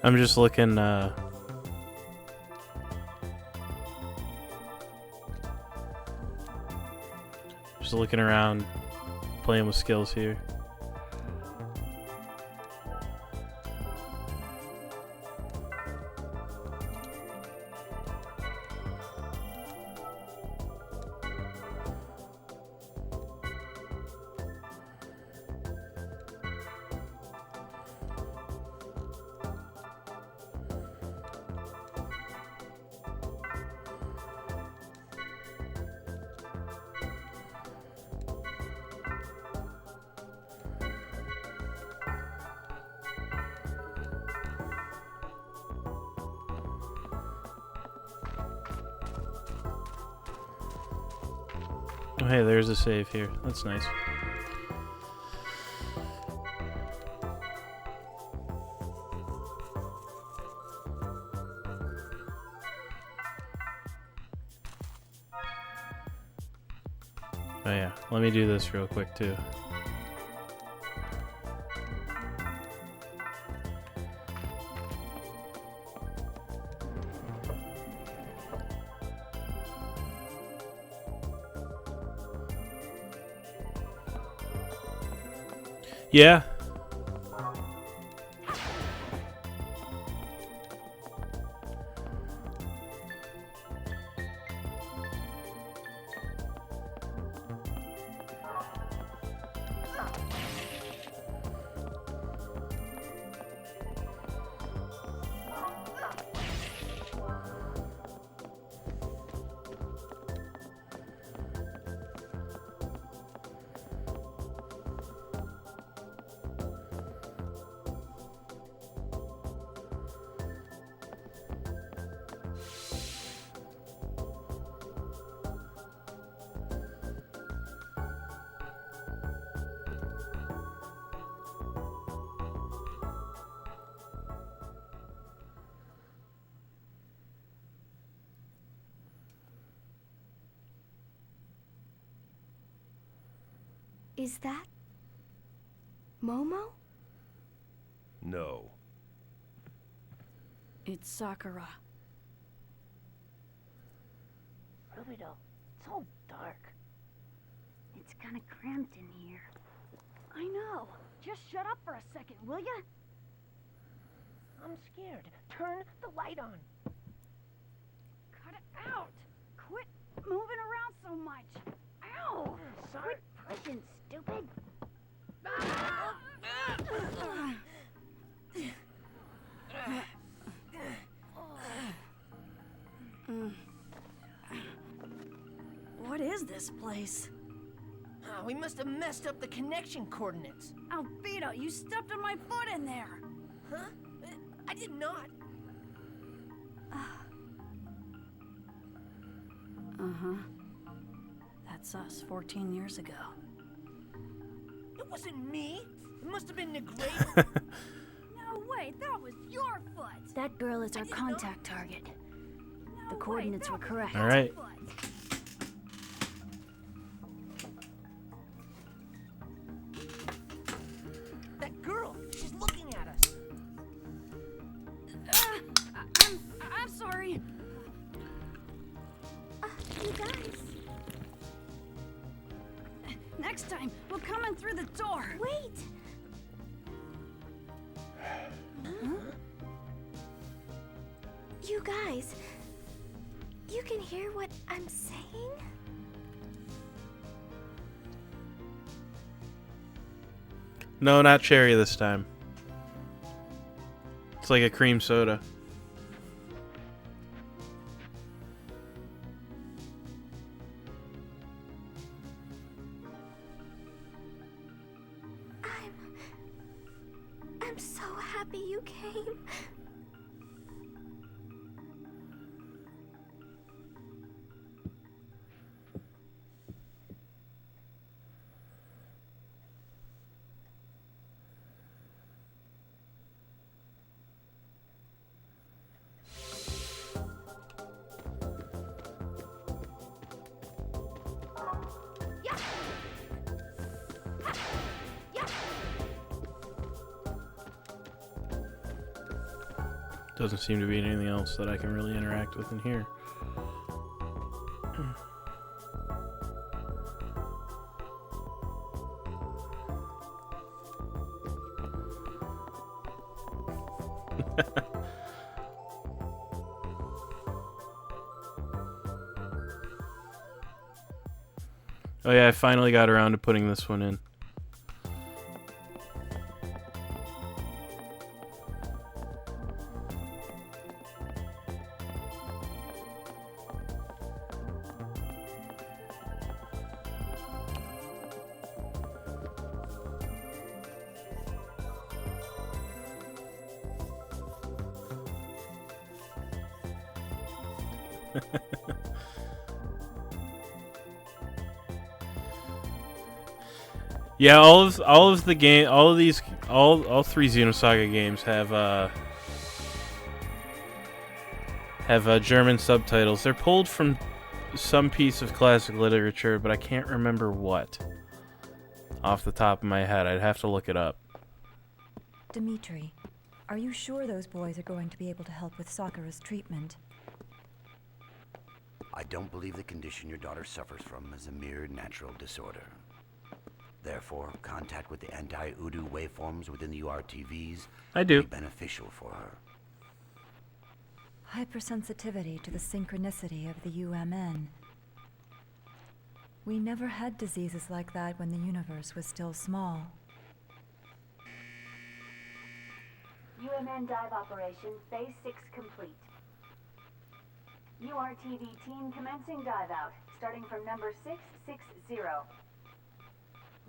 I'm just looking, just looking around, playing with skills here. Oh, hey, there's a save here. That's nice. Oh yeah, let me do this real quick too. Yeah. Is that Momo? No. It's Sakura. Rubido, it's all dark. It's kind of cramped in here. I know. Just shut up for a second, will ya? I'm scared. Turn the light on. Cut it out! Quit moving around so much. Ow! Sorry. Quit pushing, stupid. What is this place? We must have messed up the connection coordinates. Albedo, you stepped on my foot in there. Huh? I did not. Uh-huh. That's us 14 years ago. It wasn't me. It must have been Negrete. No way, that was your foot. That girl is our contact target. The coordinates were correct. All right. That girl, she's looking at us. I'm sorry. You guys. Next time, we'll come in through the door. Wait. You guys. You can hear what I'm saying? No, not cherry this time. It's like a cream soda. I'm so happy you came. Doesn't seem to be anything else that I can really interact with in here. Oh yeah, I finally got around to putting this one in. Yeah, all of the game, all three Xenosaga games have German subtitles. They're pulled from some piece of classic literature, but I can't remember what. Off the top of my head, I'd have to look it up. Dimitri, are you sure those boys are going to be able to help with Sakura's treatment? I don't believe the condition your daughter suffers from is a mere natural disorder. Therefore, contact with the anti-Udu waveforms within the URTVs I do. will be beneficial for her. Hypersensitivity to the synchronicity of the UMN. We never had diseases like that when the universe was still small. UMN dive operation phase 6 complete. URTV team commencing dive out, starting from number 660.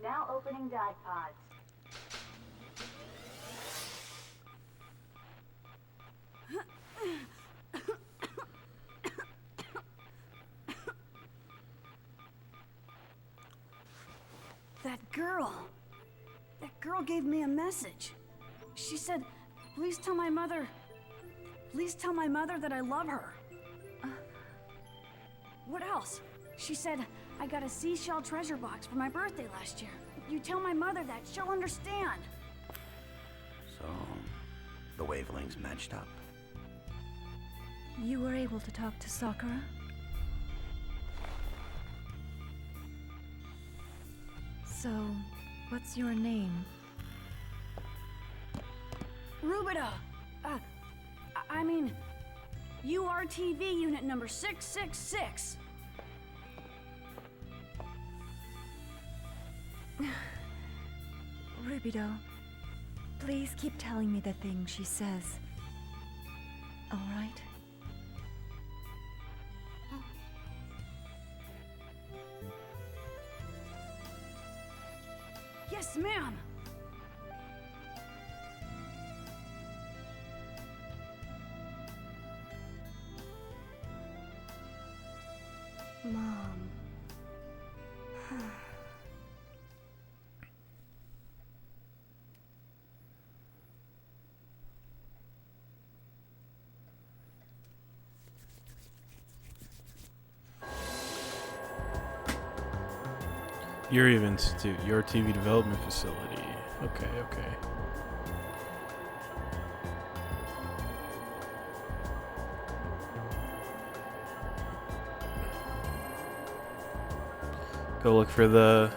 Now opening dive pods. That girl gave me a message. She said, please tell my mother that I love her. What else? She said, I got a seashell treasure box for my birthday last year. You tell my mother that, she'll understand. So, the wavelengths matched up. You were able to talk to Sakura? So, what's your name? Rubida! I mean, URTV unit number 666. Rubido, please keep telling me the things she says. All right? Yes, ma'am. Mom. Yuriev Institute, your TV development facility. Okay. Go look for the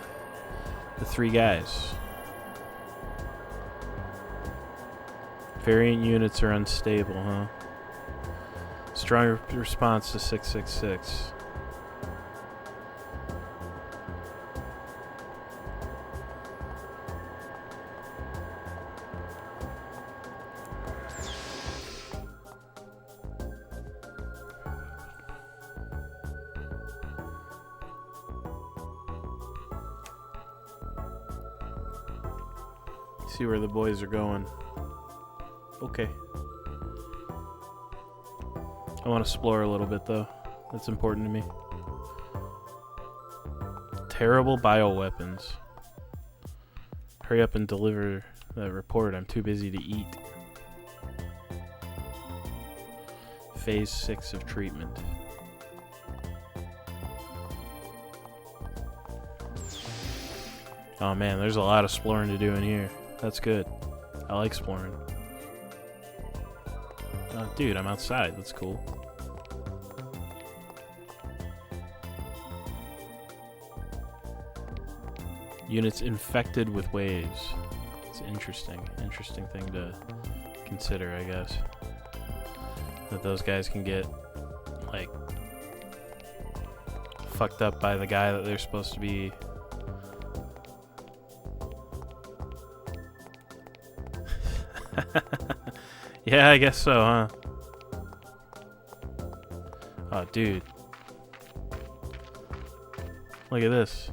three guys. Variant units are unstable, huh? Strong response to 666. See where the boys are going. Okay. I want to explore a little bit though. That's important to me. Terrible bioweapons. Hurry up and deliver the report. I'm too busy to eat. Phase 6 of treatment. Oh man, there's a lot of exploring to do in here. That's good. I like exploring. Dude, I'm outside. That's cool. Units infected with waves. It's interesting. Interesting thing to consider, I guess. That those guys can get, like, fucked up by the guy that they're supposed to be. Yeah, I guess so, huh? Oh, dude. Look at this.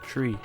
Tree.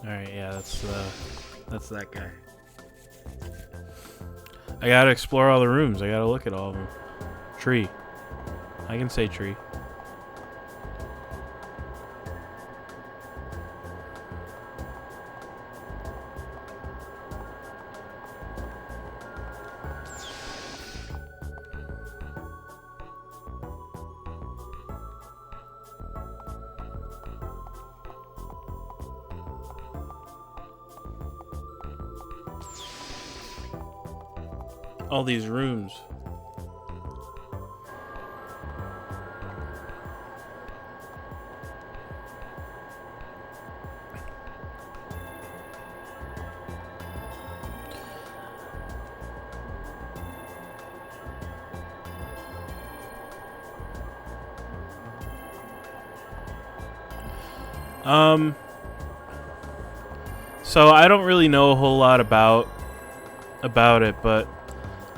Alright, yeah, that's that guy. I gotta explore all the rooms. I gotta look at all of them. Tree. I can say tree. All these rooms. So I don't really know a whole lot about it, but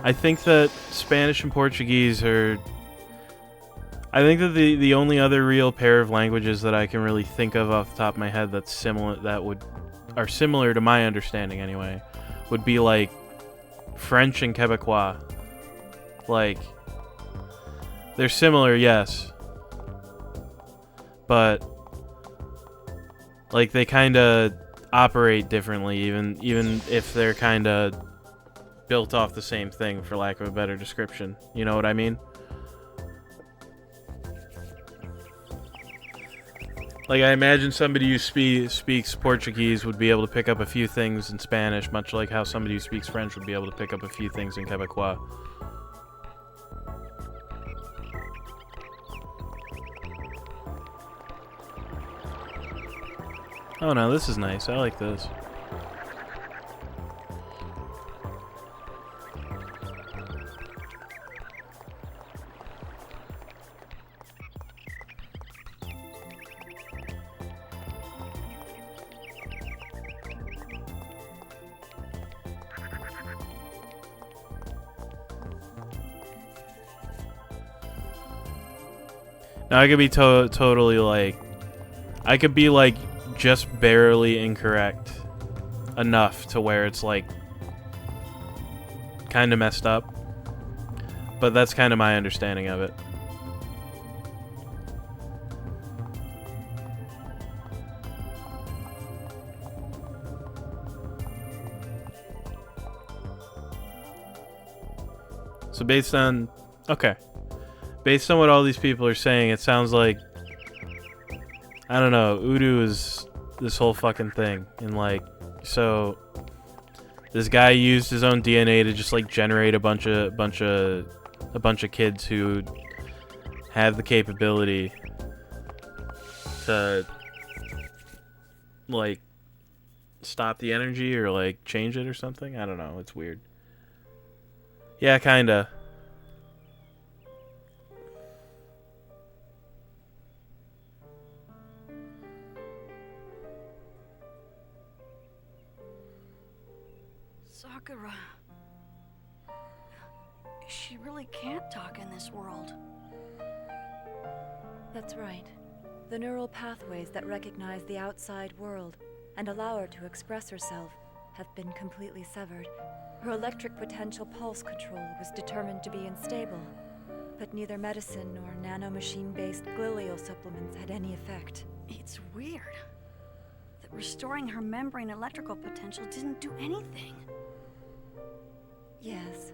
I think that Spanish and Portuguese are... I think that the only other real pair of languages that I can really think of off the top of my head that's similar, are similar to my understanding anyway, would be like French and Quebecois. Like, they're similar, yes, but like they kind of operate differently, even if they're kind of built off the same thing, for lack of a better description. You know what I mean? Like, I imagine somebody who speaks Portuguese would be able to pick up a few things in Spanish, much like how somebody who speaks French would be able to pick up a few things in Quebecois. Oh no, this is nice. I like this. Now I could be totally like, I could be like just barely incorrect enough to where it's like kind of messed up, but that's kind of my understanding of it. So based on what all these people are saying, it sounds like, I don't know, Udu is this whole fucking thing. And like, so this guy used his own DNA to just like generate a bunch of kids who have the capability to like stop the energy or like change it or something. I don't know. It's weird. Yeah, kinda. Sakura. She really can't talk in this world. That's right. The neural pathways that recognize the outside world and allow her to express herself have been completely severed. Her electric potential pulse control was determined to be unstable, but neither medicine nor nanomachine-based glial supplements had any effect. It's weird that restoring her membrane electrical potential didn't do anything. Yes.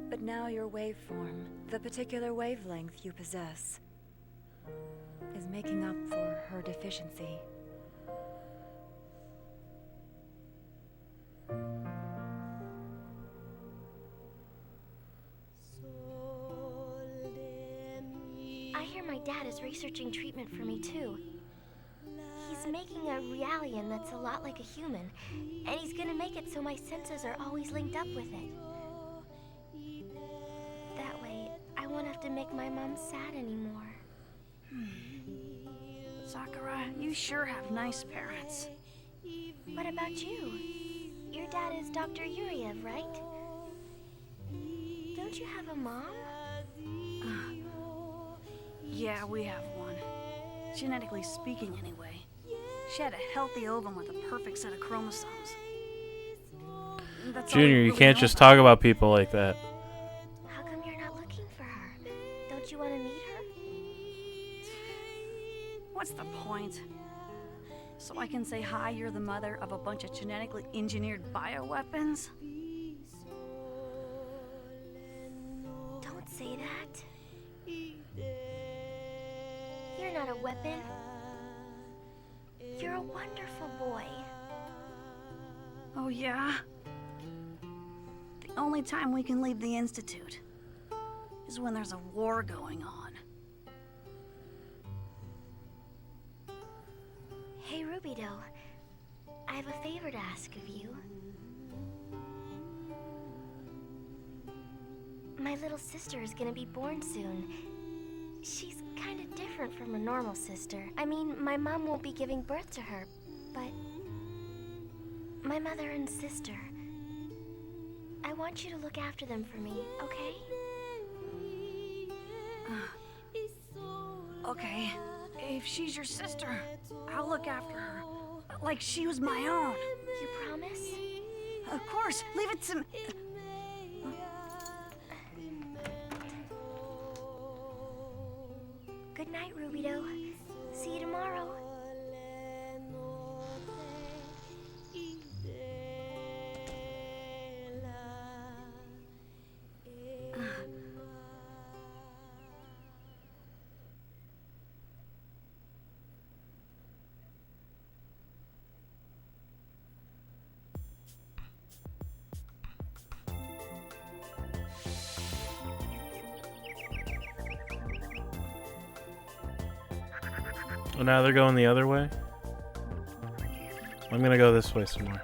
But now your waveform, the particular wavelength you possess, is making up for her deficiency. I hear my dad is researching treatment for me too. He's making a realien that's a lot like a human, and he's gonna make it so my senses are always linked up with it. That way, I won't have to make my mom sad anymore. Sakura, you sure have nice parents. What about you? Your dad is Dr. Yuriev, right? Don't you have a mom? Yeah, we have one. Genetically speaking, anyway. She had a healthy ovum with a perfect set of chromosomes. That's all we Junior, you really can't know just about talk about people like that. How come you're not looking for her? Don't you want to meet her? What's the point? So I can say, hi, you're the mother of a bunch of genetically engineered bioweapons? Don't say that. You're not a weapon. You're a wonderful boy. Oh, yeah? The only time we can leave the Institute is when there's a war going on. Hey, Rubido. I have a favor to ask of you. My little sister is gonna be born soon. She's kind of different from a normal sister. I mean, my mom won't be giving birth to her, but my mother and sister. I want you to look after them for me, okay? Okay, if she's your sister, I'll look after her. Like she was my own. You promise? Of course, leave it to me. Good night, Rubido. See you tomorrow. Well, now they're going the other way. I'm gonna go this way some more.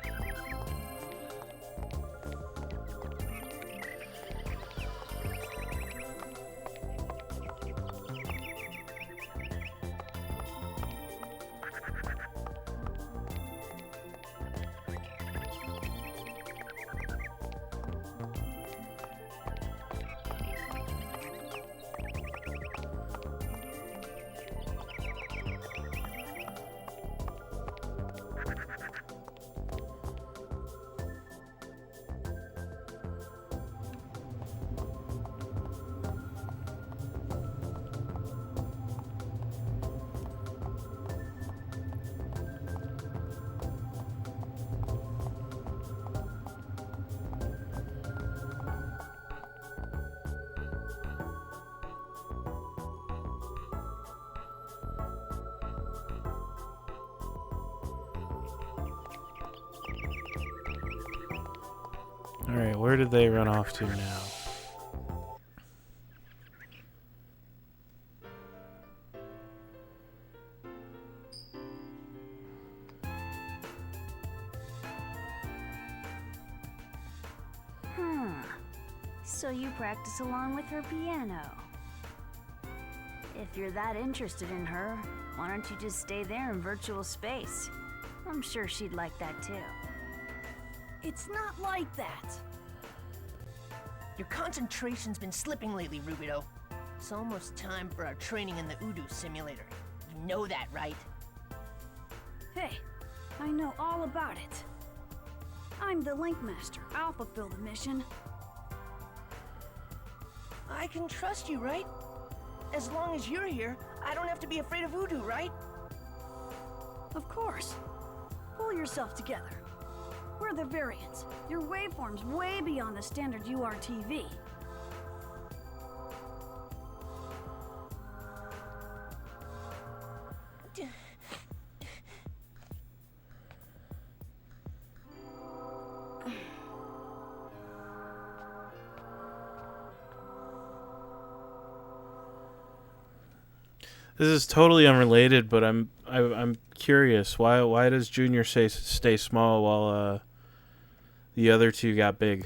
Alright, where did they run off to now? So you practice along with her piano. If you're that interested in her, why don't you just stay there in virtual space? I'm sure she'd like that too. It's not like that. Your concentration's been slipping lately, Rubido. It's almost time for our training in the Udu simulator. You know that, right? Hey, I know all about it. I'm the Link Master. I'll fulfill the mission. I can trust you, right? As long as you're here, I don't have to be afraid of Udu, right? Of course. Pull yourself together. We're the variants. Your waveform's way beyond the standard URTV. This is totally unrelated, but I'm curious. Why does Junior stay small while the other two got big?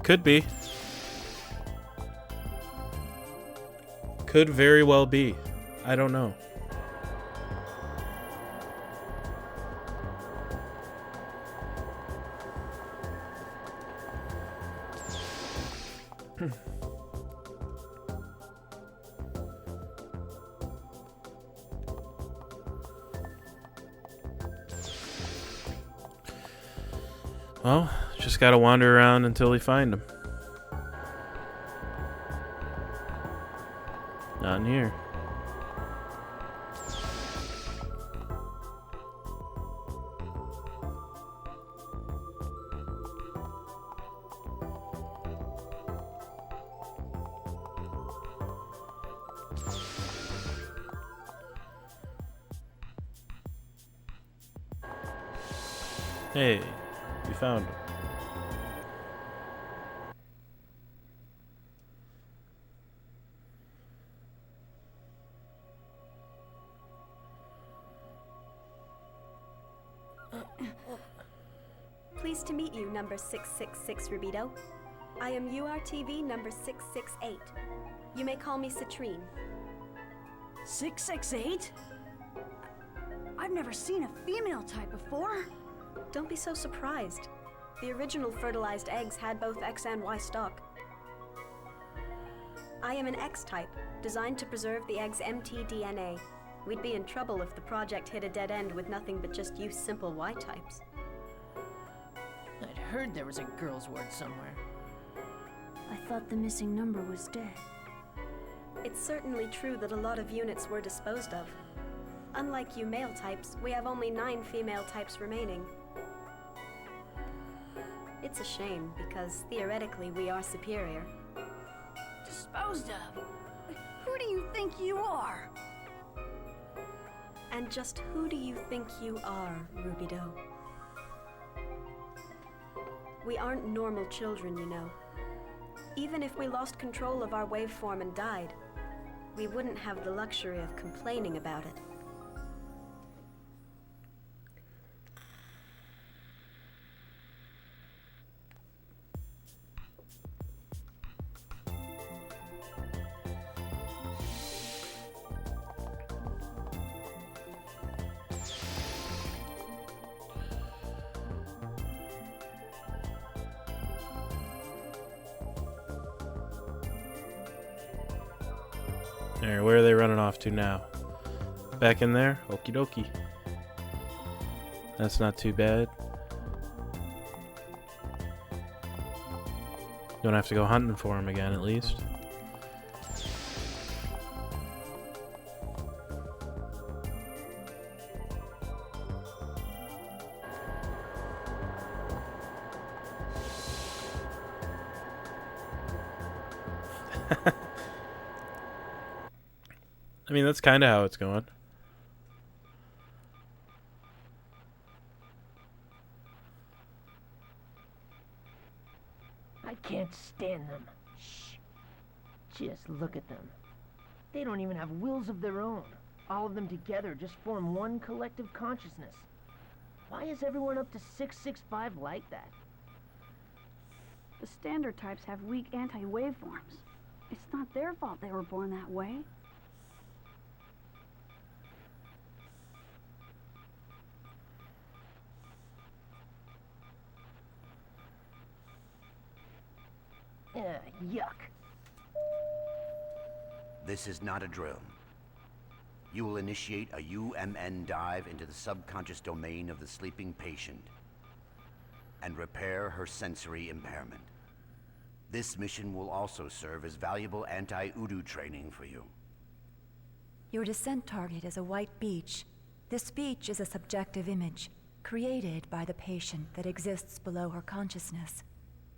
Could be. Could very well be. I don't know. Well, just gotta wander around until we find him. Not in here. Hey, you found him. Pleased to meet you, number 666, Rubido. I am URTV number 668. You may call me Citrine. 668? I've never seen a female type before. Don't be so surprised. The original fertilized eggs had both X and Y stock. I am an X-type, designed to preserve the egg's mtDNA. We'd be in trouble if the project hit a dead end with nothing but just use simple Y-types. I'd heard there was a girl's ward somewhere. I thought the missing number was dead. It's certainly true that a lot of units were disposed of. Unlike you male types, we have only 9 female types remaining. It's a shame, because theoretically we are superior. Disposed of? Who do you think you are? And just who do you think you are, Rubido? We aren't normal children, you know. Even if we lost control of our waveform and died, we wouldn't have the luxury of complaining about it. Alright, where are they running off to now? Back in there? Okie dokie. That's not too bad. Don't have to go hunting for him again, at least. I mean, that's kind of how it's going. I can't stand them. Shh. Just look at them. They don't even have wills of their own. All of them together just form one collective consciousness. Why is everyone up to 665 like that? The standard types have weak anti-waveforms. It's not their fault they were born that way. Yuck. This is not a drill. You will initiate a UMN dive into the subconscious domain of the sleeping patient and repair her sensory impairment. This mission will also serve as valuable anti-Udu training for you. Your descent target is a white beach. This beach is a subjective image, created by the patient that exists below her consciousness.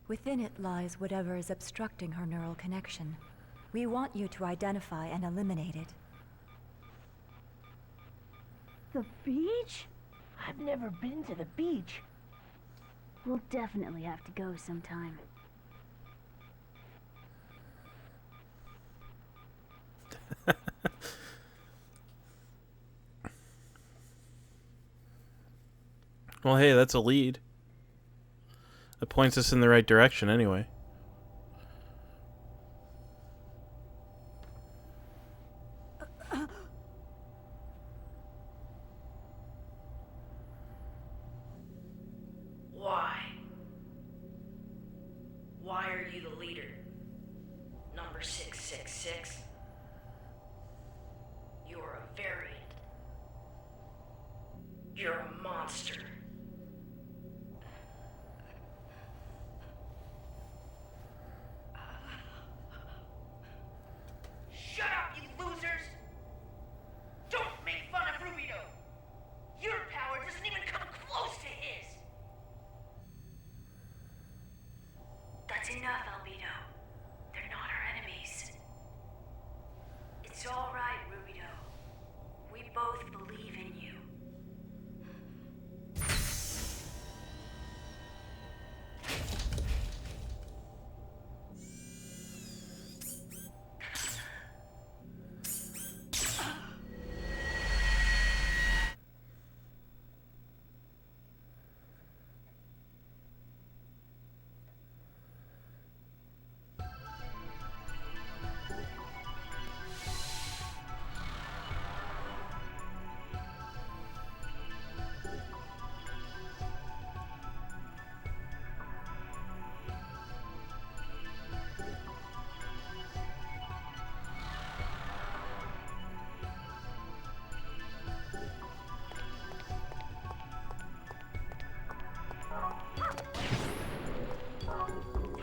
Within it lies whatever is obstructing her neural connection. We want you to identify and eliminate it. The beach? I've never been to the beach. We'll definitely have to go sometime. Well, hey, that's a lead. That points us in the right direction anyway. Why are you the leader? Number 666? You're a variant. You're a monster. Shut up, you losers! Don't make fun of Rubito! Your power doesn't even come close to his! That's enough, Albedo. They're not our enemies. It's all right, Rubito. We both believe in you.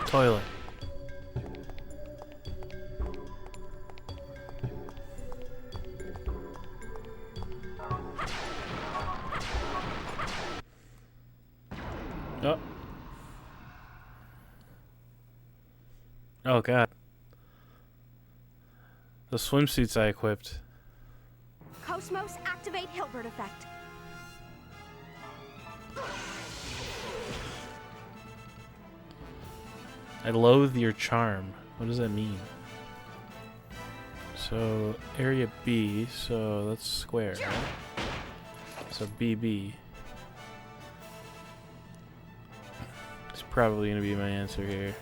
Toilet. Oh. Oh god. The swimsuits I equipped. Cosmos, activate Hilbert effect. I loathe your charm. What does that mean? So, area B, so that's square, right? So BB. It's probably going to be my answer here.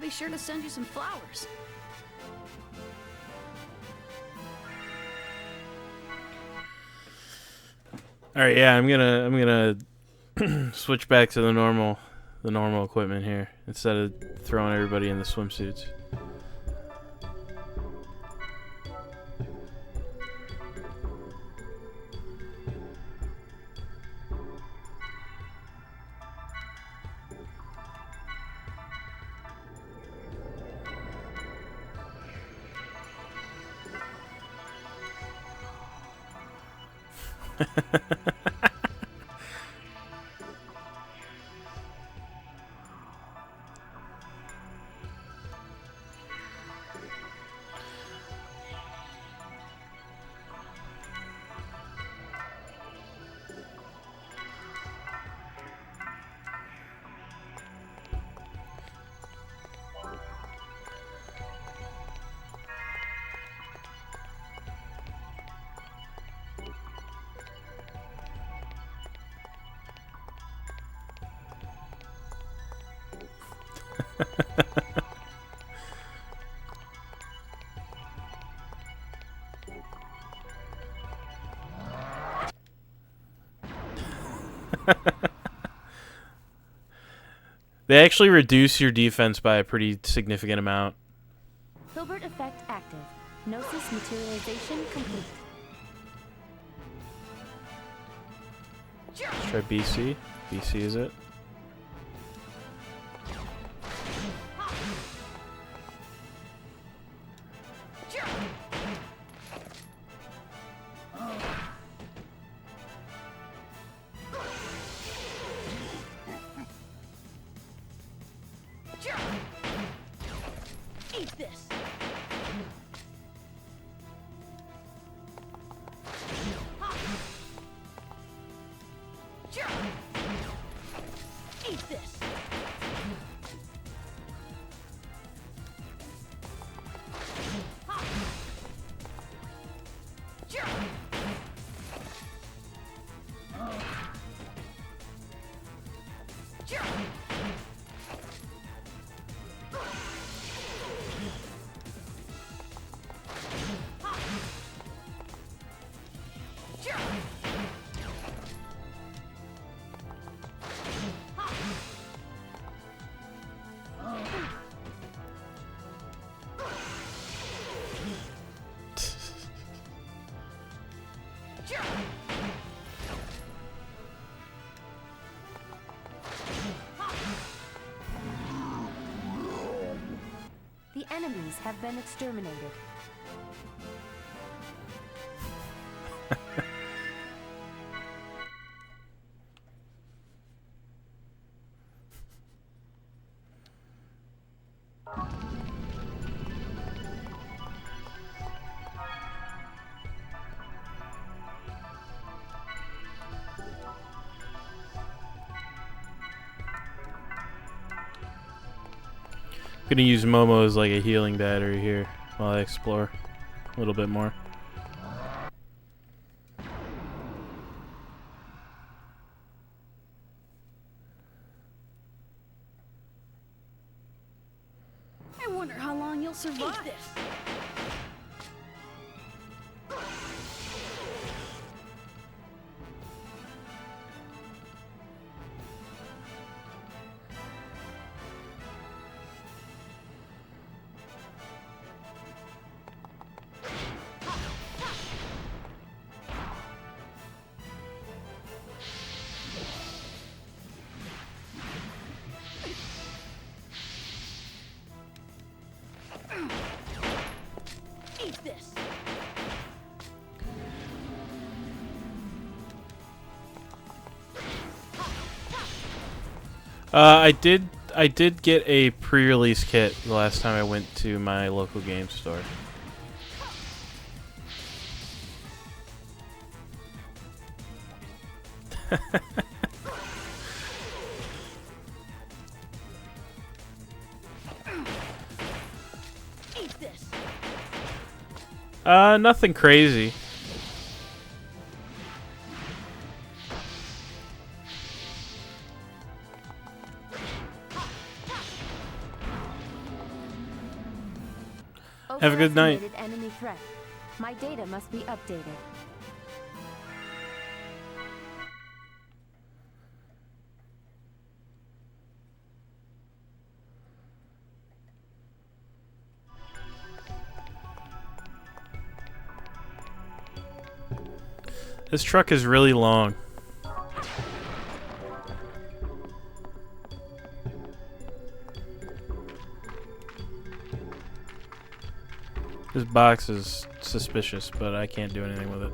be sure to send you some flowers. All right, yeah, I'm gonna switch back to the normal equipment here instead of throwing everybody in the swimsuits. They actually reduce your defense by a pretty significant amount. Filbert effect active. Gnosis materialization complete. Let's try BC. BC is it? Eat this. Eat this. The enemies have been exterminated. Gonna use Momo as like a healing battery here while I explore a little bit more. I wonder how long you'll survive this. Eat this. I did get a pre-release kit the last time I went to my local game store. Eat this. Nothing crazy. Have a good night. Overestimated enemy threat. My data must be updated. This truck is really long. This box is suspicious, but I can't do anything with it.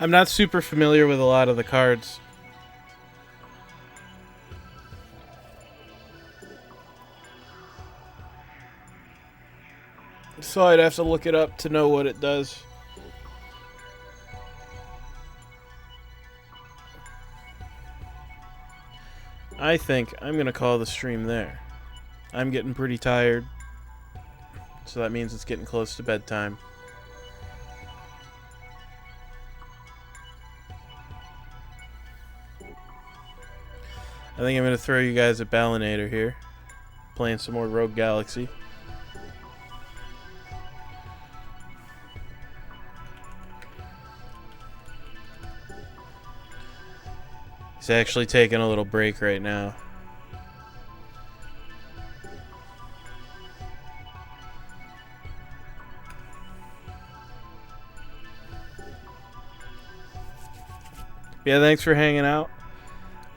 I'm not super familiar with a lot of the cards. So I'd have to look it up to know what it does. I think I'm going to call the stream there. I'm getting pretty tired. So that means it's getting close to bedtime. I think I'm going to throw you guys a Ballinator here. Playing some more Rogue Galaxy. He's actually taking a little break right now. Yeah, thanks for hanging out.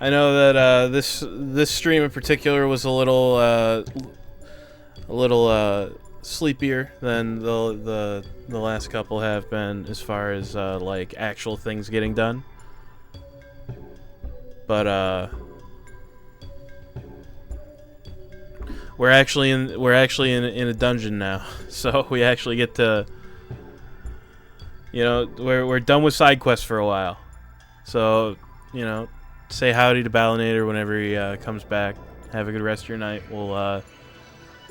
I know that this stream in particular was a little sleepier than the last couple have been as far as like actual things getting done. But we're actually in a dungeon now, so we actually get to, you know, we're done with side quests for a while, so you know. Say howdy to Ballinator whenever he comes back. Have a good rest of your night. We'll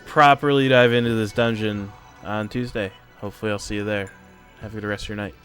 properly dive into this dungeon on Tuesday. Hopefully I'll see you there. Have a good rest of your night.